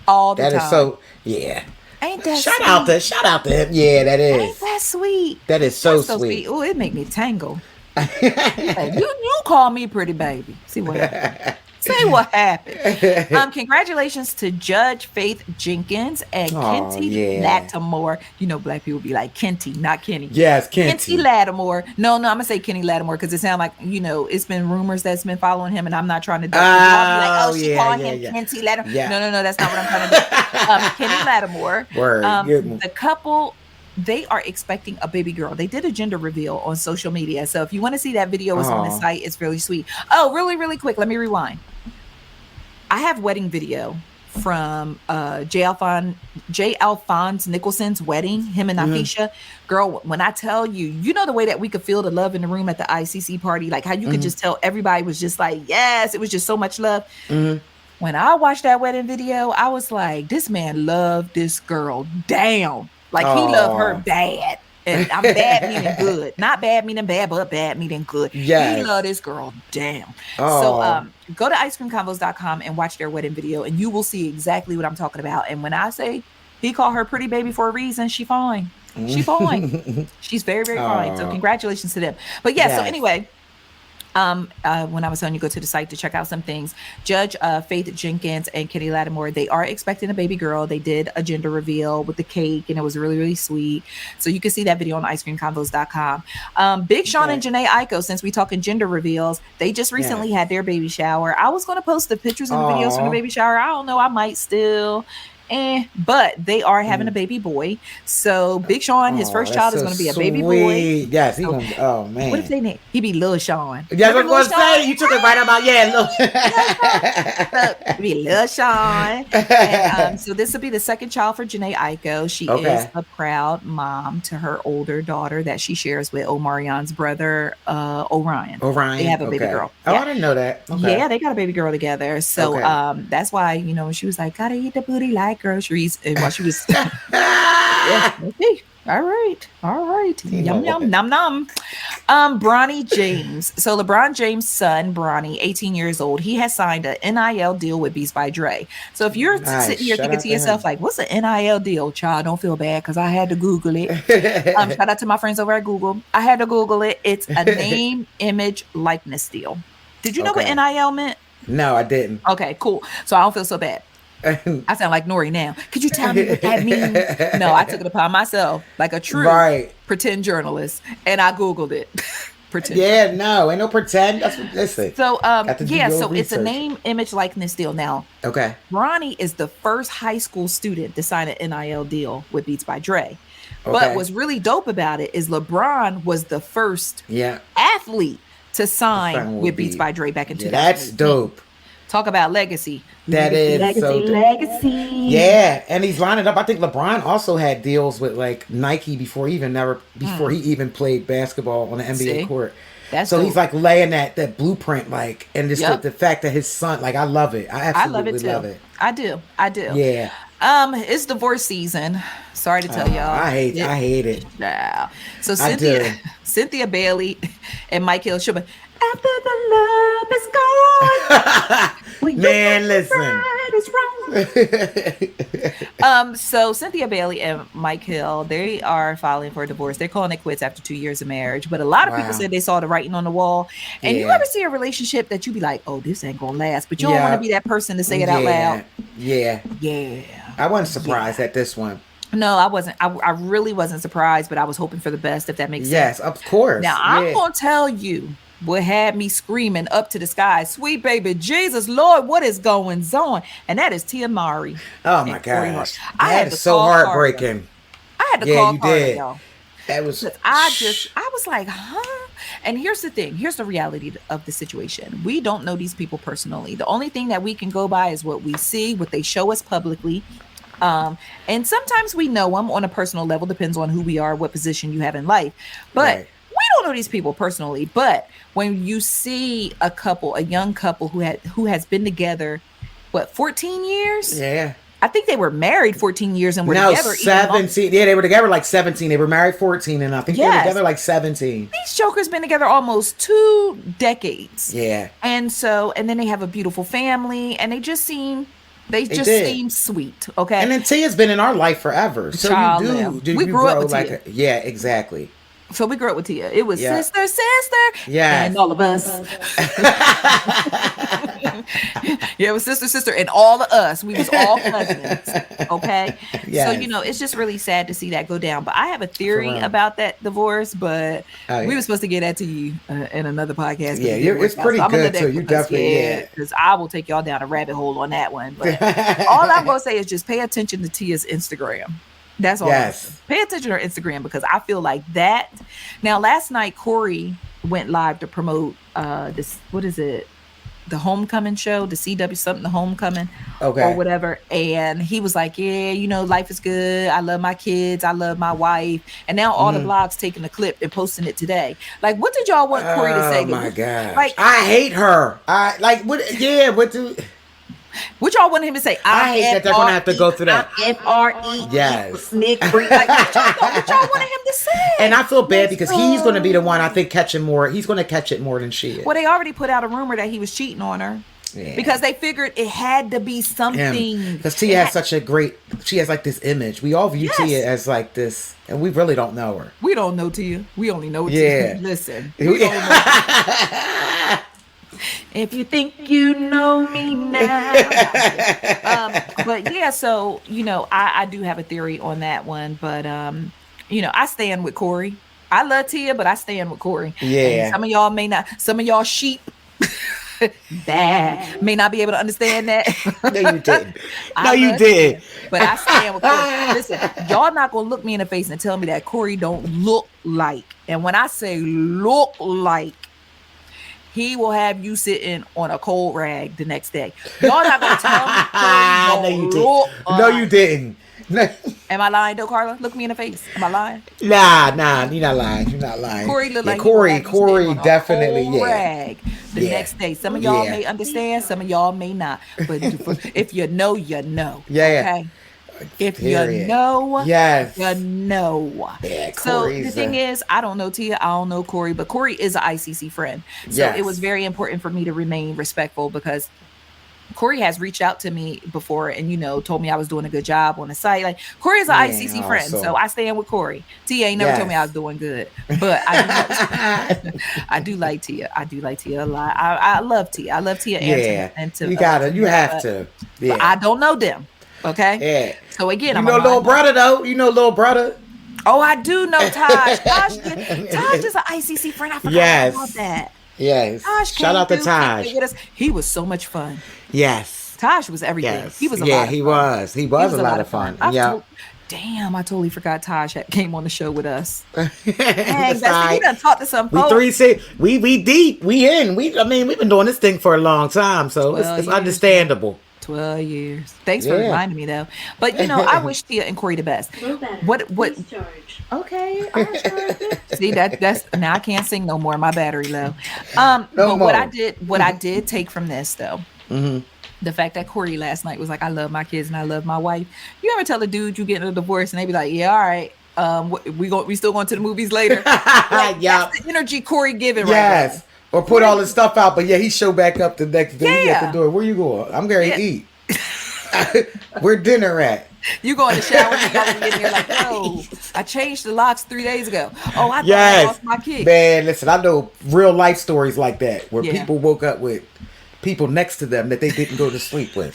all the That time. is so, yeah. Ain't that Shout sweet? out to him. Yeah, that Ain't is. that sweet? That is so That's sweet. Oh, it make me tangle. Hey, you call me Pretty Baby. See what happened. Say what happened. Congratulations to Judge Faith Jenkins and Kenty yeah. Lattimore. You know, black people be like Kenty, not Kenny. Yes, Kenty Kenty. Lattimore. No, I'm gonna say Kenny Lattimore because it sounds like, you know, it's been rumors that's been following him, and I'm not trying to Oh, she yeah, called yeah, him yeah. Kenty Lattimore. Yeah. No, that's not what I'm trying to do. Kenny Lattimore. Word. Good. The couple, they are expecting a baby girl. They did a gender reveal on social media. So if you want to see that video, it's on the Aw. site. It's really sweet. Oh, really quick. Let me rewind. I have wedding video from J. Alphonse Nicholson's wedding, him and Nafisha. Girl, when I tell you, you know the way that we could feel the love in the room at the ICC party, like how you could just tell everybody was just like, yes, it was just so much love. When I watched that wedding video, I was like, this man loved this girl down. Like he loved her bad. And I'm bad meaning good. Not bad meaning bad, but bad meaning good. Yes. He loved this girl damn. Oh. So go to icecreamconvos.com and watch their wedding video, and you will see exactly what I'm talking about. And when I say he called her Pretty Baby for a reason, she fine. She fine. She's very, very fine. So congratulations to them. But yeah, so Yes. anyway, when I was telling you go to the site to check out some things, Judge Faith Jenkins and Kenny Lattimore, they are expecting a baby girl. They did a gender reveal with the cake, and it was really, really sweet. So you can see that video on icecreamconvos.com. Big Sean and Janae Aiko, since we talking gender reveals, they just recently had their baby shower. I was going to post the pictures and the videos from the baby shower. I don't know. I might still. But they are having a baby boy. So Big Sean, his first child is going to be a baby boy. Yes, he gonna, oh man. What if they name? He be Lil Sean. Yes, I Remember was Lil going to say, Sean? you took it right about, He be Lil Sean. And, so this will be the second child for Janae Aiko. She is a proud mom to her older daughter that she shares with Omarion's brother, Orion. They have a baby girl. Oh, I didn't know that. Okay. Yeah, they got a baby girl together. So that's why, you know, when she was like, gotta eat the booty like groceries. And while she was okay. All right. Yum, yum, nom, nom. Bronny James. So LeBron James' son, Bronny, 18 years old, he has signed an NIL deal with Beats by Dre. So if you're sitting here thinking to yourself, like, what's an NIL deal? Child, don't feel bad because I had to Google it. Shout out to my friends over at Google. I had to Google it. It's a name, image, likeness deal. Did you know what NIL meant? No, I didn't. Okay, cool. So I don't feel so bad. I sound like Nori now. Could you tell me what that means? No, I took it upon myself like a true pretend journalist, and I Googled it. Pretend. Yeah, no, ain't no pretend. That's what, listen. So, yeah, so research. it's a name, image, likeness deal. Now, Ronnie is the first high school student to sign an NIL deal with Beats by Dre. But what's really dope about it is LeBron was the first athlete to sign with Beats by Dre back in 2018. That's dope. Talk about legacy. That is legacy. Yeah, and he's lining up. I think LeBron also had deals with like Nike before he even played basketball on the NBA court. That's so dope. he's like laying that blueprint, like, and just the fact that his son, like, I love it. I absolutely love it. I do. Yeah. It's divorce season. Sorry to tell y'all. I hate it. Yeah. So Cynthia Bailey and Mike Hill should be after the love is gone. Man, listen. So Cynthia Bailey and Mike Hill, they are filing for a divorce. They're calling it quits after 2 years of marriage. But a lot of people said they saw the writing on the wall. And you ever see a relationship that you be like, oh, this ain't gonna last, but you don't want to be that person to say it out loud. Yeah. I wasn't surprised at this one. No, I wasn't. I really wasn't surprised, but I was hoping for the best, if that makes sense. Yes, of course. Now, I'm going to tell you what had me screaming up to the sky, sweet baby Jesus, Lord, what is going on? And that is Tia Mowry. Oh my and Corey gosh. Hart. I had That to is so call Carla. heartbreaking. I had to Yeah, call you Carla, did. y'all. That was. I was like, huh? And here's the thing. Here's the reality of the situation. We don't know these people personally. The only thing that we can go by is what we see, what they show us publicly. And sometimes we know them on a personal level, depends on who we are, what position you have in life. But Right. we don't know these people personally. But when you see a young couple who has been together, 14 years? Yeah. I think they were married 14 years and were No, together even longer. 17. Yeah, they were together like 17. They were married 14, and I think they were Yes. together like 17. These jokers been together almost 2 decades. Yeah. And then they have a beautiful family, and they just seem did. sweet. Okay. And then Tia's been in our life forever. So Child, you yeah. do. We you grew up grow with like Tia. yeah, exactly. So we grew up with Tia. It was Yeah. sister, Yes. and all of us. Yeah, it was sister, and all of us. We was all cousins. Okay. Yes. So it's just really sad to see that go down. But I have a theory real. about that divorce. But Oh, yeah. we were supposed to get that to you in another podcast. but Yeah, it didn't work it's out. pretty I'm gonna let good, that too. You go, 'cause, definitely- yeah. because I will take y'all down a rabbit hole on that one. But all I'm gonna say is just pay attention to Tia's Instagram. That's all. Yes. Pay attention to her Instagram, because I feel like that. Now, last night Corey went live to promote this. What is it? The Homecoming show, the CW something, the Homecoming, Okay. or whatever. And he was like, "Yeah, life is good. I love my kids. I love my wife." And now all the blogs taking the clip and posting it today. Like, what did y'all want Corey to say? Oh my god! Like, I hate her. I like what? Yeah, what do? what y'all want him to say? I hate that they're gonna have to go through that. FRE. Yes. Nick. Like, what y'all wanted him to say? And I feel bad because he's going to be the one, I think, catching more. He's going to catch it more than she is. Well, they already put out a rumor that he was cheating on her. Yeah. Because they figured it had to be something. Because Tia has such a great, she has like this image. We all view Yes. Tia as like this, and we really don't know her. We don't know Tia. We only know Yeah. Tia. Listen. We don't know. If you think you know me now. But yeah, so, I do have a theory on that one. But, I stand with Corey. I love Tia, but I stand with Corey. Yeah. And some of y'all may not, some of y'all sheep bad may not be able to understand that. No, you didn't. I No, you love didn't. Tia, but I stand with Corey. Listen, y'all not gonna look me in the face and tell me that Corey don't look like. And when I say look like, he will have you sitting on a cold rag the next day. Y'all not gonna tell me Corey No, you don't look didn't. No, you like. didn't. No. Am I lying though, Karla? Look me in the face. Am I lying? Nah, you're not lying. You're not lying. Corey look yeah, like he will have you Corey sitting on a definitely, cold yeah. rag the Yeah. next day. Some of y'all Yeah. may understand, some of y'all may not. But if you know, you know. Yeah. Okay. If you Period. know, Yes. you know. Yeah, So the Corey's thing is, I don't know Tia, I don't know Corey, but Corey is an ICC friend. So Yes. it was very important for me to remain respectful, because Corey has reached out to me before and, told me I was doing a good job on the site. Like, Corey is an Yeah, ICC friend, awesome. so I stand with Corey. Tia ain't never told me I was doing good, but I do like Tia. I do like Tia a lot. I love Tia. I love Tia Yeah. and to You gotta, you have but- to. But Yeah. I don't know them. Okay. Yeah. So again, You I'm know little brother though. You know little brother. Oh, I do know Taj. Taj is an ICC friend. I forgot Yes. about that. Yes. Taj Shout came out to through, Taj. came with us. He was so much fun. Yes. Taj was everything. Yes. He was a yeah, lot of he fun. was. He was a lot of fun. Yeah. Damn, I totally forgot Taj came on the show with us. Dang, That's Bessie, right. we done talked to some We folks. 3-6. We deep. We in. We've been doing this thing for a long time, so 12 it's years. understandable. 12 years. Thanks for Yeah. reminding me though. But I wish Tia and Corey the best. No better. What Please charge. Okay. See, that's now I can't sing no more. My battery low. But what more. I did take from this though, the fact that Corey last night was like, I love my kids and I love my wife. You ever tell a dude you getting a divorce and they be like, yeah, all right. We still going to the movies later. Like, Yeah. That's the energy Corey giving right Yes. now. Or put all his stuff out, but yeah, he show back up the next day. He at Yeah. the door. Where you going? I'm going to eat. Where dinner at? You go in the shower and you get in there like, oh, I changed the locks 3 days ago. Oh, I thought I Yes. lost my key. Man, listen, I know real life stories like that where Yeah. people woke up with people next to them that they didn't go to sleep with.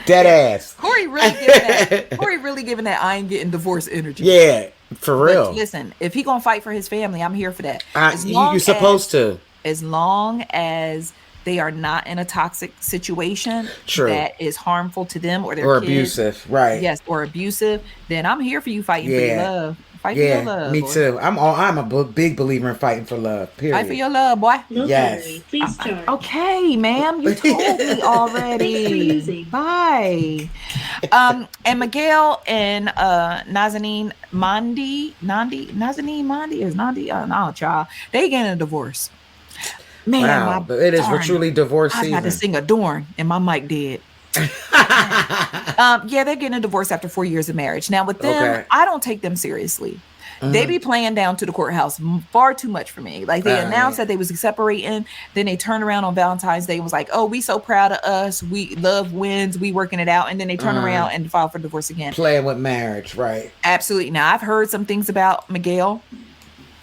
Dead ass. Corey really giving that I ain't getting divorced energy. Yeah. For real. But listen, if he gonna fight for his family, I'm here for that. You're supposed to. As long as they are not in a toxic situation that is harmful to them or their or kids, abusive, right? Yes, or abusive. Then I'm here for you fighting for your love. Fight for your love. Me boy. too. I'm a big believer in fighting for love. Period. Fight for your love, boy. No Yes. battery. Please charge. Okay, ma'am, you told me already. Thanks for using. Bye. And Miguel and Nazanin Mondi, child. They getting a divorce. Man, Wow, but it is truly divorce I was season. about to sing Adorn, and my mic dead. Yeah, they're getting a divorce after 4 years of marriage. Now, with them, I don't take them seriously. They be playing down to the courthouse far too much for me. Like, they announced that they was separating, then they turned around on Valentine's Day and was like, "Oh, we so proud of us. We love wins. We working it out." And then they turn around and file for divorce again. Playing with marriage, right? Absolutely. Now, I've heard some things about Miguel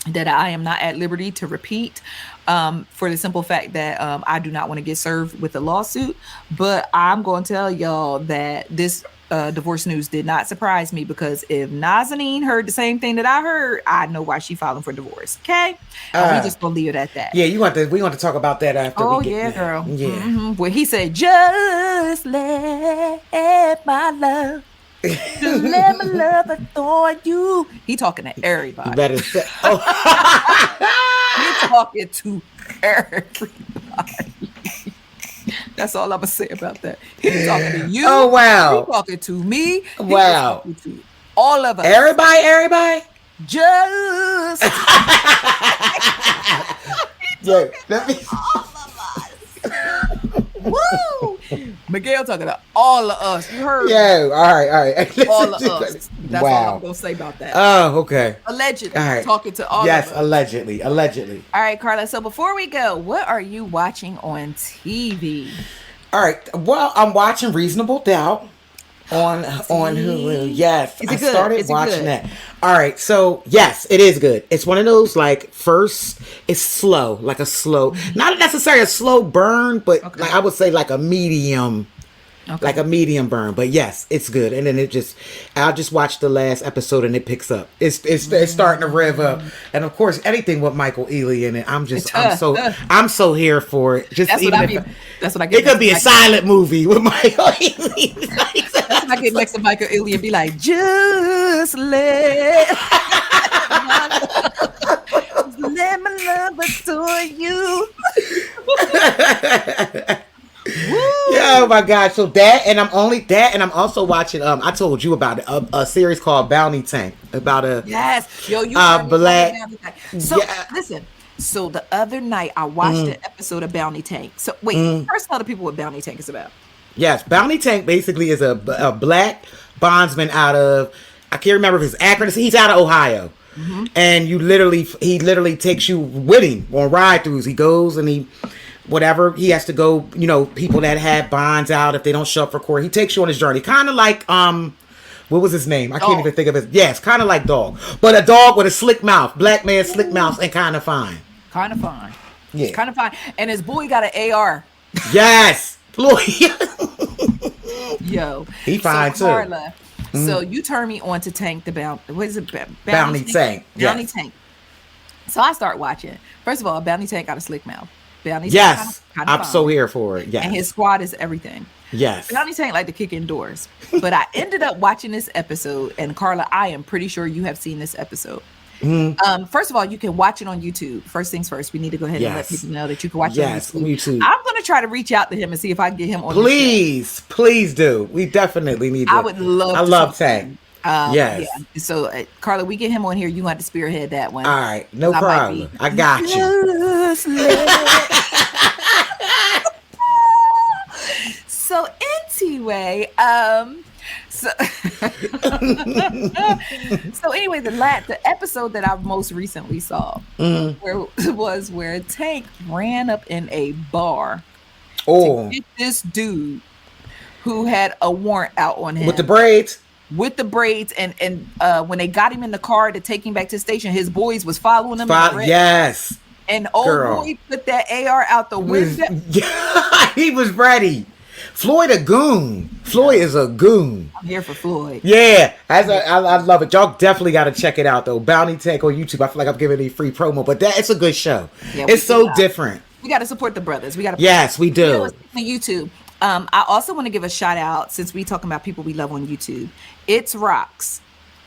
that I am not at liberty to repeat, for the simple fact that I do not want to get served with a lawsuit. But I'm going to tell y'all that this divorce news did not surprise me, because if Nazanin heard the same thing that I heard, I know why she filing for divorce. Okay, we just gonna leave it at that. Yeah, we want to talk about that after. Oh we get yeah, there. girl. Yeah. Mm-hmm. Where he said, "Just let my love." Just let my love adore you. He talking to everybody. That is. He talking to everybody. That's all I'm gonna say about that. He's talking to you. Oh wow. He's talking to me. Wow. He's talking to all of us. Everybody. Just Yeah. Let me. all of us. Woo! Miguel talking to all of us. You heard? Yeah. All right. All of us. That's all Wow. I'm gonna say about that. Oh, okay. Allegedly All right. talking to all Yes, of us. allegedly. All right, Karla. So before we go, what are you watching on TV? All right. Well, I'm watching Reasonable Doubt on Hulu. Yes, Is I it good? started Is it watching good? that. All right. So yes, it is good. It's one of those like first. It's slow, like a slow, not necessarily a slow burn, but like I would say like a medium. Okay. Like a medium burn, but yes, it's good. And then I'll just watch the last episode and it picks up. It's starting to rev up, and of course, anything with Michael Ealy in it, I'm so here for it. Just That's even what I if mean. That's what I get. it could be a silent movie with Michael Ealy. That's when I get next to Michael Ealy and be like, just let my love adore you. Yeah, oh my God. So that, and I'm also watching, I told you about it, a series called Bounty Tank, about a Yo, you black. So Yeah. listen. So the other night I watched an episode of Bounty Tank. So wait, first tell the people what Bounty Tank is about. Yes, Bounty Tank basically is a black bondsman out of, I can't remember if it's Akron. He's out of Ohio. And he literally takes you with him on ride-throughs. He goes and he has to go, people that have bonds out, if they don't show up for court, he takes you on his journey. Kind of like, what was his name? I can't even think of it. Yes, kind of like Dog. But a dog with a slick mouth. Black man, slick mouth, and kind of fine. Kind of fine. Yeah. Kind of fine. And his boy got an AR. Yes. Yo. He fine too. Karla, so you turn me on to Tank the Bounty. What is it? Bounty Tank. Bounty Yes. Tank. So I start watching. First of all, Bounty Tank got a slick mouth. Bounty Yes. Tank I'm so here for it. Yes. And his squad is everything. Yes. Bounty Tank like to kick indoors. But I ended up watching this episode, and Karla, I am pretty sure you have seen this episode. First of all, you can watch it on YouTube. First things first, we need to go ahead and let people know that you can watch it on YouTube. I'm going to try to reach out to him and see if I can get him on Please do. We definitely need to. I would love I love Tank. Yes. Yeah. So, Karla, we get him on here. You want to spearhead that one. All right. No problem. I got you. So anyway, so anyway, the episode that I most recently saw where Tank ran up in a bar to get this dude who had a warrant out on him with the braids. And when they got him in the car to take him back to the station, his boys was following him. Yes. And old boy put that AR out the window. He was ready. Floyd a goon. Floyd is a goon. I'm here for Floyd. Yeah, I love it. Y'all definitely got to check it out though. Bounty Tank on YouTube. I feel like I'm giving a free promo, but it's a good show. Yeah, it's so different. We got to support the brothers. We got to. Yes, we do. On YouTube. I also want to give a shout out since we talking about people we love on YouTube. It's Rocks.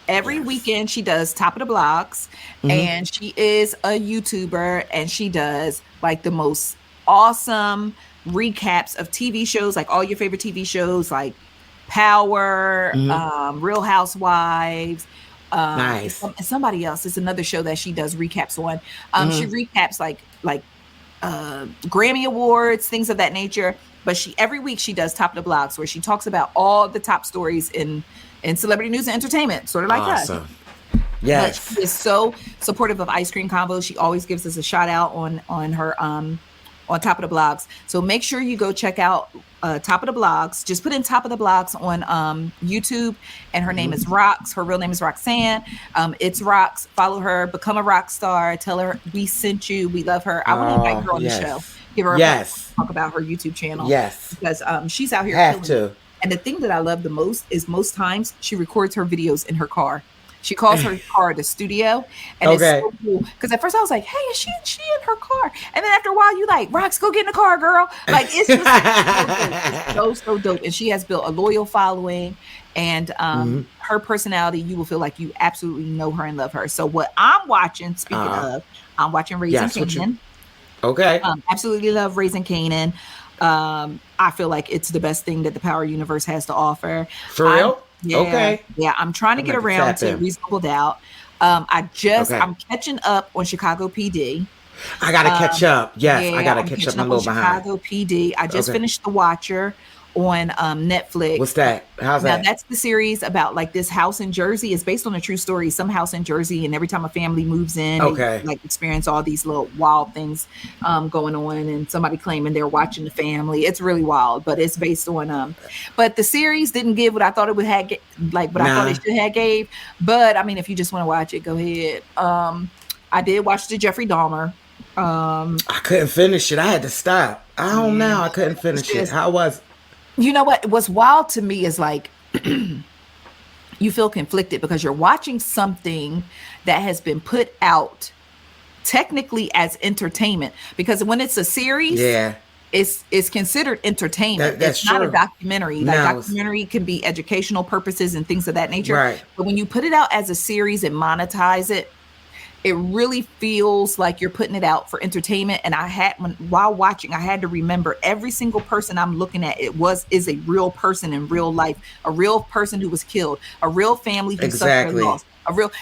Every weekend she does Top of the Blogs, and she is a YouTuber, and she does like the most awesome recaps of TV shows, like all your favorite TV shows, like Power, Real Housewives. Nice. And somebody else. It's another show that she does recaps on. She recaps like Grammy Awards, things of that nature. But every week she does Top of the Blogs, where she talks about all the top stories in celebrity news and entertainment, sort of like us. Yes. But she is so supportive of Ice Cream Convos. She always gives us a shout out on her on Top of the Blogs. So make sure you go check out Top of the Blogs. Just put in Top of the Blogs on YouTube, and her name is Rox. Her real name is Roxanne. It's Rox. Follow her. Become a rock star. Tell her we sent you. We love her. I want to invite her on the show. Give her a talk about her YouTube channel. Yes. Because she's out here. Have to. It. And the thing that I love the most is most times she records her videos in her car. She calls her car the studio, and it's so cool. Because at first I was like, "Hey, is she in her car?" And then after a while, you like, "Rox, go get in the car, girl!" Like it's just so dope. And she has built a loyal following, and her personality, you will feel like you absolutely know her and love her. So what I'm watching, speaking of, I'm watching Raising Kanan. Okay. Absolutely love Raising Kanan. I feel like it's the best thing that the Power Universe has to offer. For real? Yeah, okay. Yeah, I'm trying to get around to Reasonable Doubt. I'm catching up on Chicago PD. I gotta catch up. Yes, I gotta catch up. I'm a little behind. Chicago PD. I just finished The Watcher on Netflix. What's that? How's that? Now that's the series about like this house in Jersey. It's based on a true story. Some house in Jersey, and every time a family moves in, they like experience all these little wild things going on, and somebody claiming they're watching the family. It's really wild, but it's based on but the series didn't give what I thought it would have I thought it should have gave. But I mean, if you just want to watch it, go ahead. I did watch the Jeffrey Dahmer. I couldn't finish it. I had to stop. I don't know. I couldn't finish it. How was? You know what? What's wild to me is like you feel conflicted because you're watching something that has been put out technically as entertainment. Because when it's a series, it's considered entertainment. It's not a documentary. Like documentary can be educational purposes and things of that nature. Right. But when you put it out as a series and monetize it, it really feels like you're putting it out for entertainment. And while watching, I had to remember every single person I'm looking at, is a real person in real life, a real person who was killed, a real family who suffered loss,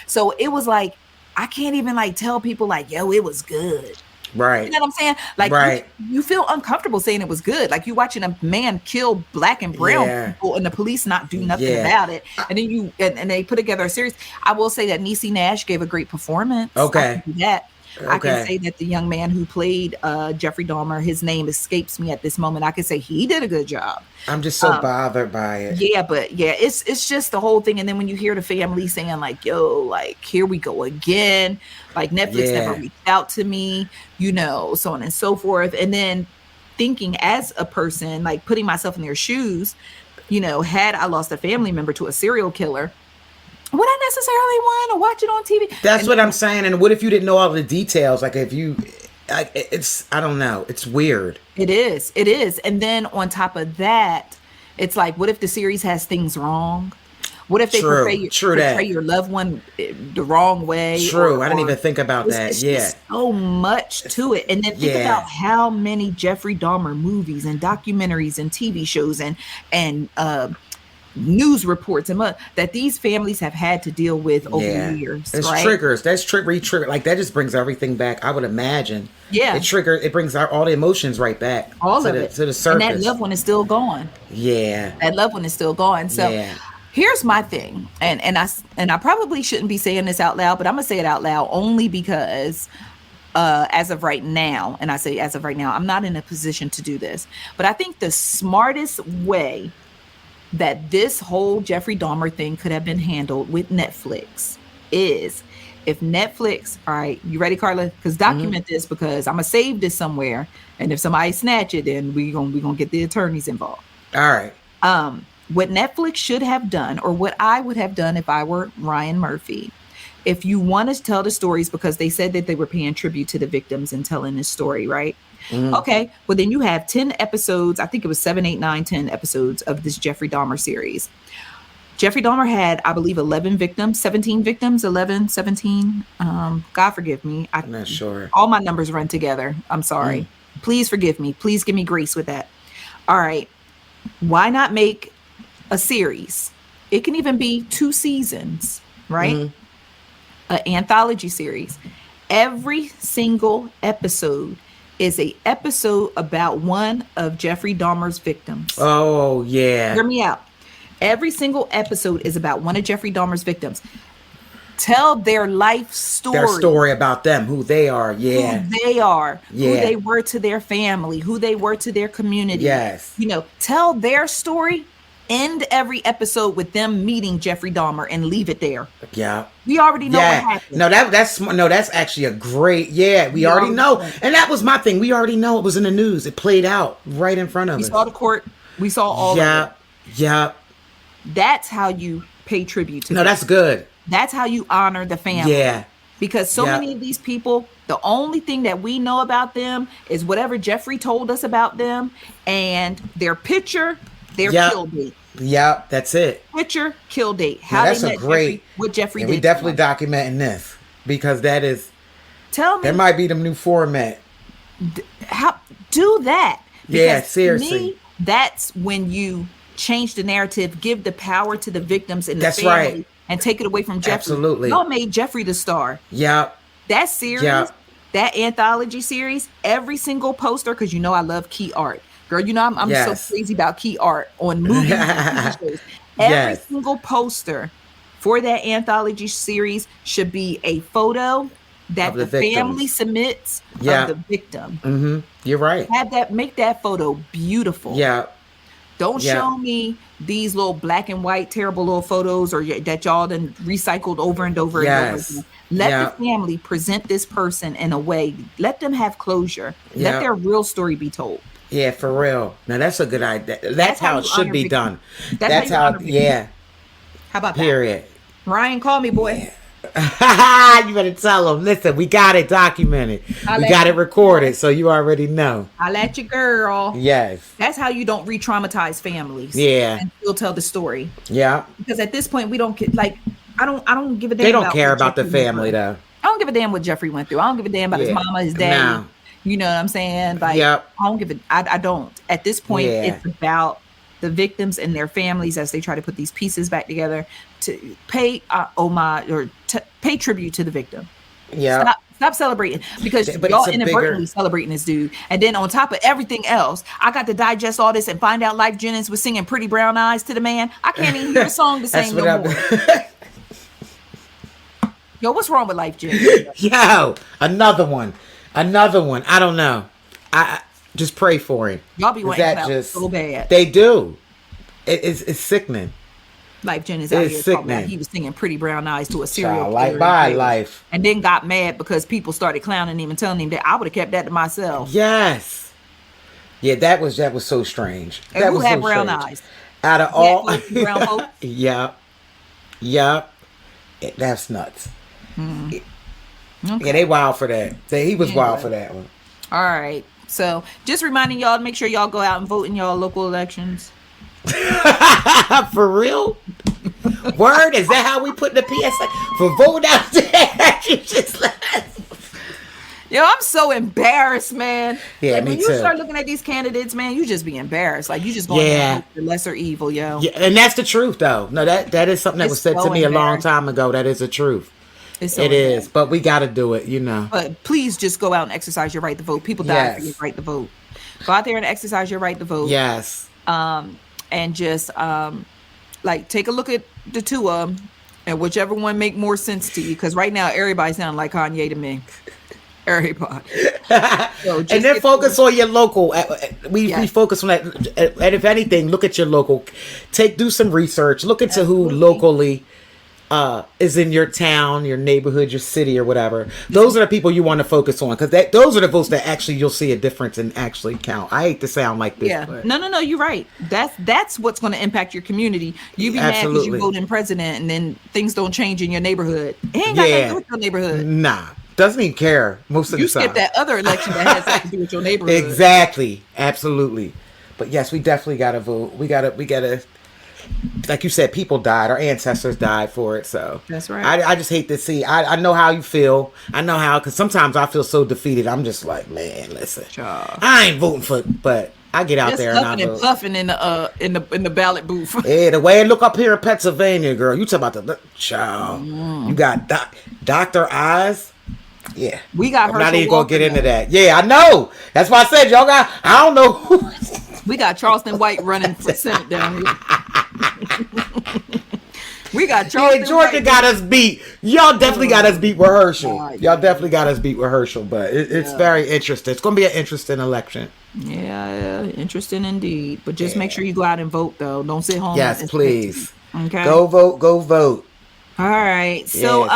so it was like, I can't even like tell people like, yo, it was good. Right. You know what I'm saying? Like you feel uncomfortable saying it was good. Like you watching a man kill black and brown people and the police not do nothing about it. And then and they put together a series. I will say that Niecy Nash gave a great performance. Okay. I can do that. I can say that the young man who played Jeffrey Dahmer, his name escapes me at this moment. I can say he did a good job. I'm just so bothered by it. Yeah, but it's just the whole thing. And then when you hear the family saying like, yo, like, here we go again. Like Netflix never reached out to me, you know, so on and so forth. And then thinking as a person, like putting myself in their shoes, you know, had I lost a family member to a serial killer, would I necessarily want to watch it on TV? That's what I'm saying. And what if you didn't know all the details? Like if you, I don't know. It's weird. It is. And then on top of that, it's like, what if the series has things wrong? What if they portray your loved one the wrong way? True. I didn't even think about that. It's just so much to it. And then think about how many Jeffrey Dahmer movies and documentaries and TV shows and news reports and that these families have had to deal with over the years. It's right? triggers. That's trigger. Like that just brings everything back. I would imagine. Yeah. It brings all the emotions right back. All of it to the surface. And that loved one is still gone. Yeah. That loved one is still gone. So here's my thing. And I probably shouldn't be saying this out loud, but I'm gonna say it out loud only because as of right now, and I say as of right now, I'm not in a position to do this. But I think the smartest way that this whole Jeffrey Dahmer thing could have been handled with Netflix is if Netflix, all right, you ready, Karla? Because document this, because I'm gonna save this somewhere, and if somebody snatch it, then we gonna get the attorneys involved. All right. What Netflix should have done, or what I would have done if I were Ryan Murphy, if you want to tell the stories, because they said that they were paying tribute to the victims and telling this story, right? Okay, well then you have 10 episodes. I think it was 7, 8, 9, 10 episodes of this Jeffrey Dahmer series. Jeffrey Dahmer had, I believe, 11 victims, 17 victims, 11, 17. God forgive me. I'm not sure. All my numbers run together. I'm sorry. Please forgive me. Please give me grace with that. All right. Why not make a series? It can even be 2 seasons, right? An anthology series. Every single episode is a episode about one of Jeffrey Dahmer's victims. Oh, yeah. Hear me out. Every single episode is about one of Jeffrey Dahmer's victims. Tell their life story. Their story about them, who they are. Yeah. Who they are. Yeah. Who they were to their family. Who they were to their community. Yes. You know, tell their story. End every episode with them meeting Jeffrey Dahmer and leave it there. Yeah. We already know what happened. No, that's actually a great, we already know. And that was my thing. We already know it was in the news. It played out right in front of us. We saw the court. We saw all of it. Yeah. That's how you pay tribute to them. That's good. That's how you honor the family. Yeah. Because so many of these people, the only thing that we know about them is whatever Jeffrey told us about them and their picture, their kill date. Yeah, that's it. Picture, kill date. How that's they a met great. Jeffrey, what Jeffrey did. We definitely documenting this because that is. Tell me. That might be the new format. How do that? Because seriously. To me, that's when you change the narrative, give the power to the victims and the That's family, right. and take it away from Jeffrey. Absolutely. Y'all made Jeffrey the star. Yeah. That series, that anthology series, every single poster, because you know I love key art. Girl, you know I'm so crazy about key art on movies and TV shows. Every single poster for that anthology series should be a photo that the family submits of the victim. You're right. Make that photo beautiful. Yeah. Don't show me these little black and white terrible little photos or that y'all then recycled over and over and over again. Let the family present this person in a way. Let them have closure. Let their real story be told. Yeah, for real. Now that's a good idea. That's how it should be done. That's how. How about period. That? Ryan, call me, boy. You better tell them. Listen, we got it documented. We got it recorded, so you already know. I'll let you, girl. Yes. That's how you don't re-traumatize families. Yeah. And still tell the story. Yeah. Because at this point, we don't get I don't give a damn. They don't care about the family though. I don't give a damn what Jeffrey went through. I don't give a damn about his mama, his daddy. No. You know what I'm saying? I don't give a. I don't. At this point, it's about the victims and their families as they try to put these pieces back together to pay homage or pay tribute to the victim. Yeah. Stop celebrating because y'all inadvertently celebrating this dude. And then on top of everything else, I got to digest all this and find out Life Jennings was singing Pretty Brown Eyes to the man. I can't even hear a song to sing no more. Yo, what's wrong with Life Jennings? Yo, another one. I don't know. I just pray for him. Y'all be wanting that so bad. They do. It's sickening. Life Jennings out here talking about he was singing Pretty Brown Eyes to a serial killer. Like my life. And then got mad because people started clowning him and telling him that I would have kept that to myself. Yes. Yeah, that was so strange. And that who was had so brown strange. eyes? Out of all brown folks? Yeah. That's nuts. Okay. Yeah, they wild for that. He was wild for that one. All right. So just reminding y'all to make sure y'all go out and vote in y'all local elections. For real? Word? Is that how we put the PSA? For vote out there? You just Yo, I'm so embarrassed, man. Yeah, like, me when too. you start looking at these candidates, man, you just be embarrassed. Like you just going to the lesser evil, yo. Yeah, and that's the truth, though. No, that is something that was said to me a long time ago. That is the truth. It is, but we got to do it, you know. But please just go out and exercise your right to vote. People die for your right to vote. Go out there and exercise your right to vote. Yes. And just take a look at the two of them, and whichever one make more sense to you. Because right now everybody sounds like Kanye to me. Everybody. So and then focus on your local. We focus on that. And if anything, look at your local. Do some research. Look into who locally is in your town, your neighborhood, your city, or whatever. Those are the people you want to focus on, because those are the votes that actually you'll see a difference and actually count. I hate to sound like this. Yeah. But No, you're right. That's what's going to impact your community. You be mad because you vote in president and then things don't change in your neighborhood. It ain't got nothing to do with your neighborhood. Nah. Doesn't even care most of the time. You skip that other election that has something to do with your neighborhood. Exactly. Absolutely. But yes, we definitely got to vote. We got to, like you said, people died. Our ancestors died for it. So that's right. I just hate to see. I know how you feel. I know how, because sometimes I feel so defeated. I'm just like, man, listen, I ain't voting for, but I get out there and I vote. Puffing in the ballot booth. Yeah, the way it look up here in Pennsylvania, girl. You talk about the child. You got Dr. Oz. Yeah, we got. I'm not even gonna get into that. Yeah, I know. That's why I said y'all got. I don't know. We got Charleston White running for Senate down here. We got Charleston. Yeah, Georgia White. got us beat. Y'all definitely got us beat with Herschel. Y'all definitely got us beat with Herschel. But it's very interesting. It's gonna be an interesting election. Yeah, interesting indeed. But just make sure you go out and vote, though. Don't sit home. Yes, please. Okay. Go vote. Go vote. All right. So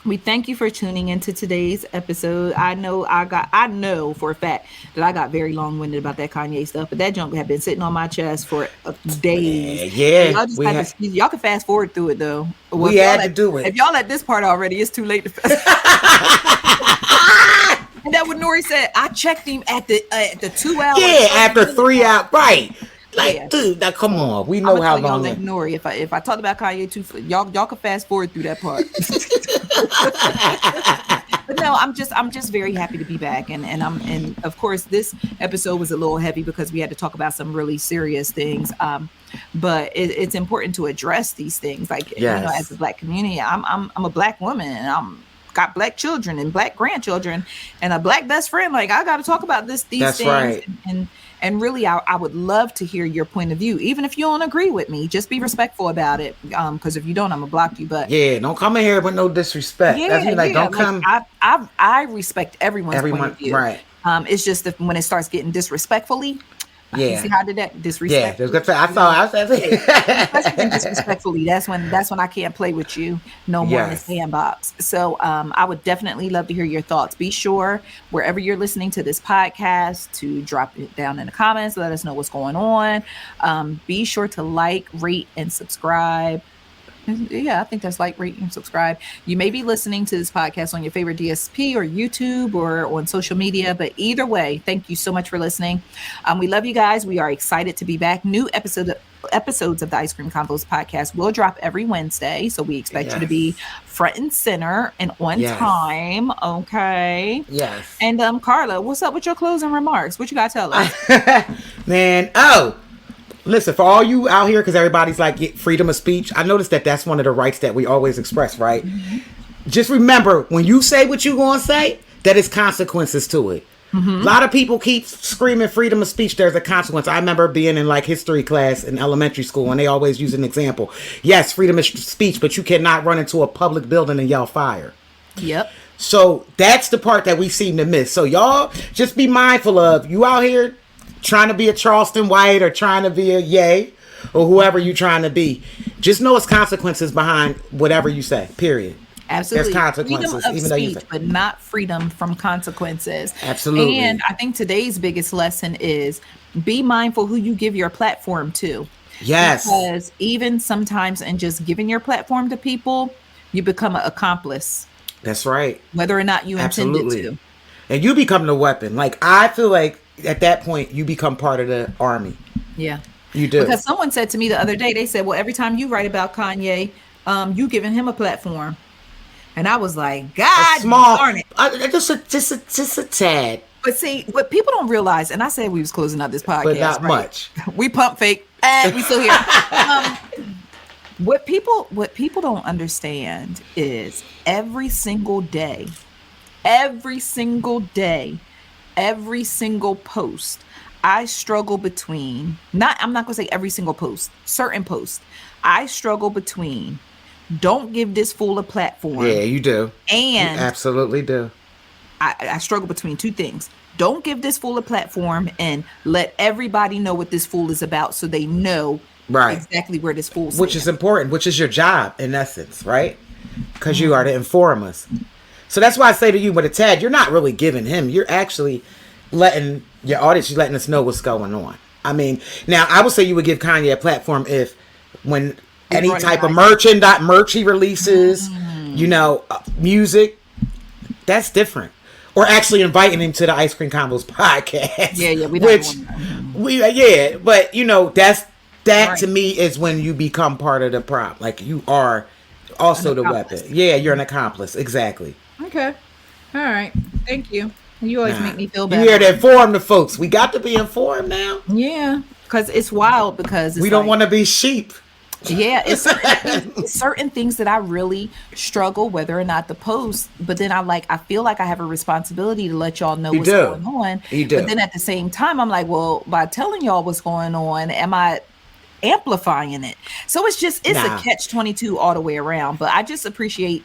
we thank you for tuning into today's episode. I know for a fact that I got very long-winded about that Kanye stuff, but that junk had been sitting on my chest for days. Yeah. Y'all can fast forward through it though. We had to do it. If y'all at this part already, it's too late to fast. And that what Nori said. I checked him at the 2 hours. Yeah, after 3 hours. Right. Like, dude, now come on. We know how long. Like Nori, if I talked about Kanye too, y'all can fast forward through that part. But no, I'm just very happy to be back, and of course this episode was a little heavy because we had to talk about some really serious things. But it's important to address these things, like you know, as a Black community. I'm a Black woman, and I'm got Black children and Black grandchildren and a Black best friend. Like I got to talk about these That's things, right. And really, I would love to hear your point of view, even if you don't agree with me. Just be respectful about it, because if you don't, I'm gonna block you. But don't come in here with no disrespect. Don't come. I respect everyone's point of view. Right. It's just that when it starts getting disrespectfully. You see how I did that? Disrespect. Yeah, I said disrespectfully. That's when I can't play with you no more in the sandbox. So I would definitely love to hear your thoughts. Be sure wherever you're listening to this podcast to drop it down in the comments. Let us know what's going on. Be sure to like, rate, and subscribe. Yeah, I think that's like, rate, and subscribe. You may be listening to this podcast on your favorite DSP or YouTube or on social media, but either way, thank you so much for listening. We love you guys. We are excited to be back. New episodes of the Ice Cream Convos Podcast will drop every Wednesday, so we expect you to be front and center and on time. Okay. Yes. And Karla, what's up with your closing remarks? What you gotta tell us? Man, listen, for all you out here, because everybody's like freedom of speech, I noticed that's one of the rights that we always express, right? Mm-hmm. Just remember, when you say what you're going to say, that is consequences to it. Mm-hmm. A lot of people keep screaming freedom of speech. There's a consequence. I remember being in like history class in elementary school, and they always use an example. Yes, freedom of speech, but you cannot run into a public building and yell fire. Yep. So that's the part that we seem to miss. So y'all just be mindful of, you out here trying to be a Charleston White or trying to be a Ye or whoever you're trying to be. Just know it's consequences behind whatever you say, period. Absolutely. There's consequences. Freedom of even though you speech, but not freedom from consequences. Absolutely. And I think today's biggest lesson is be mindful who you give your platform to. Yes. Because even sometimes in just giving your platform to people, you become an accomplice. That's right. Whether or not you intended to. And you become the weapon. Like, I feel like at that point, you become part of the army. Yeah. You do. Because someone said to me the other day, they said, well, every time you write about Kanye, you giving him a platform. And I was like, God darn it. Just a tad. But see, what people don't realize, and I said we was closing out this podcast. But not much. We pump fake. We still here. What people don't understand is every single day, every single post, I struggle between, I'm not going to say every single post, certain posts. I struggle between, don't give this fool a platform. Yeah, you do. And you absolutely do. I struggle between two things. Don't give this fool a platform and let everybody know what this fool is about so they know Right. exactly where this fool Which is important, which is your job in essence, right? Because you are to inform us. So that's why I say to you with a Tad, you're not really giving him. You're actually letting your audience, you're letting us know what's going on. I mean, now I would say you would give Kanye a platform if when any type of merch he releases, you know, music, that's different. Or actually inviting him to the Ice Cream Convos podcast. Yeah, we don't but you know, that to me is when you become part of the problem. Like you are also the weapon. Yeah, you're an accomplice. Exactly. Okay. All right. Thank you. You always make me feel better. You here to inform the folks. We got to be informed now. Yeah, because it's wild. Because it's we don't want to be sheep. Yeah, it's certain things that I really struggle whether or not to post. But then I feel like I have a responsibility to let y'all know what's going on. You do. But then at the same time, I'm like, well, by telling y'all what's going on, am I amplifying it? So it's a catch-22 all the way around. But I just appreciate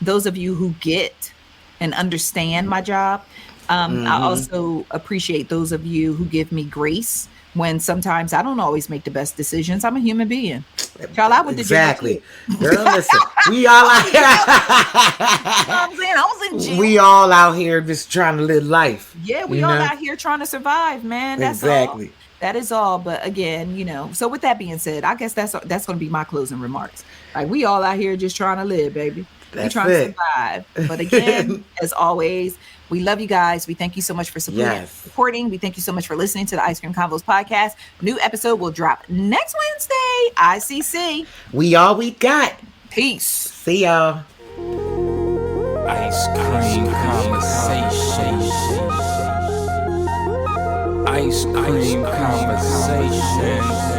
those of you who get and understand my job. I also appreciate those of you who give me grace when sometimes I don't always make the best decisions. I'm a human being. Charles, I went to jail. Exactly. Girl, listen, we all out here. I was in jail. We all out here just trying to live life. Yeah, we all out here trying to survive, man. That's exactly. all. That is all. But again, you know, so with that being said, I guess that's going to be my closing remarks. Like, we all out here just trying to live, baby. We trying to survive. But again, as always, we love you guys. We thank you so much for supporting. We thank you so much for listening to the Ice Cream Convos podcast. New episode will drop next Wednesday. ICC. We all we got. Peace. See y'all. Ice cream conversation. Ice cream conversation.